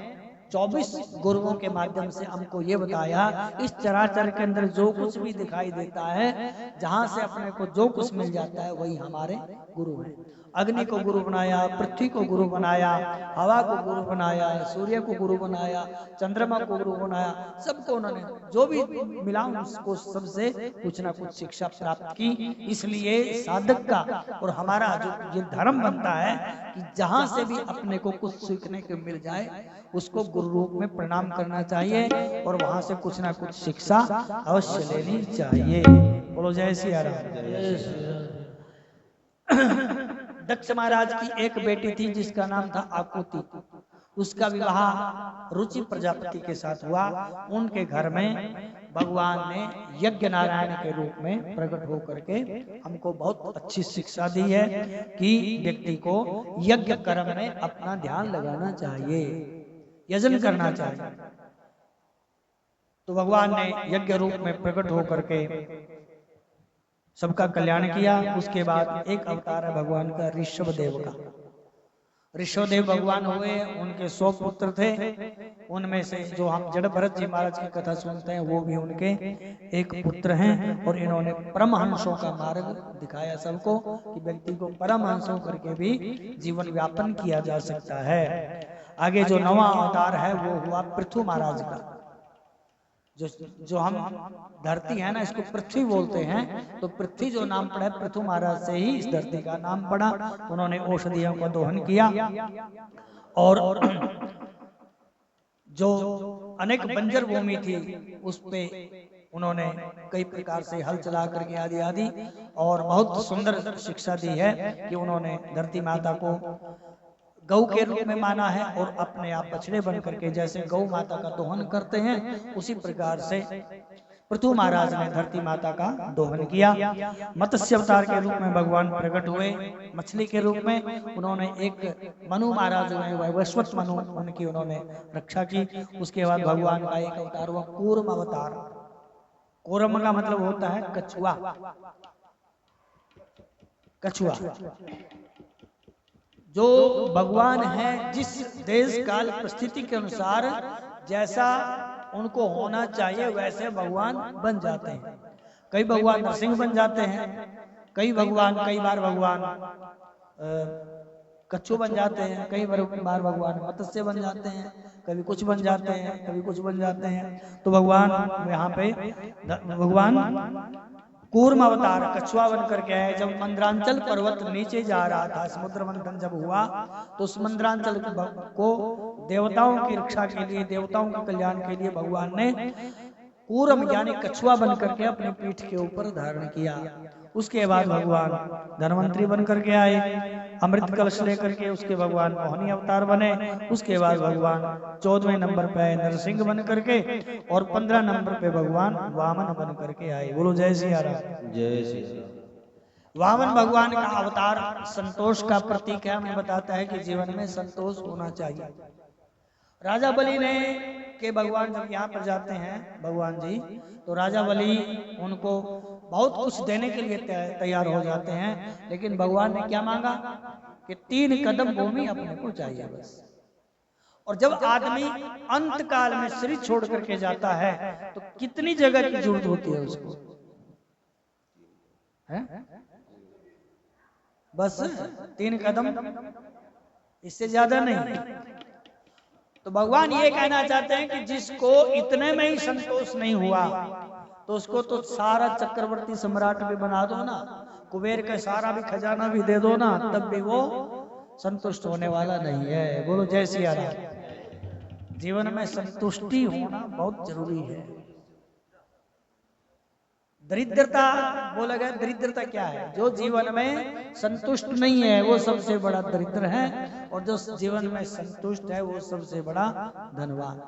24 गुरुओं के माध्यम से हमको ये बताया इस चराचर के अंदर जो कुछ भी दिखाई देता है, जहां से अपने को जो कुछ मिल जाता है वही हमारे गुरु हैं। अग्नि को गुरु बनाया, पृथ्वी को गुरु बनाया, हवा को गुरु बनाया, सूर्य को गुरु बनाया, चंद्रमा को गुरु बनाया, सबको उन्होंने जो भी मिला उसको सबसे कुछ ना कुछ शिक्षा प्राप्त की। इसलिए साधक का और हमारा जो ये धर्म बनता है कि जहां से भी अपने को कुछ सीखने को मिल जाए उसको गुरु रूप में प्रणाम करना चाहिए और वहां से कुछ ना कुछ शिक्षा अवश्य लेनी चाहिए। बोलो जय सिया राम। दक्ष महाराज की एक बेटी थी जिसका नाम था आकुति। उसका विवाह रुचि प्रजापति के साथ हुआ। उनके घर में भगवान ने यज्ञ नारायण के रूप में प्रकट होकर के हमको बहुत अच्छी शिक्षा दी है कि व्यक्ति को यज्ञ कर्म में अपना ध्यान लगाना चाहिए, यजन करना चाहिए। तो भगवान ने यज्ञ रूप में प्रकट होकर के सबका कल्याण किया। उसके बाद एक अवतार है भगवान का ऋषभदेव का। ऋषभदेव भगवान हुए, उनके 100 पुत्र थे। उनमें से जो हम जड़ भरत जी महाराज की कथा सुनते हैं वो भी उनके एक पुत्र हैं। और इन्होंने परमहंसों का मार्ग दिखाया सबको कि व्यक्ति को परमहंसों करके भी जीवन व्यापन किया जा सकता है। आगे जो 9वां अवतार है वो हुआ पृथु महाराज का। जो हम धरती है ना, इसको पृथ्वी बोलते हैं। तो पृथ्वी जो नाम पड़ा है पृथु महाराज से ही इस धरती का नाम पड़ा। उन्होंने औषधियों का दोहन किया और जो अनेक बंजर भूमि थी उस पे उन्होंने कई प्रकार से हल चला करके आदि आदि और बहुत सुंदर शिक्षा दी है कि उन्होंने धरती माता को गौ के रूप में माना है और अपने आप बछड़े बन करके जैसे गौ माता का दोहन करते हैं उसी प्रकार से पृथु महाराज ने धरती माता का दोहन किया। मत्स्य अवतार के रूप में भगवान प्रकट हुए मछली के रूप में। उन्होंने एक मनु महाराज हुए वैवस्वत मनु, उनकी उन्होंने रक्षा की। उसके बाद भगवान का एक अवतार हुआ कूर्म अवतार। कूर्म का मतलब होता है कछुआ। कछुआ जो भगवान है जिस देश काल परिस्थिति के अनुसार जैसा उनको होना चाहिए वैसे भगवान बन जाते हैं। कई भगवान नरसिंह बन जाते हैं, कई बार भगवान कच्छू बन जाते हैं, कई बार भगवान मत्स्य बन जाते हैं, कभी कुछ बन जाते हैं, कभी कुछ बन जाते हैं। तो भगवान यहाँ पे भगवान कूर्म अवतार कछुआ बन करके आए। जब मंद्रांचल पर्वत नीचे जा रहा था, समुद्र मंथन जब हुआ, तो उस मंद्रांचल को देवताओं की रक्षा के लिए, देवताओं के कल्याण के लिए भगवान ने कूर्म यानी कछुआ बन करके अपनी पीठ के ऊपर धारण किया। उसके बाद भगवान धनवंतरी बन करके आए, अमृत कलश लेकर के। उसके भगवान मोहिनी अवतार बने। उसके बाद भगवान 14वें नंबर पे नरसिंह बन करके और 15 नंबर पे भगवान वामन बन करके आए। बोलो जय सिया राम। जय श्री राम। वामन भगवान का अवतार संतोष का प्रतीक है। हमें बताता है कि जीवन में संतोष होना चाहिए। राजा बलि ने के भगवान जब यहाँ पर जाते हैं भगवान जी, तो राजा बलि उनको बहुत कुछ देने के लिए तैयार हो जाते हैं, लेकिन भगवान ने क्या मांगा कि 3 कदम भूमि अपने को चाहिए बस। और जब आदमी अंत काल में शरीर छोड़ करके जाता है तो कितनी जगह की जरूरत होती है उसको? है? बस 3 कदम, इससे ज्यादा नहीं। तो भगवान ये कहना चाहते हैं कि जिसको इतने में ही संतोष नहीं हुआ तो उसको तो सारा चक्रवर्ती सम्राट भी बना दो ना, कुबेर का सारा भी खजाना भी दे दो ना, तब भी वो संतुष्ट होने वाला नहीं है। बोलो जय सिया राम। जीवन में संतुष्टि होना बहुत जरूरी है। दरिद्रता बोला गया, दरिद्रता क्या है? जो जीवन में संतुष्ट नहीं है वो सबसे बड़ा दरिद्र है, और जो जीवन में संतुष्ट है वो सबसे बड़ा धनवान।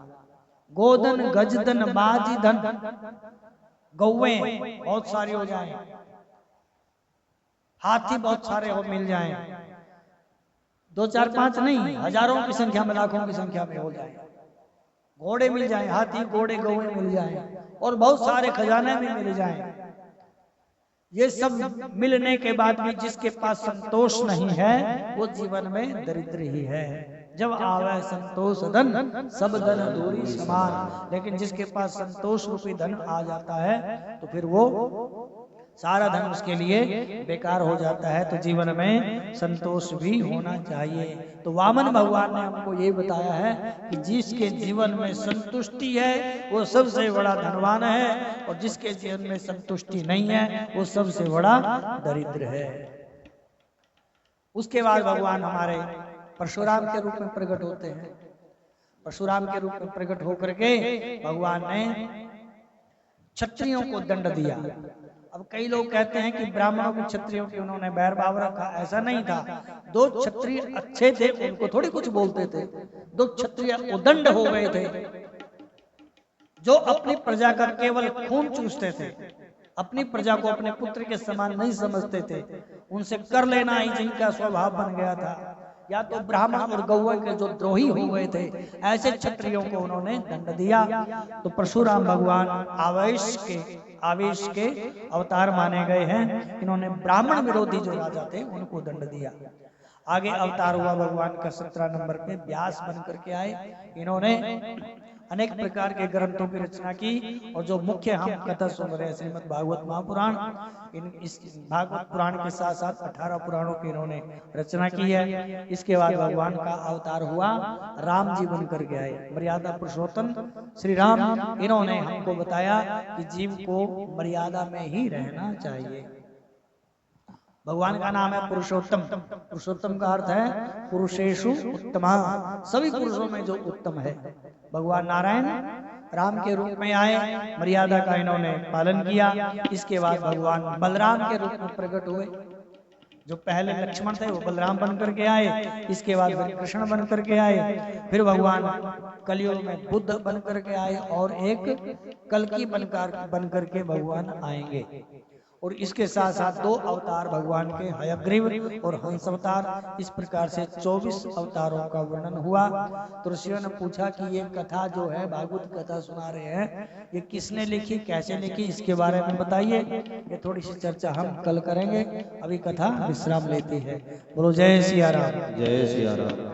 गोधन गजधन बाजी धन, गौवें बहुत सारी हो जाएं, हाथी बहुत सारे हो मिल जाएं, 2 4 5 नहीं, हजारों की संख्या में, लाखों की संख्या में हो जाए, घोड़े मिल जाएं, हाथी घोड़े गौवें मिल जाएं, और बहुत सारे खजाने भी मिल जाएं। ये सब मिलने के बाद भी जिसके पास संतोष नहीं है वो जीवन में दरिद्र ही है। जब आवे संतोष धन सब धन दूरी समान, लेकिन जिसके पास संतोष रूपी धन आ जाता है तो फिर वो सारा धन उसके लिए बेकार हो जाता है। तो जीवन में संतोष भी होना चाहिए। तो वामन भगवान ने हमको ये बताया है कि जिसके जीवन में संतुष्टि है वो सबसे बड़ा धनवान है, और जिसके जीवन में संतुष्टि नहीं है वो सबसे बड़ा दरिद्र है। उसके बाद भगवान हमारे परशुराम के रूप में प्रकट होते हैं। परशुराम के रूप में प्रकट होकर के भगवान ने क्षत्रियों को दंड दिया। अब कई लोग कहते हैं कि ब्राह्मणों के क्षत्रियों की उन्होंने बैर भाव रखा, ऐसा नहीं था। 2 क्षत्रिय अच्छे थे, उनको थोड़ी कुछ बोलते थे। 2 क्षत्रिय उदंड हो गए थे जो अपनी प्रजा का केवल खून चूसते थे, अपनी प्रजा को अपने पुत्र के समान नहीं समझते थे। उनसे कर लेना ही जिनका स्वभाव बन गया था। या तो ब्राह्मण और गौवा के जो द्रोही हो गए थे, ऐसे क्षत्रियों को उन्होंने दंड दिया। तो परशुराम भगवान आवेश के अवतार माने गए हैं। इन्होंने ब्राह्मण विरोधी जो राजा थे उनको दंड दिया। आगे अवतार हुआ भगवान का 17 नंबर पे व्यास बन करके आए। इन्होंने अनेक प्रकार के ग्रंथों की रचना की, और जो मुख्य हम कथा सुन रहे हैं श्रीमद् भागवत महापुराण, इस भागवत पुराण के साथ साथ 18 पुराणों की इन्होंने रचना की है। इसके बाद भगवान का अवतार हुआ, राम जी बन करके आए, मर्यादा पुरुषोत्तम श्री राम। इन्होंने हमको बताया कि जीव को मर्यादा में ही रहना चाहिए। भगवान का नाम है पुरुषोत्तम। पुरुषोत्तम का अर्थ है पुरुषेषु उत्तम, सभी पुरुषों में जो उत्तम है। भगवान नारायण राम के रूप में आए, मर्यादा का इन्होंने पालन किया। इसके बाद भगवान बलराम के रूप में प्रकट हुए। जो पहले लक्ष्मण थे वो बलराम बन करके आए, इसके बाद फिर कृष्ण बन करके आए, फिर भगवान कलयुग में बुद्ध बन करके आए, और एक कल्कि बन करके भगवान आएंगे। और इसके साथ साथ 2 अवतार भगवान के हयग्रीव और हंस अवतार। इस प्रकार से 24 अवतारों का वर्णन हुआ। तो ऋषियों ने पूछा कि ये कथा जो है भागवत कथा सुना रहे हैं, ये किसने लिखी, कैसे लिखी, इसके बारे में बताइए। ये थोड़ी सी चर्चा हम कल करेंगे, अभी कथा विश्राम लेती है। बोलो जय सिया राम। जय सिया राम।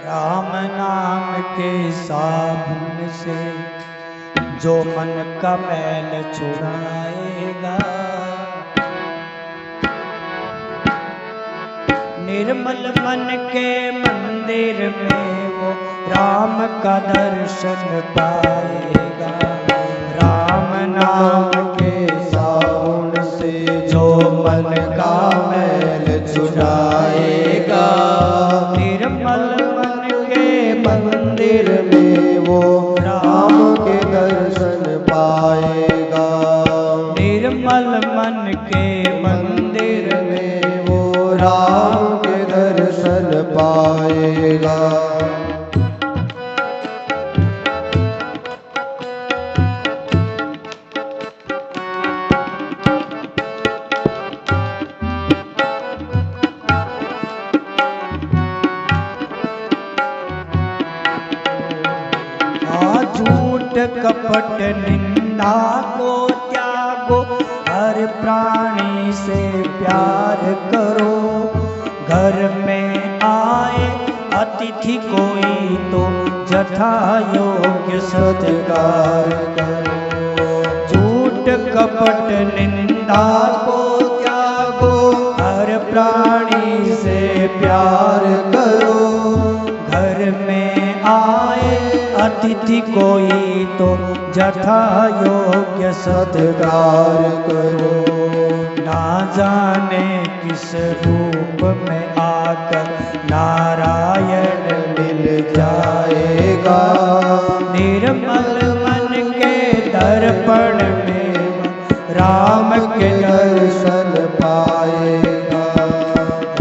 राम नाम के साबुन से जो मन का मैल छुड़ाएगा, निर्मल मन के मंदिर में वो राम का दर्शन पाएगा। राम नाम के साबुन से जो मन का मैल छुड़ाएगा, निर्मल मंदिर में वो राम के दर्शन पाएगा। निर्मल मन के मंदिर में वो राम के दर्शन पाएगा। कपट निंदा को त्यागो, हर प्राणी से प्यार करो। घर में आए अतिथि कोई तो जथा योग्य सत्कार करो। झूठ कपट निंदा को त्यागो, हर प्राणी से प्यार करो। घर में आए अतिथि कोई तो जथा योग्य सत्कार करो। ना जाने किस रूप में आकर नारायण मिल जाएगा। निर्मल मन के दर्पण में राम के दर्शन पाएगा।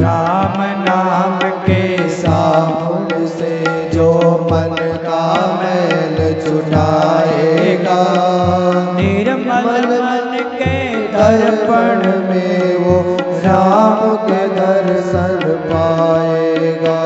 राम नाम के साबुन से जो मन का मैल छुड़ाएगा, निर्मल मन के दर्पण में वो राम के दर्शन पाएगा।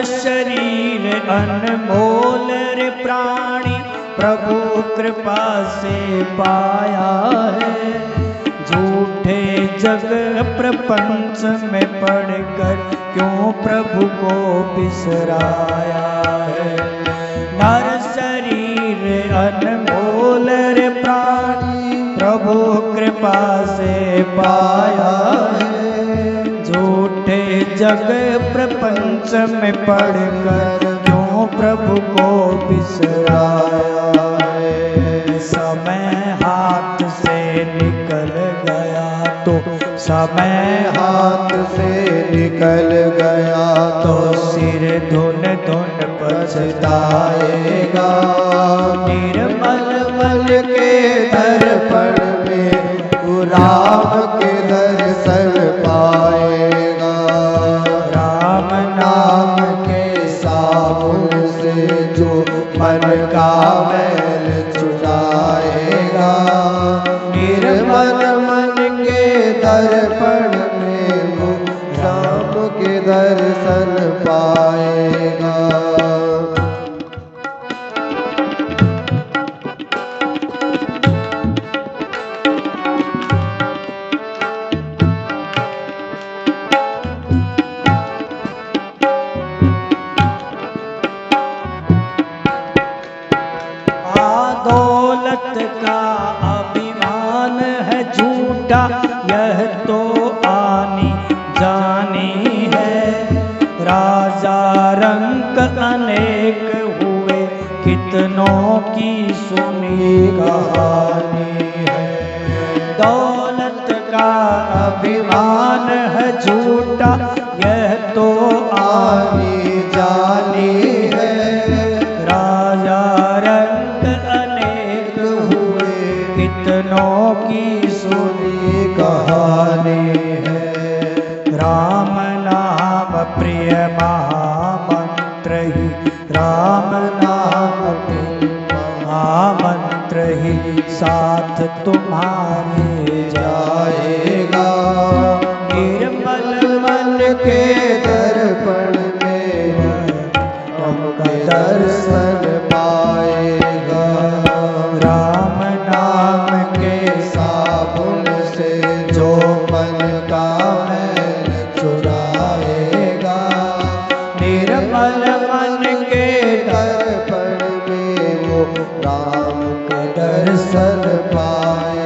शरीर अनमोल रे प्राणी प्रभु कृपा से पाया है। झूठे जग प्रपंच में पड़कर क्यों प्रभु को बिसराया है। नर शरीर अनमोल रे प्राणी प्रभु कृपा से पाया है। झूठे जग प्रपंच में पड़कर क्यों प्रभु को बिसराया है। समय हाथ से निकल गया तो समय हाथ से निकल गया तो सिर धुन धुन पछताएगा। निर्मल मन के दर्पण में तू राम के दर्शन पाएगा। राम नाम के साबुन से जो मन का मैल छुड़ाएगा। निर्मल मन के दर्पण में वो राम के दर्शन पाएगा। दौलत का अभिमान है झूठा, यह तो आनी जानी है। राजा रंक अनेक हुए, कितनों की सुनी कहानी है। दौलत का अभिमान है झूठा यह तो आनी जानी है। राजा रंग अनेक हुए कितनों की सुनी कहानी है। राम नाम प्रिय महामंत्र ही, राम नाम प्रिय महामंत्र ही साथ तुम्हारे जाएगा। निर्मल मन के दर्पण में हमका दर्शन पाएगा। राम नाम के साबुन से जो मन का मैल छुड़ाएगा। निर्मल मन के दर्पण में वो राम का दर्शन पाए।